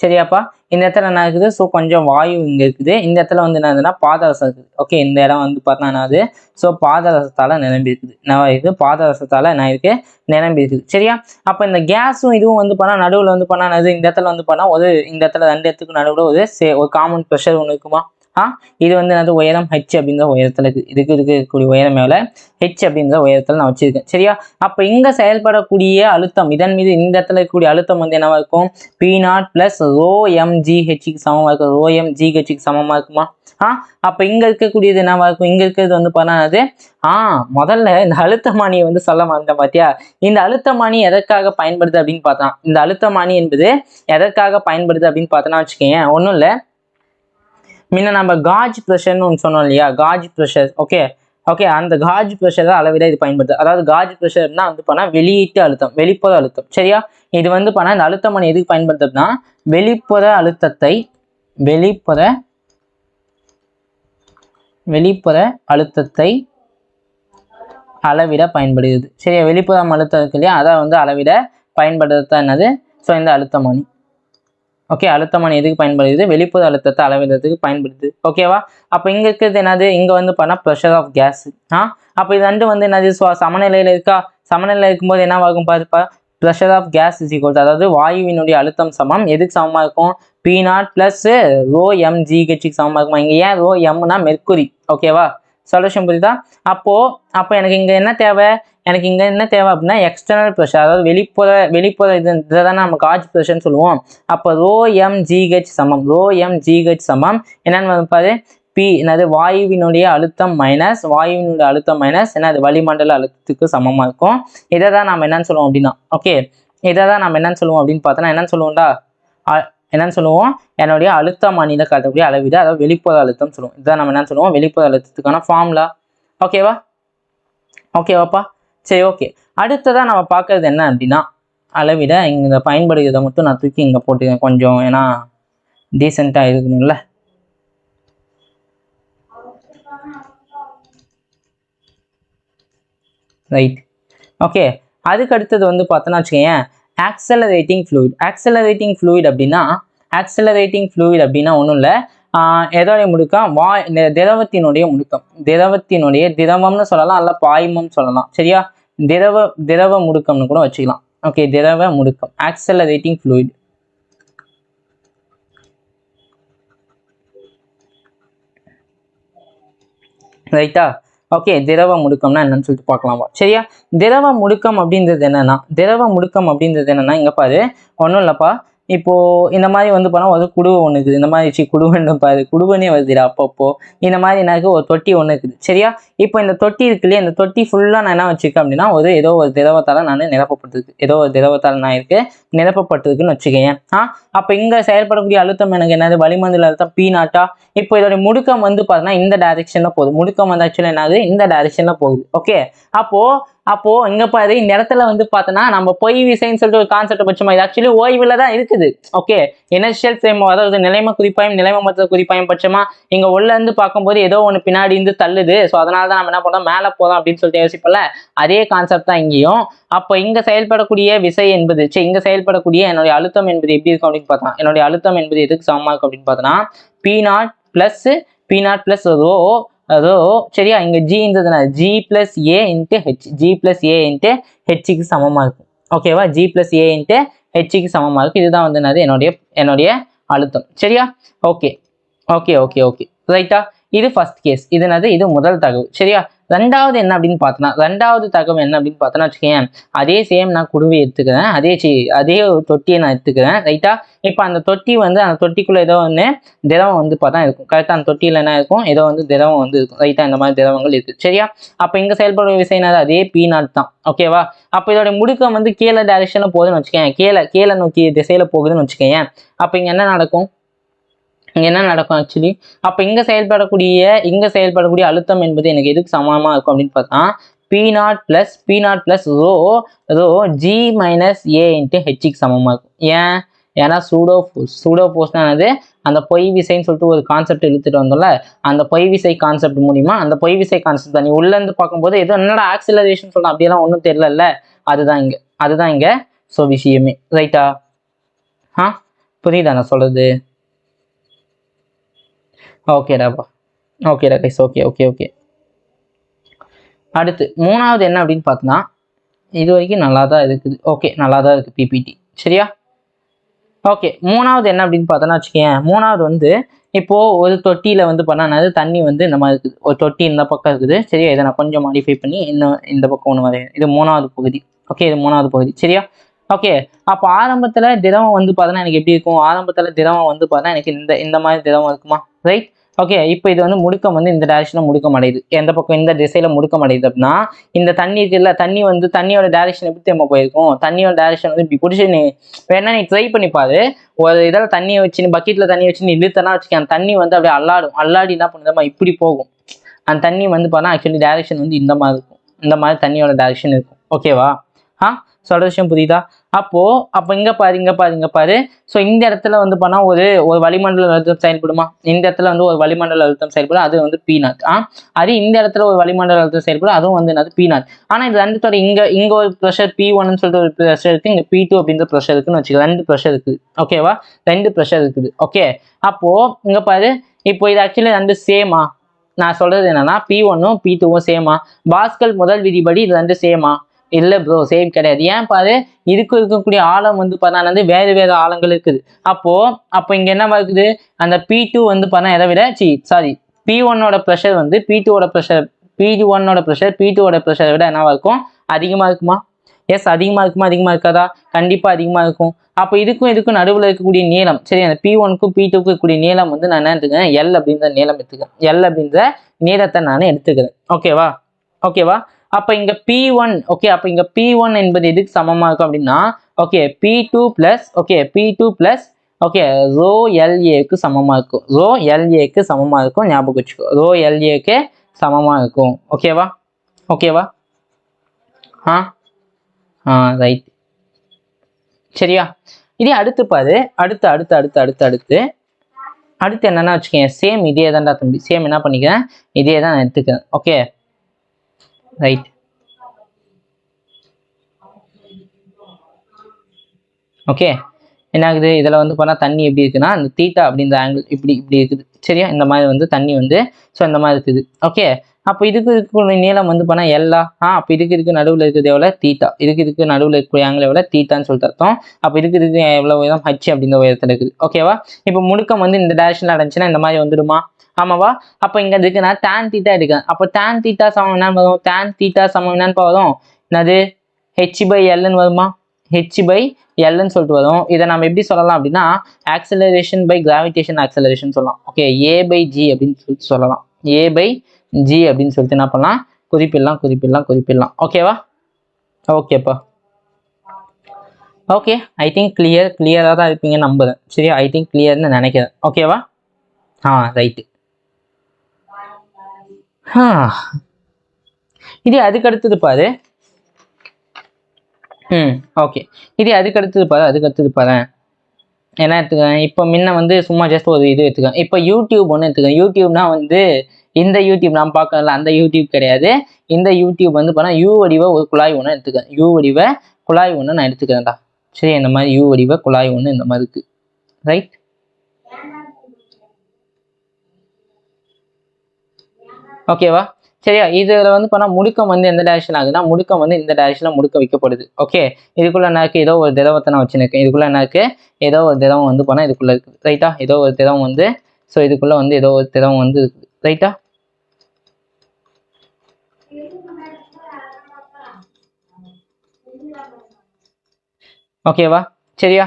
சரியாப்பா, இந்த இடத்துல என்ன இருக்குது? ஸோ கொஞ்சம் வாயு இங்கே இருக்குது. இந்த இடத்துல வந்து என்னதுன்னா பாதரசம் இருக்குது. ஓகே, இந்த இடம் வந்து பார்த்தா என்னது? ஸோ பாதரசத்தால் நிரம்பி இருக்குது. என்ன இருக்குது? பாதரசத்தால் என்ன இருக்கு? நிரம்பி இருக்குது. சரியா? அப்போ இந்த கேஸும் இதுவும் வந்து பண்ணால் நடுவில் வந்து பண்ணால் என்னது? இந்த இடத்துல வந்து பண்ணால் இந்த இடத்துல 2 இடத்துக்கு நடுவில் ஒரு காமன் ப்ரெஷர் ஒன்று இருக்குமா? இது வந்து என்னது? உயரம் h அப்படிங்கிற உயரத்தில் இருக்குது. இதுக்கு இருக்கக்கூடிய உயரம் மேலே h அப்படிங்கிற உயரத்தில் நான் வச்சிருக்கேன். சரியா? அப்போ இங்கே செயல்படக்கூடிய அழுத்தம், இதன் மீது இந்த இடத்துல இருக்கக்கூடிய அழுத்தம் வந்து என்னவா இருக்கும்? P0 + ρmgh சமமாக இருக்கும். ρmgh சமமாக இருக்குமா? அப்போ இங்கே இருக்கக்கூடியது என்னவா இருக்கும்? இங்கே இருக்கிறது வந்து பண்ணாது. முதல்ல இந்த அழுத்தமானியை வந்து சொல்ல மாட்டேன் பார்த்தியா? இந்த அழுத்தமானி எதற்காக பயன்படுது அப்படின்னு பார்த்தா, இந்த அழுத்தமானி என்பது எதற்காக பயன்படுது அப்படின்னு பார்த்தோன்னா வச்சுக்கோங்க, ஒன்றும் இல்லை. முன்ன நம்ம காஜ் ப்ரெஷர்னு ஒன்று சொன்னோம் இல்லையா? Gauge pressure. ஓகே, அந்த காஜ் ப்ரெஷரை அளவிட இது பயன்படுது. அதாவது காஜ் ப்ரெஷர்னா வந்து பண்ணால் வெளியீட்டு அழுத்தம், வெளிப்புற அழுத்தம். சரியா? இது வந்து பண்ணால் இந்த அழுத்தமானி எதுக்கு பயன்படுத்துதுன்னா வெளிப்புற அழுத்தத்தை அளவிட பயன்படுகிறது. சரியா? வெளிப்புற அழுத்தம் இருக்கு இல்லையா? அதை வந்து அளவிட பயன்படுத்த என்னது? ஸோ இந்த அழுத்தமானி. ஓகே, அழுத்தமானி எதுக்கு பயன்படுது? வெளிப்புற அழுத்தத்தை அளவிடுறதுக்கு பயன்படுது. ஓகேவா? அப்போ இங்கே இருக்கிறது என்னது? இங்கே வந்து பண்ணால் ப்ரெஷர் ஆஃப் கேஸ். அப்போ இது ரெண்டு வந்து என்னது? சமநிலையில் இருக்கா? சமநிலையில் இருக்கும்போது என்னவாகும் பாருப்பா? Pressure of gas is equal, அதாவது வாயுவினுடைய அழுத்தம் சமம் எதுக்கு சமமாக இருக்கும்? P0 + ρmgh சமமாக இருக்குமா? இங்கே ஏன் ρmனா மெர்க்குரி. ஓகேவா? சொல்யூஷன் புரியுதா? அப்போ எனக்கு இங்கே என்ன தேவை? எனக்கு இங்கே என்ன தேவை அப்படின்னா எக்ஸ்டர்னல் ப்ரெஷர், அதாவது வெளிப்புற இதை தான் நம்ம காஜ் ப்ரெஷர்னு சொல்லுவோம். அப்போ ρmgh சமம் என்னன்னு பாரு? என்னது? வாயுவினுடைய அழுத்தம் மைனஸ் என்னது? வளிமண்டல அழுத்தத்துக்கு சமமாக இருக்கும். இதை தான் நம்ம என்னன்னு சொல்லுவோம் அப்படின்னா, ஓகே, இதை தான் நம்ம என்னன்னு சொல்லுவோம் அப்படின்னு பார்த்தோன்னா என்னன்னு சொல்லுவோம்டா? என்னன்னு சொல்லுவோம்? என்னுடைய அழுத்தமானியில காட்டக்கூடிய அளவீடு, அதாவது வெளிப்புற அழுத்தம் சொல்லுவோம். இதுதான் நம்ம என்னன்னு சொல்லுவோம்? வெளிப்புற அழுத்தத்துக்கான ஃபார்முலா. ஓகேவாப்பா? சரி, ஓகே. அடுத்ததான் நம்ம பார்க்கறது என்ன அப்படின்னா அளவிட இங்கே பயன்படுகிறத மட்டும் நான் தூக்கி இங்கே போட்டுக்கேன் கொஞ்சம், ஏன்னா டீசெண்டாக இருக்கணும்ல. ரைட். ஓகே, அதுக்கு அடுத்தது வந்து பார்த்தோன்னா வச்சுக்கோங்க, ஆக்சலரேட்டிங் ஃப்ளூயிட் அப்படின்னா ஒன்றும் இல்லை, எதோடைய முடுக்கம்? திரவம்னு சொல்லலாம், அல்ல பாய்மம் சொல்லலாம். சரியா? திரவ முடுக்கம்னு கூட வச்சுக்கலாம். ஓகே, திரவ முடுக்கம், ஆக்சலரேட்டிங் ஃப்ளூயிட். ரைட்டா? ஓகே, திரவ முடுக்கம்னா என்னன்னு சொல்லிட்டு பார்க்கலாமா? சரியா? திரவ முடுக்கம் அப்படின்றது என்னன்னா இங்க பாரு, ஒன்றும் இல்லப்பா. இப்போ இந்த மாதிரி வந்து போனால் ஒரு குடுவை ஒன்று இருக்குது. இந்த மாதிரி குடுவைன்னு பாரு, குடுவனே வருதுடா அப்பப்போ. இந்த மாதிரி எனக்கு ஒரு தொட்டி ஒன்று இருக்குது. சரியா? இப்போ இந்த தொட்டி இருக்கு இல்லையா? இந்த தொட்டி ஃபுல்லாக நான் என்ன வச்சுருக்கேன் அப்படின்னா ஏதோ ஒரு திரவத்தால் நான் நிரப்பப்பட்டிருக்குன்னு வச்சுக்கேன். அப்போ இங்கே செயல்படக்கூடிய அழுத்தம் எனக்கு என்னது? வளிமண்டல அழுத்தம் P0. இப்போ இதோட முடுக்கம் வந்து பார்த்தீங்கன்னா இந்த டைரக்ஷன்ல போகுது. முடுக்கம் வந்து ஆக்சுவலி என்னது? இந்த டைரக்ஷன்ல போகுது. ஓகே, அப்போ இங்க பாரு, இந்த இடத்துல வந்து பார்த்தோன்னா நம்ம பொய் விசைன்னு சொல்லிட்டு ஒரு கான்செப்ட் பட்சமா இது ஆக்சுவலி ஓய்வுல தான் இருக்குது. ஓகே, இனர்ஷியல் ஃப்ரேம், அதாவது நிலைம மற்ற குறிப்பாயம் பட்சமா இங்க உள்ள இருந்து பார்க்கும்போது ஏதோ ஒன்று பின்னாடி இருந்து தள்ளுது. ஸோ அதனால தான் நம்ம என்ன பண்ணோம்? மேலே போதும் அப்படின்னு சொல்லிட்டு யோசிப்பல. அதே கான்செப்ட் தான் இங்கேயும். அப்போ இங்க செயல்படக்கூடிய விசை என்பது, இங்க செயல்படக்கூடிய என்னுடைய அழுத்தம் என்பது எப்படி இருக்கும் அப்படின்னு பார்த்தா, என்னுடைய அழுத்தம் என்பது எதுக்கு சமமாக இருக்கும் அப்படின்னு பார்த்தோன்னா P0 + ρ. சரியா? இங்க G இருந்ததுன்னா G + A × H க்கு சமமா இருக்கும். ஓகேவா? G + A × H க்கு சமமா இருக்கு. இதுதான் வந்து என்னுடைய அழுத்தம். சரியா? ஓகே, ரைட்டா? இது ஃபர்ஸ்ட் கேஸ். இது முதல் தகவல். சரியா? ரெண்டாவது என்ன அப்படின்னு பார்த்தோன்னா வச்சுக்கேன், அதே சேம் நான் குடுவை எடுத்துக்கிறேன், அதே தொட்டியை நான் எடுத்துக்கிறேன். ரைட்டா? இப்போ அந்த தொட்டி வந்து அந்த தொட்டிக்குள்ள ஏதோ ஒன்று திரவம் வந்து பார்த்தா இருக்கும். கரெக்டாக அந்த தொட்டியில் என்ன இருக்கும்? ஏதோ வந்து திரவம் வந்து இருக்கும். ரைட்டா? இந்த மாதிரி திரவங்கள் இருக்கு. சரியா? அப்போ இங்கே செயல்படும் விசை என்னது? அதே P0 தான். ஓகேவா? அப்போ இதோட முடுக்கம் வந்து கீழே டைரக்ஷன்ல போகுதுன்னு வச்சுக்கேன், கீழே நோக்கி திசையில போகுதுன்னு வச்சுக்கேன். அப்போ இங்கே என்ன நடக்கும்? ஆக்சுவலி அப்போ இங்க செயல்படக்கூடிய அழுத்தம் என்பது எனக்கு எதுக்கு சமமா இருக்கும் அப்படின்னு பார்த்தா P0 + ρ G - A × H க்கு சமமா இருக்கும். ஏன்? ஏன்னா சூடோ ஃபோர்ஸ்னா என்னது, அந்த பொய் விசைன்னு சொல்லிட்டு ஒரு கான்செப்ட் இழுத்துட்டு வந்தோம்ல, அந்த பொய் விசை கான்செப்ட் மூலியமா அந்த பொய் விசை கான்செப்ட் தான் நீ உள்ள இருந்து பார்க்கும்போது ஏதோ என்னடா ஆக்சிலரேஷன் சொல்லலாம் அப்படியெல்லாம் ஒன்றும் தெரியல. அதுதான் இங்க ஸோ விஷயமே. ரைட்டா? புரியுதா நான் சொல்றது? ஓகேடாப்பா, ஓகேடா கைஸ், ஓகே. அடுத்து மூணாவது என்ன அப்படின்னு பார்த்தோன்னா, இது வரைக்கும் நல்லா தான் இருக்குது. ஓகே, நல்லா தான் இருக்குது பிபிடி. சரியா? ஓகே, மூணாவது என்ன அப்படின்னு பார்த்தோன்னா வச்சுக்கேன், மூணாவது வந்து இப்போது ஒரு தொட்டியில் வந்து பண்ணால் தண்ணி வந்து இந்த மாதிரி இருக்குது. ஒரு தொட்டி இந்த பக்கம் இருக்குது. சரியா? இதை நான் கொஞ்சம் மாடிஃபை பண்ணி இன்னும் இந்த பக்கம் ஒன்று வரையேன். இது மூணாவது பகுதி. ஓகே, இது மூணாவது பகுதி. சரியா? ஓகே, அப்போ ஆரம்பத்தில் திரவம் வந்து பார்த்தோன்னா எனக்கு எப்படி இருக்கும், ஆரம்பத்தில் திரவம் வந்து பார்த்தா எனக்கு இந்த மாதிரி திரவம் இருக்குமா? ரைட்? ஓகே, இப்போ இது வந்து முடுக்கம் வந்து இந்த டைரக்ஷனில் முடுக்கம் அடையுது. எந்த பக்கம் இந்த திசையில் முடுக்கம் அடையுது அப்படின்னா, இந்த தண்ணி இருக்குல்ல, தண்ணி வந்து தண்ணியோட டைரக்ஷன் எப்படி தெரியுமா போயிருக்கும், தண்ணியோட டைரக்ஷன் வந்து இப்படி பிடிச்சி நீ வேணா நீ ட்ரை பண்ணி பாரு. ஒரு இதில் தண்ணியை வச்சு நீ பக்கெட்டில் தண்ணி வச்சு நீ இழுத்தனா வச்சுக்க, அந்த தண்ணி வந்து அப்படியே அல்லாடி என்ன பண்ணுதமா இப்படி போகும். அந்த தண்ணி வந்து பார்த்தா ஆக்சுவலி டைரக்ஷன் வந்து இந்த மாதிரி இருக்கும். இந்த மாதிரி தண்ணியோட டைரக்ஷன் இருக்கும். ஓகேவா? சொல்ற விஷயம் புரியுதா? அப்போ இங்க பாரு. ஸோ இந்த இடத்துல வந்து பண்ணா ஒரு வளிமண்டல அழுத்தம் செயல்படுமா? இந்த இடத்துல வந்து ஒரு வளிமண்டல அழுத்தம் செயல்படும், அது வந்து P0. அது இந்த இடத்துல ஒரு வளிமண்டல அழுத்தம் செயல்படும், அதுவும் வந்து என்னது P0. ஆனா இது ரெண்டுத்தோட இங்க ஒரு ப்ரெஷர் P1 சொல்லிட்டு ஒரு ப்ரெஷர் இருக்கு, இங்க P2 அப்படின்ற ப்ரெஷர் இருக்குன்னு வச்சுக்க. 2 ப்ரெஷர் இருக்குது. ஓகேவா? 2 ப்ரெஷர் இருக்குது. ஓகே, அப்போ இங்க பாரு, இப்போ இது ஆக்சுவலி 2 சேமா? நான் சொல்றது என்னன்னா P1ம் P2ம் சேமா? பாஸ்கல் முதல் விதிப்படி இது 2 சேமா? இல்லை ப்ரோ, சேம் கிடையாது. ஏன் பாரு, இருக்கக்கூடிய ஆழம் வந்து பார்த்தா வேறு ஆழங்கள் இருக்குது. அப்போ இங்க என்னவா இருக்குது, அந்த P2 வந்து பார்த்தா எதை விட P1ஓட ப்ரெஷர் வந்து P1ஓட ப்ரெஷர் P2ஓட ப்ரெஷரை விட என்னவா இருக்கும், அதிகமா இருக்குமா? எஸ், அதிகமா இருக்குமா? அதிகமா இருக்காதா? கண்டிப்பா அதிகமா இருக்கும். அப்போ இதுக்கும் நடுவில் இருக்கக்கூடிய நீளம், சரி, அந்த P1க்கும் P2க்கும் இருக்கக்கூடிய நீளம் வந்து நான் என்ன எடுத்துக்கிறேன், L அப்படின்ற நீளம் எடுத்துக்கிறேன். L அப்படின்ற நீளத்தை நான் எடுத்துக்கிறேன். ஓகேவா? அப்ப இங்க P1, ஓகே, அப்ப இங்க P1 என்பது எதுக்கு சமமா இருக்கும் அப்படின்னா, okay, P2 plus okay rho LAக்கு சமமா இருக்கும். ரோ LAக்கு சமமா இருக்கும், ஞாபகம் வச்சுக்கோ. ரோ LAக்கு சமமா இருக்கும். ஓகேவா? ரைட். சரியா? இதே அடுத்து பாரு, அடுத்து என்னன்னா வச்சுக்கேன், சேம் இதே தான்டா தம்பி. சேம் என்ன பண்ணிக்கிறேன், இதே தான் நான் எடுத்துக்கிறேன். Okay, right. ஓகே, என்ன ஆகுது, இதில் வந்து பார்த்தா தண்ணி எப்படி இருக்குன்னா, அந்த தீட்டா அப்படின்ற ஆங்கிள் இப்படி இருக்குது. சரியா? இந்த மாதிரி வந்து தண்ணி வந்து ஸோ இந்த மாதிரி இருக்குது. ஓகே, அப்போ இதுக்கு இருக்கக்கூடிய நீளம் வந்து பார்த்தா எல்லா அப்போ இதுக்கு நடுவில் இருக்கிறது எவ்வளோ, தீட்டா. இதுக்கு நடுவில் இருக்கக்கூடிய ஆங்கிள் எவ்வளோ, தீட்டான்னு சொல்லிட்டு அர்த்தம். அப்போ இதுக்கு எவ்வளோ உயரம், H அப்படின்ற உயரத்தில் இருக்குது. ஓகேவா? இப்போ முடுக்கம் வந்து இந்த டைரக்ஷனில் அடைஞ்சுன்னா இந்த மாதிரி வந்துடுமா? ஆமாவா? அப்போ இங்கே இதுக்கு நான் tan தீட்டா எடுக்கிறேன். அப்போ tan தீட்டா சமம் என்னன்னு வரும், tan தீட்டா சமம் என்னன்னு வரும், என்னது H/Lன்னு வருமா? H/Lன்னு சொல்லிட்டு வரும். இதை நம்ம எப்படி சொல்லலாம் அப்படின்னா, ஆக்சலரேஷன் பை கிராவிடேஷன் ஆக்சலரேஷன் சொல்லலாம். ஓகே, A/G அப்படின்னு சொல்லிட்டு சொல்லலாம். A/G அப்படின்னு சொல்லிட்டு என்ன பண்ணலாம், குறிப்பிடலாம். ஓகேவா? ஓகேப்பா. ஓகே, ஐ திங்க் கிளியராக தான் இருப்பீங்கன்னு நம்புறேன். சரியா? ஐ திங்க் கிளியர்னு நினைக்கிறேன். ஓகேவா? ரைட்டு. இது அதுக்கு அடுத்தது பாரு. ஓகே, இது அதுக்கு அடுத்தது பாரு. என்ன எடுத்துக்கிறேன், இப்போ முன்ன வந்து சும்மா ஜஸ்ட் ஒரு இது எடுத்துக்கிறேன். இப்போ யூடியூப் ஒன்று எடுத்துக்கிறேன். யூடியூப்னா வந்து இந்த யூடியூப் நான் பார்க்கல, அந்த யூடியூப் கிடையாது. இந்த யூடியூப் வந்து பார்த்தா யூ வடிவ ஒரு குழாய் ஒன்று எடுத்துக்கிறேன். யூ வடிவ குழாய் ஒன்று நான் எடுத்துக்கிறேன்டா. சரி, இந்த மாதிரி யூ வடிவ குழாய் ஒன்று இந்த மாதிரி இருக்கு. ரைட்? ஓகேவா? சரியா? இதில் வந்து பார்த்தா முடுக்கம் வந்து எந்த டைரக்ஷன் ஆகுதுன்னா, முடுக்கம் வந்து இந்த டைரக்ஷனில் முடுக்க வைக்கப்படுது. ஓகே, இதுக்குள்ள என்ன இருக்கு, ஏதோ ஒரு திரவத்தை நான் வச்சுருக்கேன். இதுக்குள்ள என்ன இருக்கு, ஏதோ ஒரு திரவம் வந்து பார்த்தா இதுக்குள்ள இருக்குது. ரைட்டா? ஏதோ ஒரு திரவம் வந்து ஸோ இதுக்குள்ள வந்து ஏதோ ஒரு திரவம் வந்து இருக்குது. ரைட்டா? ஓகேவா? சரியா?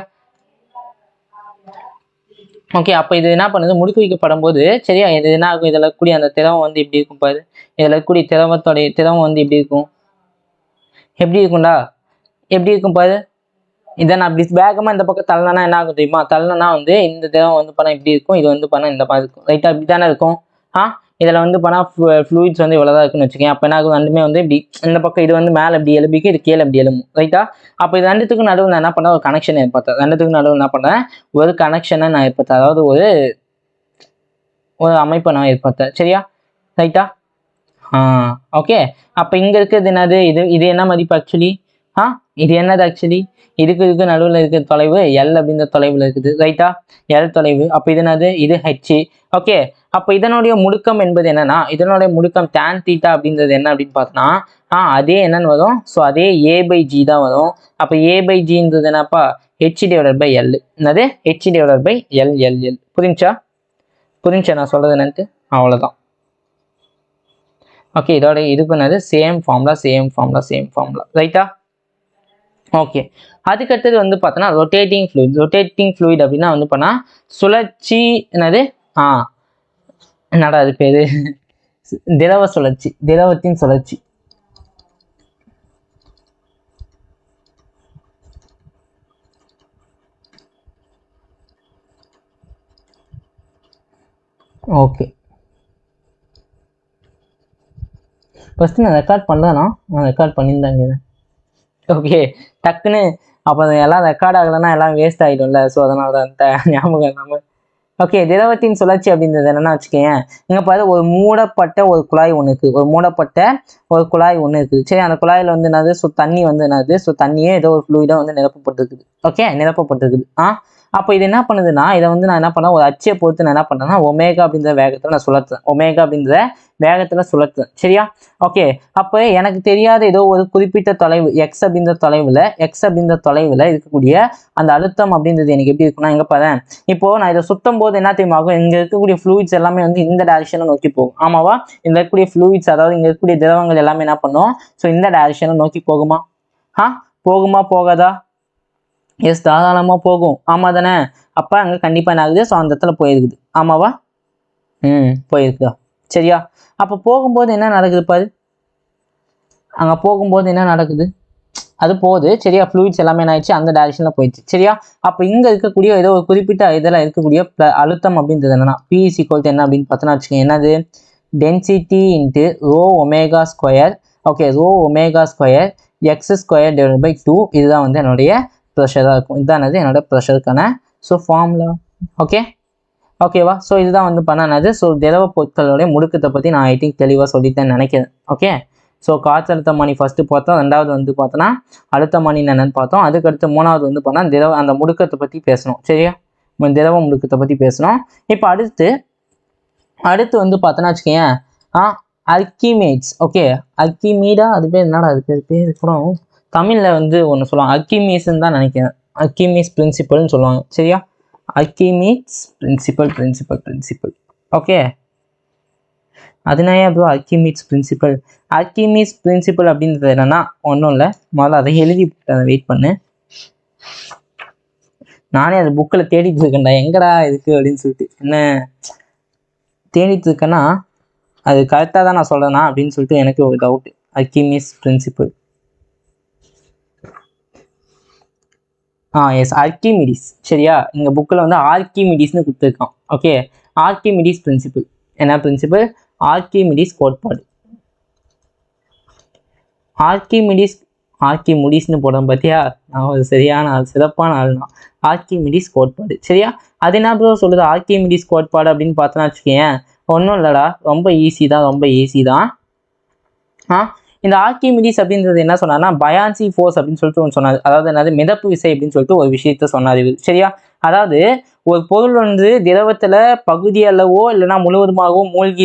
ஓகே, அப்போ இது என்ன பண்ணுது, முடுக்க வைக்கப்படும் போது, சரியா, இது என்ன ஆகும், இதில் கூடிய அந்த திரவம் வந்து இப்படி இருக்கும் பாரு. இதில் கூடிய திரவம் வந்து இப்படி இருக்கும். எப்படி இருக்கும் பாரு. இதை நான் அப்படி வேகமாக இந்த பக்கம் தள்ளனா என்ன ஆகும் தெரியுமா, தள்ளனா வந்து இந்த திரவம் வந்து பண்ணால் இப்படி இருக்கும், இது வந்து பண்ணால் இந்த மாதிரி இருக்கும். ரைட்டாக இப்படி தானே இருக்கும். இதில் வந்து பண்ணால் ஃப்ளூயிட்ஸ் வந்து இவ்வளோ தான் இருக்குன்னு வச்சுக்கேன். அப்போ என்ன ஆகும், ரெண்டுமே வந்து இப்படி இந்த பக்கம் இது வந்து மேலே இப்படி எழுப்பிக்கு, இது கீழே இப்படி எழும்பும், ரைட்டா? அப்போ இது ரெண்டுத்துக்கும் நடுவில் நான் என்ன பண்ணேன், ஒரு கனெக்ஷன் ஏற்படுத்தேன். ரெண்டுத்துக்கும் நடுவில் என்ன பண்ணேன், ஒரு கனெக்ஷனை நான் ஏற்படுத்தேன். அதாவது ஒரு அமைப்பை நான் ஏற்படுத்தேன். சரியா, ரைட்டா? ஓகே. அப்போ இங்கே இருக்கிறது என்னது, இது என்ன மதிப்பு ஆக்சுவலி? இது என்னது ஆக்சுவலி? இதுக்கு நடுவில் இருக்கிற தொலைவு எல் அப்படின்ற தொலைவில் இருக்குது, ரைட்டா? எல் தொலைவு. அப்போ இது என்னது, இது ஹெச். ஓகே. அப்போ இதனுடைய முடுக்கம் என்பது என்னன்னா, இதனுடைய முடுக்கம் tan θ அப்படின்றது என்ன அப்படின்னு பார்த்தோன்னா, அதே என்னன்னு வரும், ஸோ அதே a/g தான் வரும். அப்போ a/gன்றது என்னப்பா, h/l. என்னது, h/l. புரிஞ்சா நான் சொல்றது என்னன்ட்டு? அவ்வளோதான். ஓகே, இதோட இது பண்ணது சேம் ஃபார்முலா, ரைட்டா? ஓகே. அதுக்கடுத்தது வந்து பார்த்தோன்னா ரொட்டேட்டிங் ஃப்ளூயிட் அப்படின்னா வந்து பண்ணால் சுழற்சி, என்னது என்னடா அது பேர், திரவத்தின் சுழற்சி. ஓகே, ஃபஸ்ட்டு நான் ரெக்கார்ட் பண்ணலன்னா, நான் ரெக்கார்ட் பண்ணியிருந்தாங்க. ஓகே, டக்குன்னு அப்போ எல்லாம் ரெக்கார்ட் ஆகலைன்னா எல்லாம் வேஸ்ட் ஆகிடும்ல, ஸோ அதனால தான் ஞாபகம் இல்லாமல். ஓகே, திரவத்தின் சுழற்சி அப்படின்றது என்னென்னா வச்சுக்கேன், இங்கே பாரு, ஒரு மூடப்பட்ட ஒரு குழாய் ஒன்று இருக்குது, சரி? அந்த குழாயில் வந்து என்னது, ஸோ தண்ணி வந்து என்னது, ஸோ தண்ணியே ஏதோ ஒரு ஃப்ளூயிடாக வந்து நிரப்பப்பட்டிருக்குது. ஓகே, நிரப்பப்பட்டிருக்குது. அப்போ இது என்ன பண்ணுதுன்னா, இதை வந்து நான் என்ன பண்ணேன், ஒரு அச்சை பொறுத்து நான் என்ன பண்ணேன்னா, ஒமேகா அப்படின்ற வேகத்தில் நான் சுழற்றுறேன். சரியா? ஓகே. அப்போ எனக்கு தெரியாத ஏதோ ஒரு குறிப்பிட்ட தொலைவு எக்ஸ் அப்படின்ற தொலைவில் இருக்கக்கூடிய அந்த அழுத்தம் அப்படின்றது எனக்கு எப்படி இருக்குன்னா, இங்கே பாரு, இப்போ நான் இதை சுத்தும் போது என்ன தெரியுமா ஆகும், இங்கே இருக்கக்கூடிய ஃப்ளூயிட்ஸ் எல்லாமே வந்து இந்த டைரக்ஷனை நோக்கி போகும். ஆமாவா? இந்த இருக்கக்கூடிய ஃப்ளூயிட்ஸ், அதாவது இங்கே இருக்கக்கூடிய திரவங்கள் எல்லாமே என்ன பண்ணும், ஸோ இந்த டைரக்ஷனை நோக்கி போகுமா? போகாதா? எஸ், தாராளமாக போகும். ஆமாம் தானே? அப்போ அங்கே கண்டிப்பாக என்ன ஆகுது, ஸோ அந்த இடத்துல போயிருக்குது. ஆமாவா? போயிருக்குதா? சரியா? அப்போ போகும்போது என்ன நடக்குது பாரு, அங்கே போகும்போது என்ன நடக்குது, அது போகுது. சரியா? ஃப்ளூயிட்ஸ் எல்லாமே என்ன ஆயிடுச்சு, அந்த டைரக்ஷனில் போயிடுச்சு. சரியா? அப்போ இங்கே இருக்கக்கூடிய ஏதோ ஒரு குறிப்பிட்ட இதில் இருக்கக்கூடிய அழுத்தம் அப்படின்றது என்னன்னா, P = என்ன அப்படின்னு பார்த்தோன்னா வச்சுக்கோங்க, என்னது, density into rho omega square. Okay, rho omega square x²/2. இதுதான் வந்து என்னுடைய ப்ரெஷராக இருக்கும். இதுதான் என்னோட ப்ரெஷருக்கான ஸோ ஃபார்முலா. ஓகேவா? ஸோ இதுதான் வந்து பண்ணானது. ஸோ திரவ பொருட்களுடைய முடுக்கத்தை பற்றி நான் ஐ திங்க் தெளிவாக சொல்லிட்டேன்னு நினைக்கிறேன். ஓகே. ஸோ காற்றழுத்தமானி ஃபஸ்ட்டு பார்த்தோம், ரெண்டாவது வந்து பார்த்தோன்னா அழுத்தமானின்னு என்னென்னு பார்த்தோம். அதுக்கடுத்து மூணாவது வந்து பண்ணால் அந்த முடுக்கத்தை பற்றி பேசணும். சரியா? திரவ முடுக்கத்தை பற்றி பேசணும். இப்போ அடுத்து வந்து பார்த்தோன்னா வச்சுக்கோங்க, அல்கிமேட்ஸ். ஓகே, அல்கிமீடா, அது பேர் என்னடா, அது பேர் கூட தமிழில் வந்து ஒன்று சொல்லுவாங்க, அல்கிமீஸ்ன்னு தான் நினைக்கிறேன். அல்கிமீஸ் பிரின்சிபல்னு சொல்லுவாங்க. சரியா? அல்கிமீஸ் பிரின்சிபல். ஓகே, அதனால ப்ரோ அல்கிமீஸ் பிரின்சிபல் அப்படின்றது என்னன்னா ஒன்றும் இல்லை, முதல்ல அதை எழுதி போட்டு வெயிட் பண்ணு, நானே அது புக்கில் தேடிட்டு இருக்கேன்டா, எங்கடா இருக்கு அப்படின்னு சொல்லிட்டு. என்ன தேடிட்டு இருக்கேன்னா அது கரெக்டாக தான் நான் சொல்கிறேன்னா அப்படின்னு சொல்லிட்டு எனக்கு ஒரு doubt. Archimedes principle, yes, Archimedes. சரியா? இங்கே புக்கில் வந்து ஆர்க்கிமிடிஸ்னு கொடுத்துருக்கான். Okay, Archimedes principle. என்ன பிரின்சிபல்? ஆர்க்கிமிடிஸ் கோட்பாடு. ஆர்க்கிமிடிஸ்னு போடுறேன் பார்த்தியா, நான் ஒரு சரியான ஆள், சிறப்பான ஆள்னா. ஆர்க்கிமிடிஸ் கோட்பாடு. சரியா? அது என்ன ப்ரோ சொல்லுது ஆர்க்கிமிடிஸ் கோட்பாடு அப்படின்னு பார்த்தோன்னா வச்சுக்கேன், ஒன்றும் இல்லைடா, ரொம்ப ஈஸி தான். இந்த ஆர்க்கிமிடிஸ் அப்படின்றது என்ன சொன்னார்னா, பயான்சி ஃபோர்ஸ் அப்படின்னு சொல்லிட்டு ஒன்று சொன்னார். அதாவது என்னது, மிதப்பு விசை அப்படின்னு சொல்லிட்டு ஒரு விஷயத்த சொன்னார் இது. சரியா? அதாவது ஒரு பொருள் வந்து திரவத்தில் பகுதி அளவோ இல்லைன்னா முழுவதுமாகவோ மூழ்கி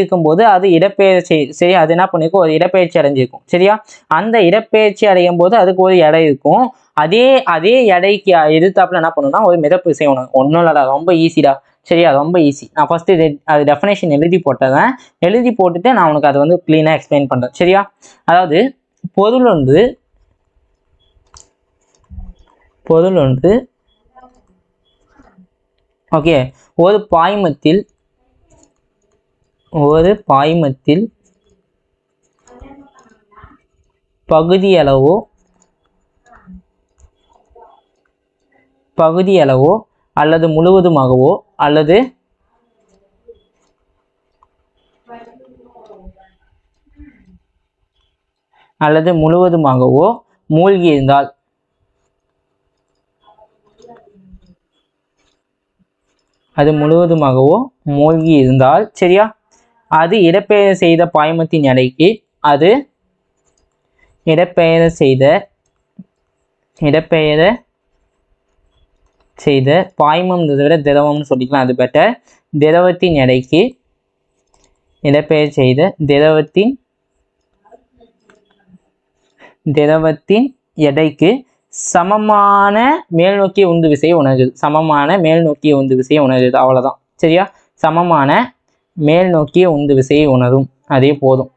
இருக்கும்போது அது இடப்பெயர்ச்சி. சரியா? அது என்ன பண்ணிருக்கும், ஒரு இடப்பெயர்ச்சி அடைஞ்சிருக்கும். சரியா? அந்த இடப்பெயர்ச்சி அடையும் போது அதுக்கு ஒரு எடை இருக்கும். அதே எடைக்கு எதிர்த்தாப்புல என்ன பண்ணணும்னா ஒரு மிதப்பு விசை ஒன்றும் இல்லடா, ரொம்ப ஈஸிடா. சரியா? ரொம்ப ஈஸி. நான் ஃபஸ்ட்டு அது டெஃபினேஷன் எழுதி போட்டுட்டு நான் உனக்கு அதை வந்து க்ளீனாக எக்ஸ்பிளைன் பண்ணுறேன். சரியா? அதாவது பொருள் ஒன்று ஓகே, ஒரு பாய்மத்தில் பகுதியளவோ அல்லது முழுவதுமாகவோ அல்லது அல்லது முழுவதுமாகவோ மூழ்கி இருந்தால், அது முழுவதுமாகவோ மூழ்கி இருந்தால் சரியா, அது இடப்பெயர் செய்த பாய்மத்தின் எடைக்கு, அது இடப்பெயர் செய்த பாய்மம் விட திரவம்னு சொல்லிக்கலாம், அது பெட்டர். திரவத்தின் எடைக்கு, இடப்பெயர் செய்த திரவத்தின் எடைக்கு சமமான மேல் நோக்கிய உந்து விசையை உணருது. சமமான மேல் நோக்கிய உந்து விசையை உணருது, அவ்வளவுதான் சரியா. சமமான மேல் நோக்கிய உந்து விசையை உணரும், அதே போதும்.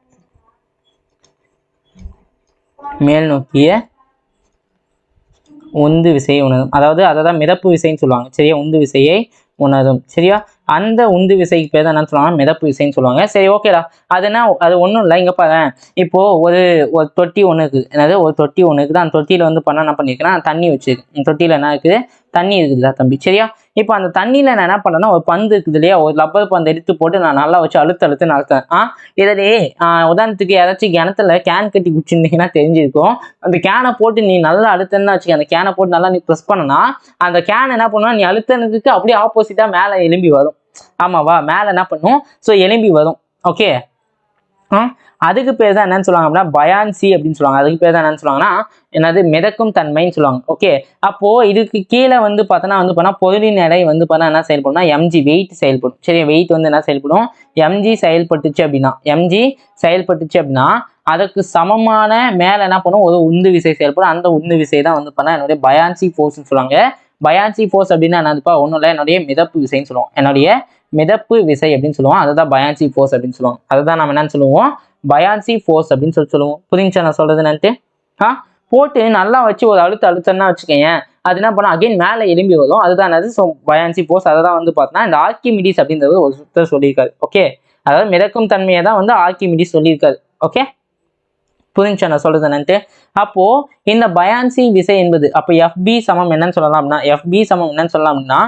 மேல் நோக்கிய உந்து விசையை உணரும், அதாவது அதை தான் மிதப்பு விசைன்னு சொல்லுவாங்க சரியா. உந்து விசையை உணரும் சரியா. அந்த உந்து விசைக்கு பேர் தான் என்ன சொல்லுவாங்க, மிதப்பு விசைன்னு சொல்லுவாங்க. சரி ஓகேடா. அது ஒன்றும் இல்லை. இங்கே பாரு, இப்போ ஒரு தொட்டி ஒன்று இருக்குது. என்னது, ஒரு தொட்டி ஒன்று இருக்குது. அந்த தொட்டியில் வந்து என்ன பண்ணியிருக்கேன்னா தண்ணி வச்சுருக்கு. தொட்டியில் என்ன இருக்குது, தண்ணி இருக்குதுடா தம்பி சரியா. இப்போ அந்த தண்ணியில் நான் என்ன பண்ணேன்னா, ஒரு பந்து இருக்குது இல்லையா, ஒரு ரப்பர் பந்து எடுத்து போட்டு நான் நல்லா வச்சு அழுத்து நடத்தேன். இதிலே உதாரணத்துக்கு யாராச்சும் கிணத்துல கேன் கட்டி குடிச்சிருந்தீங்கன்னா தெரிஞ்சிருக்கும். அந்த கேனை போட்டு நீ நல்லா அழுத்தன்னு வச்சுக்க, அந்த கேனை போட்டு நல்லா நீ ப்ரெஸ் பண்ணனா அந்த கேன் என்ன பண்ணுவா, நீ அழுத்தனதுக்கு அப்படியே ஆப்போசிட்டாக மேலே எலும்பி வரும். ஆமாவா, மேலே என்ன பண்ணும், ஸோ எலும்பி வரும். ஓகே, அதுக்கு பேர் தான் என்னன்னு சொல்லுவாங்க அப்படின்னா பயான்சி அப்படின்னு சொல்லுவாங்க. அதுக்கு பேர் தான் என்னன்னு சொல்லுவாங்கன்னா என்னது, மிதக்கும் தன்மைன்னு சொல்லுவாங்க. ஓகே, அப்போ இதுக்கு கீழே வந்து பார்த்தோன்னா பொருளின் எடை வந்து பார்த்தா என்ன செயல்படும்னா எம்ஜி, வெயிட் செயல்படும் சரியா. வெயிட் வந்து என்ன செயல்படும், எம்ஜி செயல்பட்டுச்சு அப்படின்னா அதுக்கு சமமான மேலே என்ன பண்ணும், ஒரு உந்து விசை செயல்படும். அந்த உந்து விசை தான் வந்து பண்ணா என்னுடைய பயான்சி ஃபோர்ஸ்ன்னு சொல்லுவாங்க. பயான்சி ஃபோர்ஸ் அப்படின்னா என்னதுப்பா, ஒன்றும் இல்லை, என்னுடைய மிதப்பு விசைன்னு சொல்லுவோம். என்னுடைய மிதப்பு விசை அப்படின்னு சொல்லுவோம். அதுதான் பயான்சி ஃபோர்ஸ் அப்படின்னு சொல்லுவாங்க. அதுதான் நம்ம என்னன்னு சொல்லுவோம், பயான்சி ஃபோர்ஸ் அப்படின்னு சொல்லுவோம். புரிஞ்சா நான் சொல்றது என்னன்ட்டு? போட்டு நல்லா வச்சு ஒரு அழுத்தன்னா வச்சுக்கேன், அது என்ன பண்ணா அகைன் மேலே எலும்பி வரும். அதுதான் என்னது, ஸோ பயான்சி ஃபோர்ஸ். அதை தான் வந்து பார்த்தோன்னா இந்த ஆர்க்கிமிடிஸ் அப்படின்றது ஒரு சுத்தர் சொல்லியிருக்காரு. ஓகே, அதாவது மிதக்கும் தன்மையை தான் வந்து ஆர்க்கிமிடிஸ் சொல்லியிருக்காரு. ஓகே, புரிஞ்சா நான் சொல்றது என்னன்ட்டு? அப்போ இந்த பயான்சி விசை என்பது அப்போ எஃப்பி சமம் என்னன்னு சொல்லலாம் அப்படின்னா, எஃப்பி சமம் என்னன்னு சொல்லலாம் அப்படின்னா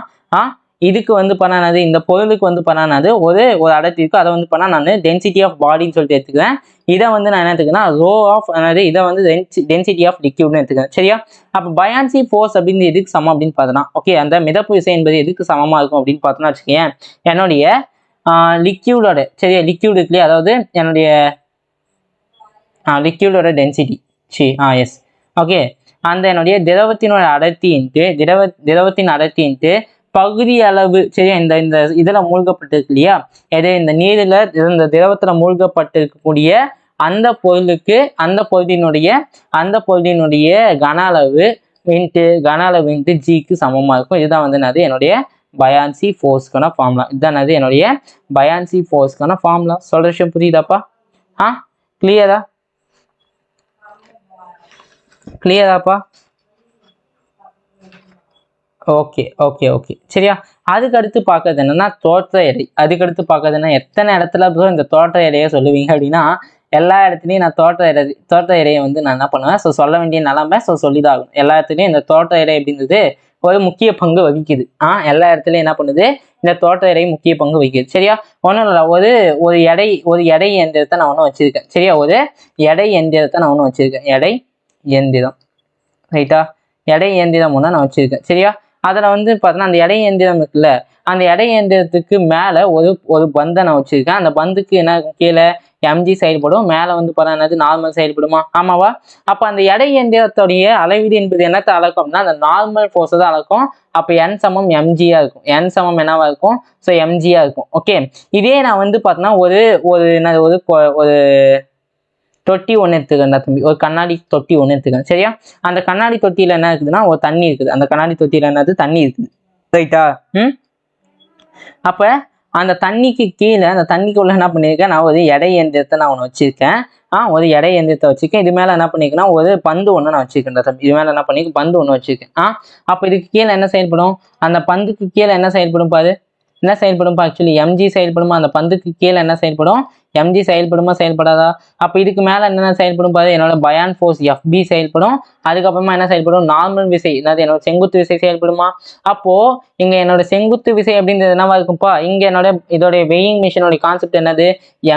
இதுக்கு வந்து பண்ணானது, இந்த பொருளுக்கு வந்து பண்ணானது ஒரு அடர்த்தி இருக்கு. அதை வந்து பண்ணா நான் டென்சிட்டி ஆஃப் பாடின்னு சொல்லிட்டு எடுத்துக்கிறேன். இதை வந்து நான் என்ன எடுத்துக்கிறேன்னா ரோ ஆஃப் என்னது, இதை வந்து டென்சிட்டி ஆஃப் லிக்யூட்னு எடுத்துக்கிறேன் சரியா. அப்போ பயான்சி ஃபோர்ஸ் அப்படின்னு எதுக்கு சமம் அப்படின்னு பார்த்தோன்னா, ஓகே, அந்த மிதப்பு விசை என்பது எதுக்கு சமமா இருக்கும் அப்படின்னு பார்த்தோன்னா வச்சுக்கேன், என்னுடைய லிக்யூடோட சரியா, லிக்யூட் இருக்கு இல்லையா, அதாவது என்னுடைய லிக்யூடோட டென்சிட்டி எஸ் ஓகே, அந்த என்னுடைய திரவத்தினோட அடர்த்தின்ட்டு திரவத்தின் அடர்த்தின்ட்டு பகுதி அளவு சரியா. இந்த இதில் மூழ்கப்பட்டிருக்கு இல்லையா, எது இந்த நீரில் இந்த திரவத்தில் மூழ்கப்பட்டிருக்கக்கூடிய அந்த பொருளுக்கு அந்த பொருளினுடைய கன அளவு இன்ட்டு ஜிக்கு சமமாக இருக்கும். இதுதான் வந்து என்னது, என்னுடைய பயான்சி ஃபோர்ஸ்க்கான ஃபார்முலா. இதுதான் என்னது, என்னுடைய பயான்சி ஃபோர்ஸ்க்கான ஃபார்முலா. சொல்ற விஷயம் புரியுதாப்பா? கிளியராப்பா? ஓகே ஓகே ஓகே சரியா. அதுக்கு அடுத்து பார்க்கறது என்னன்னா தோற்ற எடை. அதுக்கடுத்து பார்க்கறது என்ன, எத்தனை இடத்துல இந்த தோற்ற எடையை சொல்லுவீங்க அப்படின்னா, எல்லா இடத்துலையும் நான் தோற்ற எடையை வந்து நான் என்ன பண்ணுவேன், ஸோ சொல்ல வேண்டிய நிலைமை, ஸோ சொல்லிதான் ஆகும். எல்லா இடத்துலையும் இந்த தோற்ற எடை அப்படின்றது ஒரு முக்கிய பங்கு வகிக்குது. எல்லா இடத்துலையும் என்ன பண்ணுது, இந்த தோற்ற எடை முக்கிய பங்கு வகிக்குது சரியா. ஒன்றும் இல்லை, ஒரு எடை எந்திரத்தை நான் ஒன்று வச்சிருக்கேன் சரியா. ஒரு எடை எந்திரத்தை நான் ஒன்று வச்சிருக்கேன், எடை எந்திரம் ரைட்டா. எடை இயந்திரம் ஒன்று நான் வச்சிருக்கேன் சரியா. அதில் வந்து பார்த்தோன்னா அந்த எடை இயந்திரம் இருக்குல்ல, அந்த எடை இயந்திரத்துக்கு மேலே ஒரு பந்தை நான் வச்சிருக்கேன். அந்த பந்துக்கு என்ன கீழே எம்ஜி செயல்படும், மேலே வந்து பார்த்தா என்னது நார்மல் செயல்படுமா, ஆமாவா. அப்போ அந்த எடை இயந்திரத்துடைய அளவீடு என்பது என்னத்தை அளக்கும் அப்படின்னா அந்த நார்மல் ஃபோர்ஸை தான் அளக்கும். அப்போ என் சமம் எம்ஜியா இருக்கும். என் சமம் என்னவா இருக்கும், ஸோ எம்ஜியா இருக்கும். ஓகே, இதே நான் வந்து பார்த்தோன்னா ஒரு தொட்டி ஒன்று எடுத்துக்கேன் தம்பி, ஒரு கண்ணாடி தொட்டி ஒன்று எடுத்துக்கேன் சரியா. அந்த கண்ணாடி தொட்டியில் என்ன இருக்குதுன்னா ஒரு தண்ணி இருக்குது. அந்த கண்ணாடி தொட்டியில் என்னது, தண்ணி இருக்குது ரைட்டா. அப்போ அந்த தண்ணிக்கு கீழே அந்த தண்ணிக்குள்ள என்ன பண்ணியிருக்கேன், நான் ஒரு எடை இயந்திரத்தை நான் ஒன்று வச்சிருக்கேன். ஒரு எடை இயந்திரத்தை வச்சிருக்கேன். இது மேலே என்ன பண்ணியிருக்கேன்னா ஒரு பந்து ஒன்று நான் வச்சிருக்கேன் தம்பி. இது மேலே என்ன பண்ணியிருக்கேன், பந்து ஒன்று வச்சிருக்கேன். அப்போ இதுக்கு கீழே என்ன செயல்படும், அந்த பந்துக்கு கீழே என்ன செயல்படும் பாரு, என்ன செயல்படும்பா, ஆக்சுவலி எம்ஜி செயல்படுமா. அந்த பந்துக்கு கீழே என்ன செயல்படும், எம்ஜி செயல்படுமா செயல்படாதா. அப்போ இதுக்கு மேலே என்னென்ன செயல்படும் பாரு, என்னோட பயான் ஃபோர்ஸ் எஃப்பி செயல்படும். அதுக்கப்புறமா என்ன செயல்படும், நார்மல் விசை, என்னது என்னோட செங்குத்து விசை செயல்படுமா. அப்போ இங்கே என்னோட செங்குத்து விசை அப்படின்றது என்னவா இருக்கும்ப்பா, இங்கே இதோடைய வெயிங் மிஷினோட கான்செப்ட் என்னது,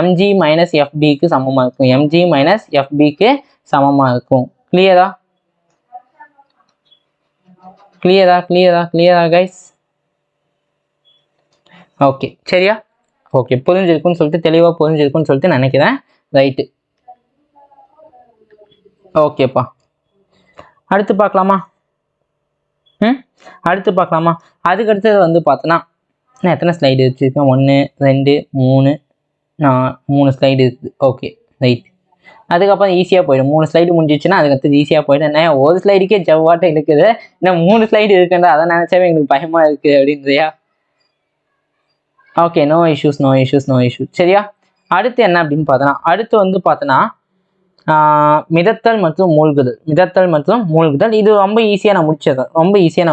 எம்ஜி மைனஸ் எஃப்பிக்கு சமமாக இருக்கும். எம்ஜி மைனஸ் எஃப்பிக்கு சமமாக இருக்கும். கிளியரா கிளியரா கிளியரா கிளியரா கைஸ்? ஓகே சரியா? ஓகே புரிஞ்சிருக்குன்னு சொல்லிட்டு தெளிவாக புரிஞ்சிருக்குன்னு சொல்லிட்டு நினைக்கிறேன். ரைட்டு ஓகேப்பா. அடுத்து பார்க்கலாமா? அடுத்து பார்க்கலாமா? அதுக்கு அடுத்தது வந்து பார்த்தோன்னா நான் எத்தனை ஸ்லைடு வச்சுருக்கேன்? 1 2 3 3 ஸ்லைடு இருக்குது. Okay right. அதுக்கப்புறம் ஈஸியாக போயிடும். 3 ஸ்லைடு முடிஞ்சிச்சுன்னா அதுக்கடுத்து ஈஸியாக போயிடும். என்ன ஒரு ஸ்லைடுக்கே ஜவ்வாட்டம் இருக்குது, இன்னும் 3 ஸ்லைடு இருக்குன்றா அதை நினச்சாவே எங்களுக்கு பயமாக இருக்குது அப்படின்றியா? Okay no issues no issues no issues. சரியா? அடுத்து என்ன அப்படின்னு பார்த்தோன்னா அடுத்து வந்து பார்த்தோன்னா மிதத்தல் மற்றும் மூழ்குதல். மிதத்தல் மற்றும் மூழ்குதல் இது ரொம்ப ஈஸியாக நான்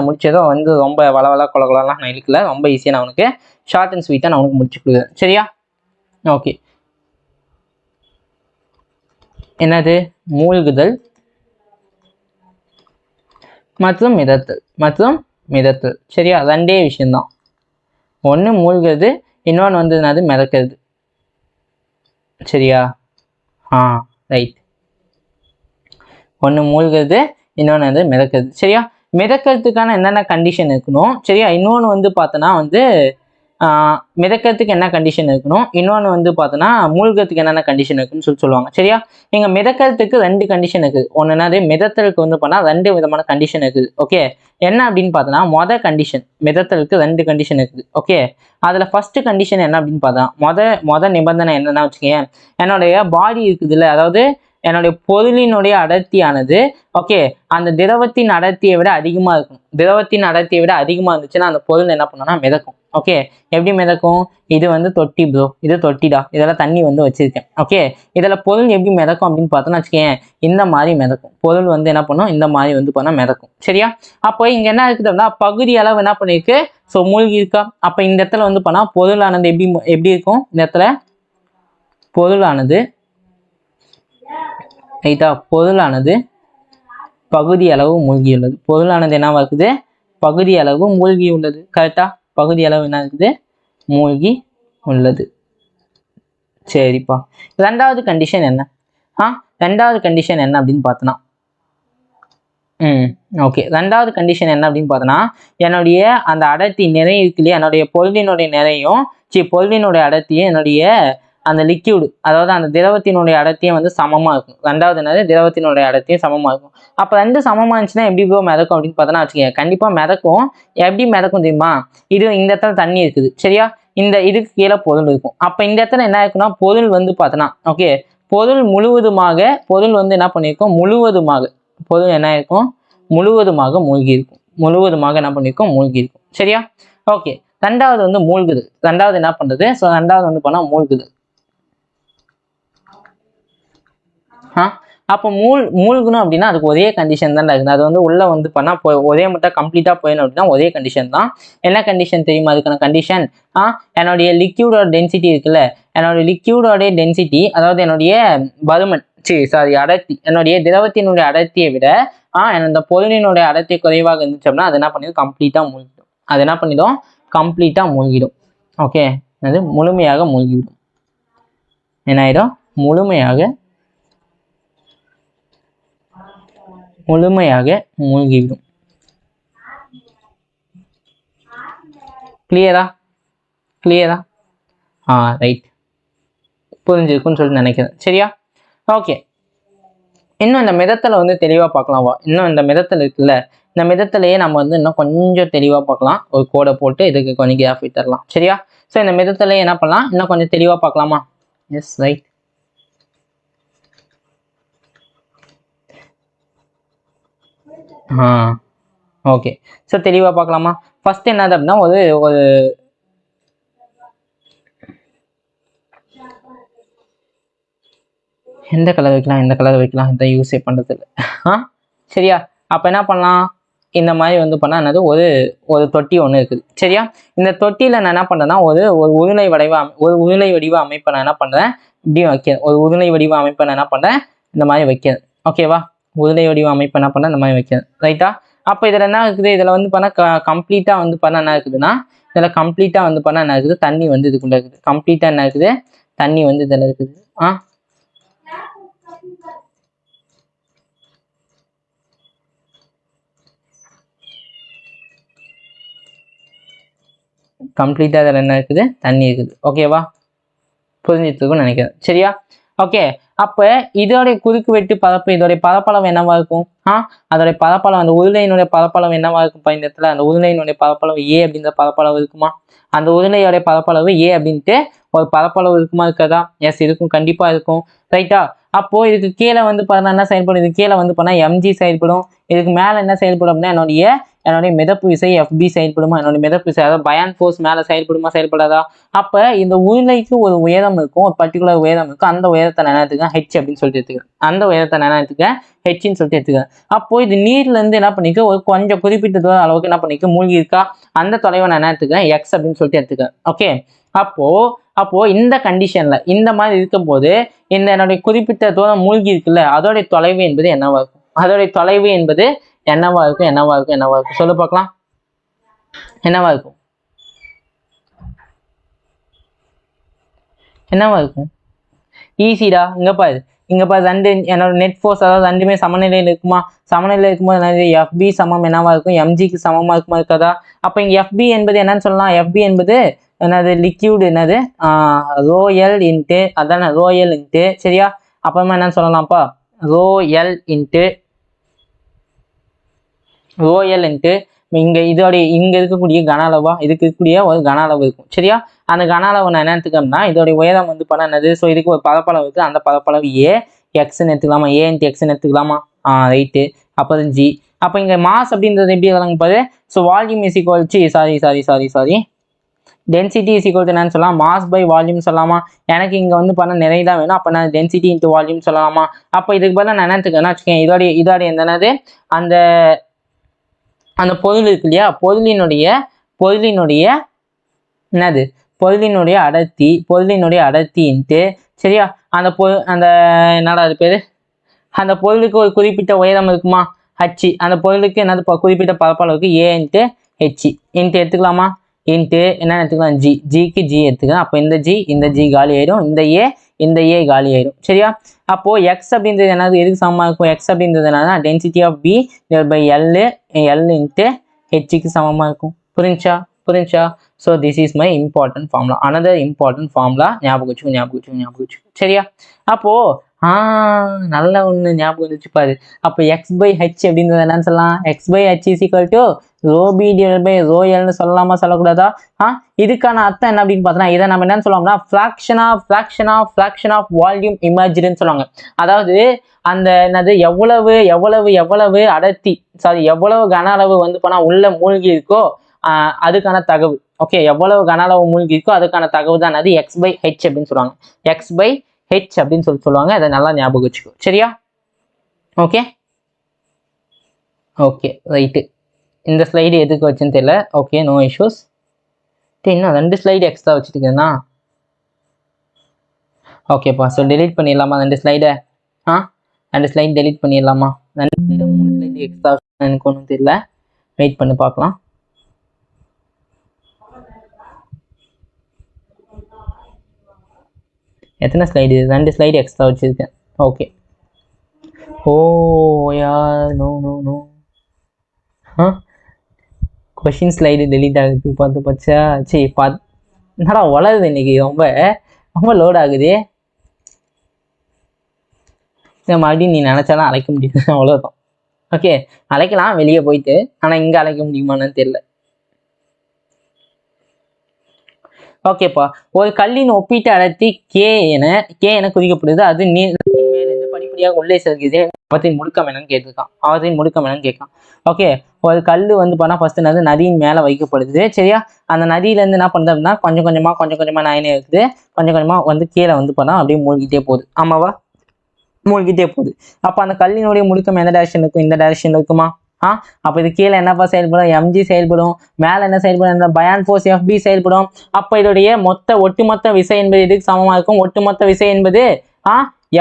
முடிச்சதும் வந்து ரொம்ப வளவலா கொலகொலாம் நான் இழுக்கல. ரொம்ப ஈஸியாக நான் உனக்கு ஷார்ட் அண்ட் ஸ்வீட்டாக நான் உனக்கு முடிச்சு கொடுக்குறேன். சரியா? ஓகே. என்னது? மூழ்குதல் மற்றும் மிதத்தல். சரியா? ரெண்டே விஷயம்தான். ஒன்று மூழ்கிறது, இன்னொன்று வந்து என்னது? மிதக்கிறது. சரியா? ரைட். ஒன்று மூழ்கிறது, இன்னொன்று வந்து மிதக்கிறது. சரியா? மிதக்கிறதுக்கான என்னென்ன கண்டிஷன் இருக்கணும்? சரியா? இன்னொன்று வந்து பார்த்தோன்னா வந்து மிதக்கிறதுக்கு என்ன கண்டிஷன் இருக்கணும், இன்னொன்று வந்து பார்த்தோன்னா மூழ்கிறதுக்கு என்னென்ன கண்டிஷன் இருக்குன்னு சொல்லுவாங்க. சரியா? இங்கே மிதக்கிறதுக்கு 2 கண்டிஷன் இருக்குது. ஒன்று என்னது? மிதத்தலுக்கு வந்து பண்ணால் 2 விதமான கண்டிஷன் இருக்குது. ஓகே என்ன அப்படின்னு பார்த்தோன்னா மொதல் கண்டிஷன் மிதத்தலுக்கு 2 கண்டிஷன் இருக்குது. ஓகே அதில் ஃபஸ்ட்டு கண்டிஷன் என்ன அப்படின்னு பார்த்தா மொதல் நிபந்தனை என்னென்னா வச்சுக்கேன், என்னுடைய பாடி இருக்குது இல்லை, அதாவது என்னுடைய பொருளினுடைய அடர்த்தியானது ஓகே அந்த திரவத்தின் அடர்த்தியை விட அதிகமாக இருக்கும். திரவத்தின் அடர்த்தியை விட அதிகமாக இருந்துச்சுன்னா அந்த பொருள் என்ன பண்ணணும்னா மிதக்கும். ஓகே எப்படி மிதக்கும்? இது வந்து தொட்டி ப்ரோ, இது தொட்டிடா, இதெல்லாம் தண்ணி வந்து வச்சிருக்கேன். ஓகே இதில் பொருள் எப்படி மிதக்கும் அப்படின்னு பார்த்தோன்னா வச்சுக்கேன், இந்த மாதிரி மிதக்கும். பொருள் வந்து என்ன பண்ணும்? இந்த மாதிரி வந்து பண்ணால் மிதக்கும். சரியா? அப்போ இங்கே என்ன இருக்குது அப்படின்னா பகுதி அளவு என்ன பண்ணியிருக்கு? ஸோ மூழ்கி இருக்கா? அப்போ இந்த இடத்துல வந்து பண்ணால் பொருளானது எப்படி இருக்கும்? இந்த இடத்துல பொருளானது ரைட்டா, பொருளானது பகுதி அளவு மூழ்கியுள்ளது. பொருளானது என்னவா இருக்குது? பகுதி அளவு மூழ்கி உள்ளது. கரெக்டா? பகுதி அளவு என்ன இருக்குது? மூழ்கி உள்ளது. சரிப்பா. ரெண்டாவது கண்டிஷன் என்ன? ரெண்டாவது கண்டிஷன் என்ன அப்படின்னு பார்த்தோன்னா ஓகே ரெண்டாவது கண்டிஷன் என்ன அப்படின்னு பார்த்தோன்னா என்னுடைய அந்த அடர்த்தி நிறை இருக்கு இல்லையா, என்னுடைய பொருளினுடைய நிறையும் பொருளினுடைய அடர்த்தியும் என்னுடைய அந்த லிக்யூடு, அதாவது அந்த திரவத்தினுடைய அடர்த்தியும் வந்து சமமாக இருக்கும். ரெண்டாவது என்னது? திரவத்தினுடைய அடர்த்தியும் சமமாக இருக்கும். அப்போ 2 சமமாக இருந்துச்சுன்னா எப்படி போய் மிதக்கும் அப்படின்னு பார்த்தோன்னா வச்சுக்கோங்க, கண்டிப்பாக மிதக்கும். எப்படி மிதக்கும் தெரியுமா? இந்த இடத்துல தண்ணி இருக்குது. சரியா? இதுக்கு கீழே பொருள் இருக்கும். அப்போ இந்த இடத்துல என்ன இருக்குன்னா பொருள் வந்து பார்த்தோன்னா ஓகே பொருள் வந்து என்ன பண்ணியிருக்கோம்? பொருள் என்ன இருக்கும்? முழுவதுமாக மூழ்கி இருக்கும். முழுவதுமாக என்ன பண்ணியிருக்கோம்? மூழ்கி இருக்கும். சரியா? ஓகே ரெண்டாவது வந்து மூழ்குது. ரெண்டாவது என்ன பண்ணுறது? ஸோ ரெண்டாவது வந்து பண்ணால் மூழ்குது. அப்போ மூழ்கணும் அப்படின்னா அதுக்கு ஒரே கண்டிஷன் தான் இருக்குது. அது வந்து உள்ளே வந்து பண்ணால் ஒரே மட்டும் கம்ப்ளீட்டாக போயிடணும் அப்படின்னா ஒரே கண்டிஷன் தான். என்ன கண்டிஷன் தெரியுமா? அதுக்கான கண்டிஷன் என்னுடைய லிக்யூடோட டென்சிட்டி இருக்குல்ல, என்னுடைய லிக்யூடோடைய டென்சிட்டி, அதாவது என்னுடைய பருமன் அடர்த்தி, என்னுடைய திரவத்தினுடைய அடர்த்தியை விட அந்த பொருளினுடைய அடர்த்தி குறைவாக இருந்துச்சு அப்படின்னா அது என்ன பண்ணிடும்? கம்ப்ளீட்டாக மூழ்கிடும். அது என்ன பண்ணிடும்? கம்ப்ளீட்டாக மூழ்கிடும். ஓகே அது முழுமையாக மூழ்கிவிடும். என்ன ஆயிடும்? முழுமையாக மூழ்கிவிடும். கிளியரா ரைட். புரிஞ்சிருக்குன்னு சொல்லிட்டு நினைக்கிறேன். சரியா? ஓகே இன்னும் இந்த மிதத்தலை வந்து தெளிவாக பார்க்கலாம். இன்னும் இந்த மிதத்தல் இருக்குல்ல, இந்த மிதத்தலையே நம்ம வந்து இன்னும் கொஞ்சம் தெளிவாக பார்க்கலாம். ஒரு கோடை போட்டு இதுக்கு கொஞ்சம் கிராஃப் தரலாம். சரியா? ஸோ இந்த மிதத்தலையே என்ன பண்ணலாம்? இன்னும் கொஞ்சம் தெளிவாக பார்க்கலாமா? S right. ஓகே ஸோ தெளிவாக பார்க்கலாமா? ஃபர்ஸ்ட் என்னது அப்படின்னா ஒரு எந்த கலர் வைக்கலாம், இந்த யூஸே பண்ணுறது இல்லை. சரியா? அப்போ என்ன பண்ணலாம்? இந்த மாதிரி வந்து பண்ணால் என்னது? ஒரு தொட்டி ஒன்று இருக்குது. சரியா? இந்த தொட்டியில் நான் என்ன பண்ணுறேன்னா ஒரு உருளை வடிவ அமைப்பை நான் என்ன பண்ணுறேன்? இப்படி வைக்கிறேன். ஒரு உருளை வடிவ அமைப்பை நான் என்ன பண்ணுறேன்? இந்த மாதிரி வைக்கிறேன். ஓகேவா? உருளை வடிவ அமைப்பை என்ன பண்ணுறேன்? இந்த மாதிரி வைக்கிறேன். ரைட்டா? அப்போ இதில் என்ன இருக்குது? இதில் வந்து பண்ணால் கம்ப்ளீட்டாக வந்து பண்ணால் என்ன இருக்குதுன்னா இதில் கம்ப்ளீட்டாக வந்து பண்ணால் என்ன இருக்குது? தண்ணி வந்து இதுக்குள்ளே இருக்குது. கம்ப்ளீட்டாக என்ன இருக்குது? தண்ணி வந்து இதில் இருக்குது. கம்ப்ளீட்டாக அதில் என்ன இருக்குது, தண்ணி இருக்குது. ஓகேவா, புரிஞ்சிருக்குன்னு நினைக்கிறேன். சரியா, ஓகே. அப்போ இதோடைய குறுக்கு வெட்டு பரப்பு, இதோடைய பரப்பளவு என்னவா இருக்கும்? அதோடைய பரப்பளவு, அந்த உருளையினுடைய பரப்பளவு என்னவா இருக்கும்? இந்த இடத்துல அந்த உருளையினுடைய பரப்பளவு ஏ அப்படின்ற பரப்பளவு இருக்குமா? அந்த உருளையோடைய பரப்பளவு ஏ அப்படின்ட்டு ஒரு பரப்பளவு இருக்குமா, இருக்காதா? எஸ், இருக்கும், கண்டிப்பா இருக்கும். ரைட்டா? அப்போ இதுக்கு கீழே வந்து பார்த்தா என்ன செயல்படும்? இது கீழே வந்து பண்ணா எம்ஜி செயல்படும். இதுக்கு மேலே என்ன செயல்படும் அப்படின்னா என்னுடைய மிதப்பு விசை எஃப்பி செயல்படுமா? என்னுடைய மிதப்பு விசை, அதாவது பயான் ஃபோர்ஸ் மேலே செயல்படுமா, செயல்படாதா? அப்போ இந்த உருளைக்கு ஒரு உயரம் இருக்கும், ஒரு பர்டிகுலர் உயரம் இருக்கும். அந்த உயரத்தை நான் எடுத்துக்கேன் ஹெச் அப்படின்னு சொல்லிட்டு எடுத்துக்கிறேன். அந்த உயரத்தை நான் எடுத்துக்கேன் ஹெச்ன்னு சொல்லிட்டு எடுத்துக்கிறேன். அப்போ இது நீர்ல இருந்து என்ன பண்ணிக்க, ஒரு கொஞ்சம் குறிப்பிட்ட தூரம் அளவுக்கு என்ன பண்ணிக்க, மூழ்கி இருக்கா? அந்த தொலைவை நான் என்ன எடுத்துக்கிறேன், எக்ஸ் அப்படின்னு சொல்லிட்டு எடுத்துக்கிறேன். ஓகே. அப்போ இந்த கண்டிஷன்ல இந்த மாதிரி இருக்கும் போது இந்த என்னுடைய குறிப்பிட்ட தூரம் மூழ்கி இருக்குல்ல, அதோடைய தொலைவு என்பது என்னவா இருக்கும்? அதோடைய தொலைவு என்பது என்னவா இருக்கும்? சொல்லு பார்க்கலாம். என்னவா இருக்கும்? ஈஸிடா. இங்க பாரு ரெண்டு என்னோட நெட் ஃபோர்ஸ், அதாவது ரெண்டுமே சமநிலையில் இருக்குமா? சமநிலையில் இருக்கும்போது எஃப்பி சமம் என்னவா இருக்கும்? எம்ஜிக்கு சமமா இருக்குமா, இருக்காதா? அப்ப இங்க எஃப்பி என்பது என்னன்னு சொல்லலாம்? எஃப்பி என்பது என்னது? லிக்யூட் என்னது? ரோஎல் இன்ட்டு, அதான ரோஎல் இன்ட்டு. சரியா, அப்புறமா என்னன்னு சொல்லலாம்ப்பா? ரோஎல் இன்ட்டு இங்க இருக்கக்கூடிய கன அளவா, இதுக்கு இருக்கக்கூடிய ஒரு கன அளவு இருக்கும். சரியா, அந்த கன அளவு நான் என்ன எடுத்துக்கோம்னா, இதோடைய உயரம் வந்து பண்ண என்னது? ஸோ இதுக்கு ஒரு பரப்பளவு இருக்கு, அந்த பரப்பளவு ஏ எக்ஸ்ன்னு எடுத்துக்கலாமா? ஏ இன்ட்டு எக்ஸ்ன்னு எடுத்துக்கலாமா? ரைட்டு. அப்புறம் ஜி. அப்போ இங்க மாஸ் அப்படின்றது எப்படி வழங்க பாரு. So volume is equal to sorry density is equal to என்னன்னு சொல்லலாம்? மாஸ் பை வால்யூம் சொல்லலாமா? எனக்கு இங்க வந்து பண்ண நிறைய தான் வேணும், அப்போ நான் டென்சிட்டி இன்ட்டு வால்யூம் சொல்லலாமா? அப்போ இதுக்கு பதிலாக நான் என்ன எடுத்துக்கேன்னா வச்சுக்கேன், இதோடைய என்னது, அந்த பொருள் இருக்கு இல்லையா, பொருளினுடைய என்னது, பொருளினுடைய அடர்த்தின்ட்டு. சரியா, அந்த என்னடா அது பேரு, அந்த பொருளுக்கு ஒரு குறிப்பிட்ட உயரம் இருக்குமா, ஹச். அந்த பொருளுக்கு என்னது, குறிப்பிட்ட பரப்பளவுக்கு ஏ இன்ட்டு ஹெச் இன்ட்டு எடுத்துக்கலாமா? இன்ட்டு என்ன எடுத்துக்கலாம்? ஜிக்கு ஜி எடுத்துக்கலாம். அப்போ இந்த ஜி காலி ஆயிடும், இந்த ஏ காலி ஆயிடும். சரியா, அப்போ எக்ஸ் அப்படின்றது என்னது, எதுக்கு சமமா இருக்கும்? எக்ஸ் அப்படின்றது என்னன்னா density of P by L into ஹெச்சுக்கு சமமா இருக்கும். புரிஞ்சா? So this is my important formula, another important formula. ஞாபகம் வச்சுக்கோ. சரியா, அப்போ நல்ல ஒன்று ஞாபகம் வச்சு பாரு. அப்போ எக்ஸ் பை ஹெச் அப்படின்றது என்னன்னு சொல்லலாம்? X by H is equal to rho P divide by rho எல்னு சொல்லலாமா, சொல்லக்கூடாதா? இதுக்கான அர்த்தம் என்ன அப்படின்னு பார்த்தோன்னா, இதை நம்ம என்னன்னு சொல்லுவாங்கன்னா ஃபிராக்ஷன் ஆஃப் வால்யூம் இமேஜ்டுன்னு சொல்லுவாங்க. அதாவது அந்த என்னது, எவ்வளவு அடர்த்தி, எவ்வளவு கன அளவு வந்து போனால் உள்ள மூழ்கி இருக்கோ அதுக்கான தகவு. ஓகே, எவ்வளவு கன அளவு மூழ்கி இருக்கோ அதுக்கான தகவு தான் அது எக்ஸ் பை ஹெச் அப்படின்னு சொல்லுவாங்க. எக்ஸ் பை ஹெச் அப்படின்னு சொல்லுவாங்க. அதை நல்லா ஞாபகம் வச்சுக்கோ. சரியா, ஓகே ரைட்டு. இந்த ஸ்லைடு எதுக்கு வச்சுன்னு தெரியல. Okay, no issues. இன்னும் 2 ஸ்லைடு எக்ஸ்ட்ரா வச்சுருக்கேன்னா ஓகேப்பா. ஸோ டெலீட் பண்ணிடலாமா 2 ஸ்லைடை? 2 ஸ்லைடு டெலீட் பண்ணிடலாமா? 3 ஸ்லைடு எக்ஸ்ட்ரா எனக்கு ஒன்றும் தெரியல. வெயிட் பண்ணி பார்க்கலாம். எத்தனை ஸ்லைடு? 2 ஸ்லைடு எக்ஸ்ட்ரா வச்சுருக்கேன். Okay. No question slide delete ஆகுது. பார்த்தா சரி என்னடா வளருது இன்னைக்கு, ரொம்ப லோட் ஆகுது. மறுபடியும் நீ நினச்சாலும் அழைக்க முடியாது, அவ்வளோதான். ஓகே, அழைக்கலாம் வெளியே போயிட்டு, ஆனால் இங்கே அழைக்க முடியுமான்னு தெரியல. ஓகேப்பா, ஒரு கல்லின் ஒப்பீட்டு அடர்த்தி கே என குறிக்கப்படுது. அது மேலிருந்து படிப்படியாக உள்ளே செல்கிறது. அவற்றின் முடுக்கம் என்னன்னு கேட்கலாம். ஓகே, ஒரு கல் வந்து பண்ணா ஃபர்ஸ்ட் என்னது, நதியின் மேலே வைக்கப்படுது. சரியா, அந்த நதியிலேருந்து என்ன பண்ணுது அப்படின்னா கொஞ்சம் கொஞ்சமாக நாயினே இருக்குது. கொஞ்சம் கொஞ்சமாக வந்து கீழே வந்து பண்ணா அப்படியே மூழ்கிட்டே போகுது. ஆமாவா, மூழ்கிட்டே போகுது. அப்போ அந்த கல்லினுடைய முடுக்கம் எந்த டைரக்ஷன் இருக்கும்? இந்த டைரக்ஷன் இருக்குமா? அப்போ இது கீழே என்னப்பா செயல்படும்? எம்ஜி செயல்படும். மேலே என்ன செயல்படும்? இந்த பயான் ஃபோர்ஸ் எஃப்பி செயல்படும். அப்போ இதோடைய ஒட்டுமொத்த விசை என்பது எதுக்கு சமமா இருக்கும்? ஒட்டுமொத்த விசை என்பது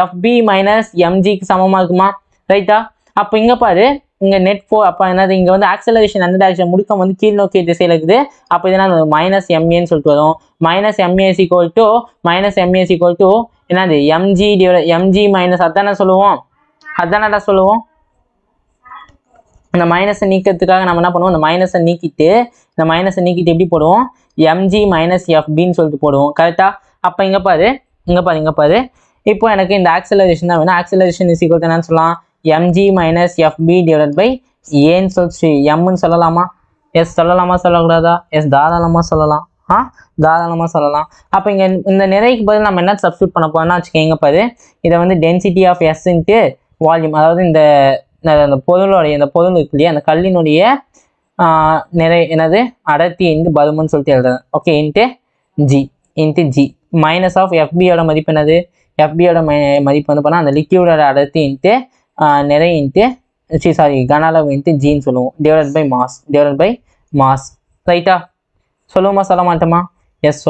எஃப்பி மைனஸ் எம்ஜிக்கு சமமா இருக்குமா? ரைட்டா, அப்போ இங்க பாரு, இங்க நெட் ஃபோர், அப்போ என்னது, இங்க வந்து ஆக்சலரேஷன் அந்த டைரக்ஷன், முடுக்கம் வந்து கீழ் நோக்கிய திசையில் இருக்குது. அப்போ இதனால் மைனஸ் எம்ஏன்னு சொல்லிட்டு வரும். Minus MA is equal to என்னது, எம்ஜி மைனஸ், அதானடா சொல்லுவோம். இந்த மைனஸை நீக்கிறதுக்காக நம்ம என்ன பண்ணுவோம், இந்த மைனஸை நீக்கிட்டு எப்படி போடுவோம்? எம்ஜி மைனஸ் எஃபின்னு சொல்லிட்டு போடுவோம் கரெக்டாக. அப்போ இங்கே பாரு இப்போ எனக்கு இந்த ஆக்சலரேஷன் தான் வேணும். ஆக்சலரேஷன் இஸ் ஈக்குவல் என்னன்னு சொல்லலாம், mg minus fb divided by ஏன்னு சொல்லி எம்னு சொல்லலாமா? எஸ் சொல்லலாமா சொல்லக்கூடாதா? எஸ் தாராளமாக சொல்லலாம். தாராளமாக சொல்லலாம். அப்போ இங்கே இந்த நிறைக்கு பதில் நம்ம என்ன சப்ஸ்டியூட் பண்ண போறோம்னா வச்சுக்கோங்க பாரு, இதை வந்து density of S into volume, அதாவது இந்த பொருளுடைய இந்த பொருள் இருக்கு இல்லையா அந்த கல்லினுடைய நிறை என்னது அடர்த்தி இன்ட்டு பருமன்னு சொல்லிட்டு எழுதுறேன். Okay, into G minus of எஃபியோட மதிப்பு என்னது, எஃபியோட மதிப்பு வந்து பண்ணால் அந்த லிக்யூடோட அடர்த்தி இன்ட்டு நிறை இன்ட்டு கன அளவு இன்ட்டு ஜின்னு சொல்லுவோம், டிவைடட் பை மாஸ். ரைட்டா? சொல்லுவோமா சொல்ல மாட்டோமா? எஸ்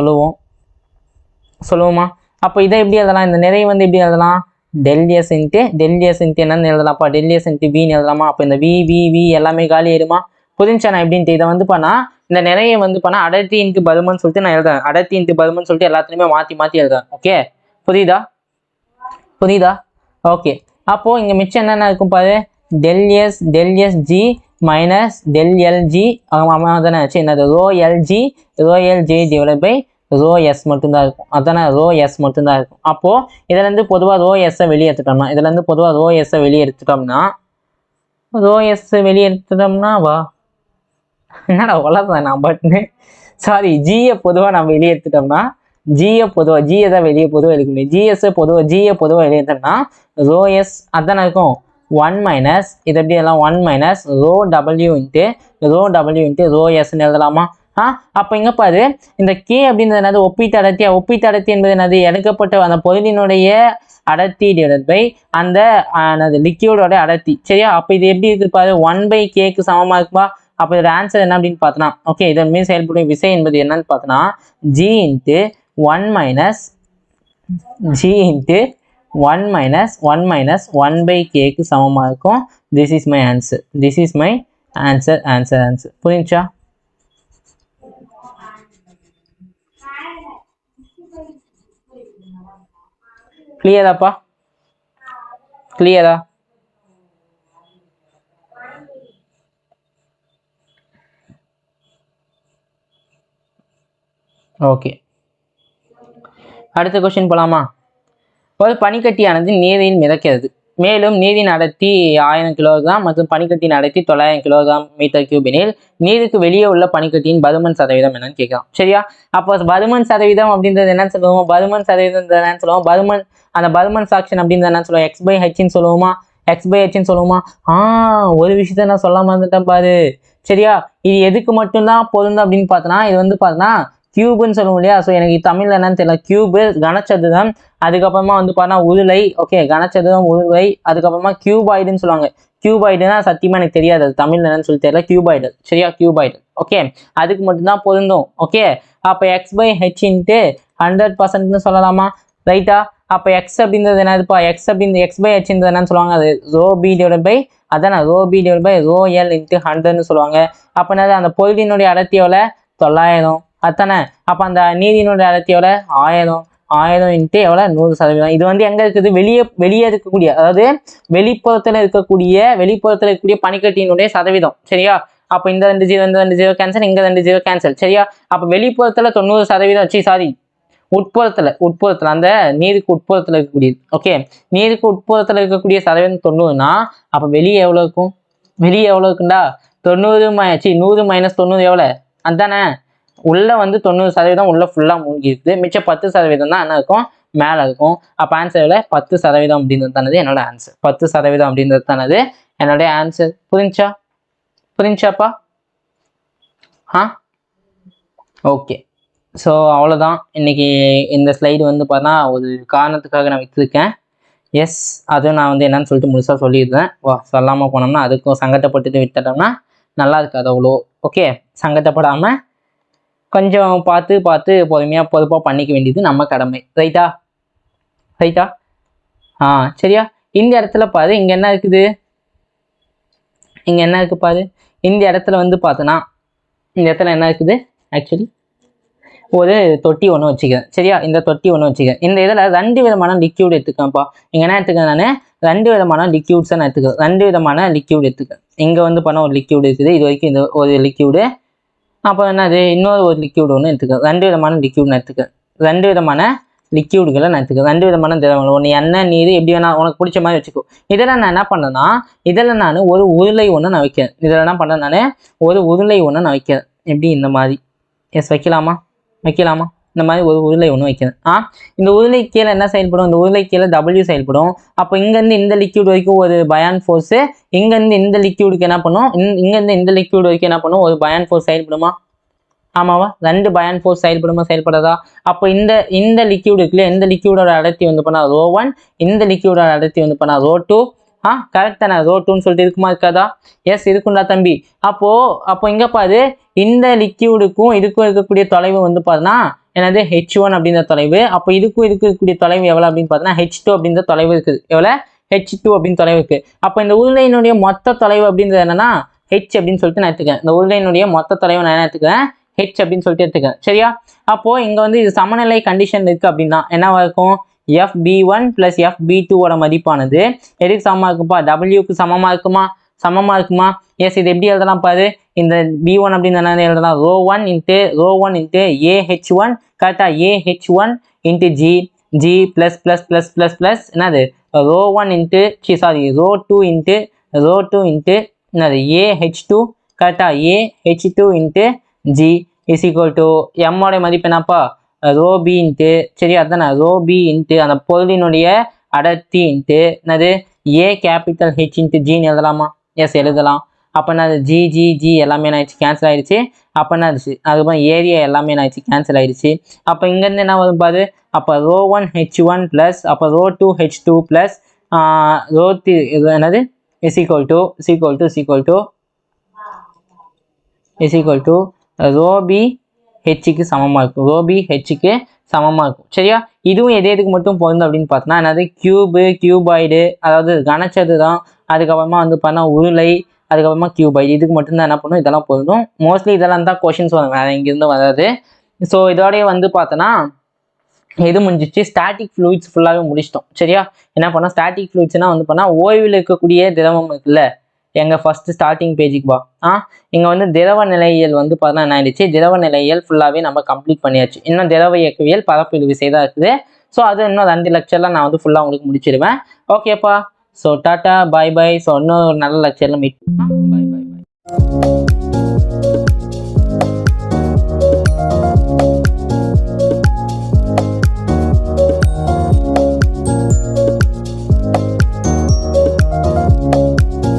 சொல்லுவோமா? அப்போ இதை எப்படி எழுதலாம், இந்த நிறை வந்து எப்படி எழுதலாம், டெல்எஸ் இன்ட்டு என்னன்னு எழுதலாம்ப்பா, டெல்எஸ் இன்ட்டு வின்னு எழுதலாமா? அப்போ இந்த வி எல்லாமே காலி ஆயிடுமா? புரிஞ்சா நான் எப்படின்ட்டு இதை வந்து பண்ணால் இந்த நிறைய வந்து பண்ணால் அடர்த்தி இன்ட்டு பருமன்னு சொல்லிட்டு நான் எழுதுறேன், அடர்த்தி இன்ட்டு பருமன்னு சொல்லிட்டு எல்லாத்துலேயுமே மாற்றி எழுதுறேன். ஓகே, புரியுதா? ஓகே, அப்போது இங்கே மிச்சம் என்னென்ன இருக்கும் பாரு, டெல்எஸ் ஜி மைனஸ் டெல்எல்ஜி தானே என்னது rho lg divide by rho s மட்டும்தான் இருக்கும். அதானே ரோ எஸ் மட்டும்தான் இருக்கும். அப்போது இதுலேருந்து பொதுவாக ரோ எஸ்ஸை வெளியே எடுத்துட்டோம்னா வா என்னடா வளர்றேன் நான் பட்னு சாரி ஜியை பொதுவாக நம்ம வெளியே எடுத்துட்டோம்னா ஜியை தான் வெளியே பொதுவாக எடுக்க முடியும். ஜியை பொதுவாக வெளியே எடுத்தோம்னா ரோ எஸ் அதானே இருக்கும் 1 மைனஸ் இது எப்படி எல்லாம் 1 minus rho W into rho எஸ்ன்னு எழுதலாமா? அப்போ இங்கே பாரு இந்த கே அப்படின்றது என்னது, ஒப்பீட்டு அடர்த்தி என்பது என்னது, எடுக்கப்பட்ட அந்த பொருளினுடைய அடர்த்தி டிவைடட் பை அந்த லிக்யூடோட அடர்த்தி. சரியா? அப்போ இது எப்படி இருக்கு பாரு, 1/kக்கு சமமாக இருக்குப்பா. அப்போ இதோட ஆன்சர் என்ன அப்படின்னு பார்த்தோன்னா, ஓகே, இதன் மீது செயல்படும் விசை என்பது என்னன்னு பார்த்தோன்னா ஜி இன்ட்டு 1 மைனஸ் 1/kக்கு சமமாக இருக்கும். This is my answer. புரிஞ்சா? கிளியராப்பா? கிளியரா? ஓகே, அடுத்த கொஸ்டின் போலாமா? ஒரு பனிக்கட்டியானது நீரில் மிதக்கிறது. மேலும் நீரின் அடர்த்தி 1000 கிலோகிராம் மற்றும் பனிக்கட்டியின் அடர்த்தி 900 கிலோகிராம் மீட்டர் கியூபினில் நீருக்கு வெளியே உள்ள பனிக்கட்டியின் பருமன் சதவீதம் என்னன்னு கேட்கலாம். சரியா? அப்போ பருமன் சதவீதம் அப்படின்றது என்னன்னு சொல்லுவோம், அந்த பருமன் சாக்ஷன் அப்படின்றது என்ன சொல்லுவோம், x/hன்னு சொல்லுவோமா? ஒரு விஷயத்த நான் சொல்லாம இருந்துட்டேன் பாரு. சரியா? இது எதுக்கு மட்டும்தான் பொருந்தும் அப்படின்னு பார்த்தோன்னா, இது வந்து பார்த்தோன்னா கியூப்னு சொல்லுவோம் இல்லையா? ஸோ எனக்கு தமிழ்ல என்னன்னு தெரியல. கியூபு கனச்சதுரம், அதுக்கப்புறமா வந்து பார்த்தா உருளை. ஓகே, கனச்சதுரம் உருளை, அதுக்கப்புறமா கியூபாய்டுன்னு சொல்லுவாங்க. கியூபாய்டுனா சத்தியமா எனக்கு தெரியாது, அது தமிழ்ல என்னன்னு சொல்லி தெரியல. கியூபாய்டு. சரியா? கியூபாய்டு. ஓகே, அதுக்கு மட்டும்தான் பொருந்தும். ஓகே, அப்போ x/h இன்ட்டு 100%ன்னு சொல்லலாமா? ரைட்டா? அப்போ எக்ஸ் அப்படின்றது என்னதுப்பா, x/h என்னன்னு சொல்லுவாங்க, அது rho P divide by rho L into 100ன்னு சொல்லுவாங்க. அப்போ என்னது, அந்த பொருளினுடைய அடர்த்தியோட 900 அத்தானே. அப்போ அந்த நீரினுடைய அடர்த்தியோட 1000 இன்ட்டு எவ்வளோ 100%. இது வந்து எங்கே இருக்குது, வெளியே இருக்கக்கூடிய, அதாவது வெளிப்புறத்தில் இருக்கக்கூடிய பனிக்கட்டியினுடைய சதவீதம். சரியா? அப்போ இந்த 2 0 கேன்சல், இங்கே 2 0 கேன்சல். சரியா? அப்போ வெளிப்புறத்தில் 90%, உட்புறத்தில் அந்த நீருக்கு உட்புறத்தில் இருக்கக்கூடியது. ஓகே, நீருக்கு உட்புறத்தில் இருக்கக்கூடிய சதவீதம் 90னா அப்போ வெளியே எவ்வளோ இருக்குண்டா 100 - 90 எவ்வளோ அதானே. உள்ள வந்து 90% உள்ள ஃபுல்லாக மூழ்கிருக்கு, மிச்சம் 10% தான் என்ன இருக்கும், மேலே இருக்கும். அப்போ ஆன்சரில் 10% அப்படின்றது தானது என்னோட ஆன்சர். 10% அப்படின்றது தானது என்னுடைய ஆன்சர். புரிஞ்சாப்பா? ஓகே, ஸோ அவ்வளோதான். இன்னைக்கு இந்த ஸ்லைடு வந்து பார்த்தா ஒரு காரணத்துக்காக நான் வச்சுருக்கேன். எஸ், அதுவும் நான் வந்து என்னன்னு சொல்லிட்டு முழுசாக சொல்லிடுறேன். சொல்லாமல் போனோம்னா அதுக்கும் சங்கடப்பட்டுட்டு விட்டுட்டோம்னா நல்லா இருக்காது அவ்வளோ. ஓகே, சங்கடப்படாமல் கொஞ்சம் பார்த்து பொறுப்பாக பண்ணிக்க வேண்டியது நம்ம கடமை. ரைட்டா? சரியா? இந்த இடத்துல பாரு, இங்கே என்ன இருக்குது பாரு. இந்த இடத்துல வந்து பார்த்தோன்னா இந்த இடத்துல என்ன இருக்குது, ஆக்சுவலி ஒரு தொட்டி ஒன்று வச்சுக்கிறேன். சரியா? இந்த தொட்டி ஒன்று வச்சுக்கிறேன். இந்த இதில் 2 விதமான லிக்யூட் எடுத்துக்கேன்ப்பா. இங்கே என்ன எடுத்துக்கிறேன், நான் 2 விதமான லிக்யூட்ஸை நான் எடுத்துக்கிறேன். 2 விதமான லிக்யூட் எடுத்துக்கிறேன். இங்கே வந்து பண்ண ஒரு லிக்யூடு இருக்குது, இது வரைக்கும் இந்த ஒரு லிக்யூடு. அப்போ என்னது இன்னொரு ஒரு லிக்யூடு ஒன்று எடுத்துக்கிறேன், 2 விதமான லிக்யூட் நான் எடுத்துக்கிறேன், 2 விதமான லிக்யூடுகளை நான் எடுத்துக்கிறேன், 2 விதமான திரவங்கள், ஒன்று எண்ணெய் நீர் எப்படி வேணா உனக்கு பிடிச்ச மாதிரி வச்சுக்கோ. இதில் நான் என்ன பண்ணேன்னா இதில் நான் ஒரு உருளை ஒன்று நான் வைக்கிறேன், இதில் என்ன பண்ணேன் நான் ஒரு உருளை ஒன்று நான் வைக்கிறேன், எப்படி இந்த மாதிரி வைக்கலாமா இந்த மாதிரி ஒரு உருளை ஒன்று வைக்கிறேன். இந்த உருளை கீழே என்ன செயல்படும், இந்த உருளை கீழே W செயல்படும். அப்போ இங்கேருந்து இந்த லிக்யூட் வரைக்கும் ஒரு பயான் ஃபோர்ஸு, இங்கேருந்து இந்த லிக்யூடுக்கு என்ன பண்ணும், இங்கேருந்து இந்த லிக்யூட் வரைக்கும் என்ன பண்ணும், ஒரு பயான் ஃபோர்ஸ் செயல்படுமா? ஆமாவா? 2 பயான் ஃபோர்ஸ் செயல்படாதா? அப்போ இந்த லிக்யூடு இருக்குல்ல, இந்த லிக்யூடோட அடர்த்தி வந்து பண்ணா ρ1, இந்த லிக்யூடோட அடர்த்தி வந்து பண்ணா ρ2. கரெக்ட் தானே? ρ2ன்னு சொல்லிட்டு இருக்குமா இருக்காதா? எஸ் இருக்குண்டா தம்பி. அப்போ இங்க பாரு, இந்த லிக்யூடுக்கும் இதுக்கும் இருக்கக்கூடிய தொலைவு வந்து பாருன்னா என்னது H1 அப்படின்ற தொலைவு. அப்போ இதுக்கும் இருக்கக்கூடிய தொலைவு எவ்வளோ அப்படின்னு பார்த்தீங்கன்னா H2 அப்படின்ற தொலைவு இருக்குது. எவ்வளோ? H2 அப்படின்னு தொலைவு இருக்கு. அப்போ இந்த உருளையினுடைய மொத்த தொலைவு அப்படின்றது என்னன்னா H அப்படின்னு சொல்லிட்டு நான் எடுத்துக்கிறேன். இந்த உருளையினுடைய மொத்த தொலைவு நான் என்ன எடுத்துக்கிறேன், H அப்படின்னு சொல்லிட்டு எடுத்துக்கிறேன். சரியா? அப்போ இங்க வந்து இது சமநிலை கண்டிஷன் இருக்கு அப்படின்னா என்னவா இருக்கும், FB1 + FB2 மதிப்பானது எதுக்கு சமமா இருக்குப்பா, Wக்கு சமமா இருக்குமா? எஸ். இது எப்படி எழுதலாம் பாரு, இந்த B1 அப்படின்னு என்ன எழுதலாம், ρ1 × AH1. கரெக்டா? AH1 × G +++++ என்னது ρ2 × என்னது AH2. கரெக்டா? AH2 × G = M ஓட மதிப்பு என்னப்பா, ρB சரி அதானே, ρB அந்த பொருளினுடைய அடர்த்தி என்னது AH × G எழுதலாமா? எஸ் எழுதலாம். அப்போ என்னது G எல்லாமே என்ன ஆயிடுச்சு, கேன்சல் ஆயிடுச்சு. அப்போ என்ன ஆயிடுச்சு, அதுக்கப்புறம் ஏரியா எல்லாமே என்ன ஆயிடுச்சு, கேன்சல் ஆயிடுச்சு. அப்போ இங்கேருந்து என்ன வரும் பாரு, அப்போ ρ1H1 + அப்போ ρ2H2 + ρ3 என்னது ρB Hக்கு சமமாக இருக்கும், ρBHக்கு சமமாக இருக்கும். சரியா? இதுவும் எதுக்கு மட்டும் பொருந்தும் அப்படின்னு பார்த்தோன்னா என்னது கியூபாய்டு, அதாவது கனச்சதுரம், அதுக்கப்புறமா வந்து பார்த்தா உருளை, அதுக்கப்புறமா கியூபாய்டு, இதுக்கு மட்டும்தான் என்ன பண்ணும், இதெல்லாம் பொருந்தும். மோஸ்ட்லி இதெல்லாம் தான் கொஷின்ஸ் வரும், வேறு எங்கேருந்து வராது. ஸோ இதோடய வந்து பார்த்தோன்னா எது முடிஞ்சிச்சு, ஸ்டாட்டிக் ஃப்ளூயிட்ஸ் ஃபுல்லாகவே முடிச்சிட்டோம். சரியா? என்ன பண்ணோம், ஸ்டாட்டிக் ஃப்ளூயிட்ஸ்னால் வந்து பண்ணால் ஓய்வில் இருக்கக்கூடிய திரவம் இருக்குல்ல, எங்கள் ஃபஸ்ட்டு ஸ்டார்டிங் பேஜுக்கு வா. இங்கே வந்து திரவ நிலையியல் வந்து பார்த்தா என்ன ஆயிடுச்சு, திரவ நிலையியல் ஃபுல்லாகவே நம்ம கம்ப்ளீட் பண்ணியாச்சு. இன்னும் திரவ இயக்கவியல் பரப்பில் விசை தான் இருக்குது. ஸோ அது இன்னும் 2 லெக்சரில் நான் வந்து ஃபுல்லாக உங்களுக்கு முடிச்சிடுவேன். ஓகேப்பா. ஸோ டாட்டா பாய் பாய். ஸோ இன்னும் ஒரு நல்ல லெக்சரில் மீட். பாய் பாய் பாய்.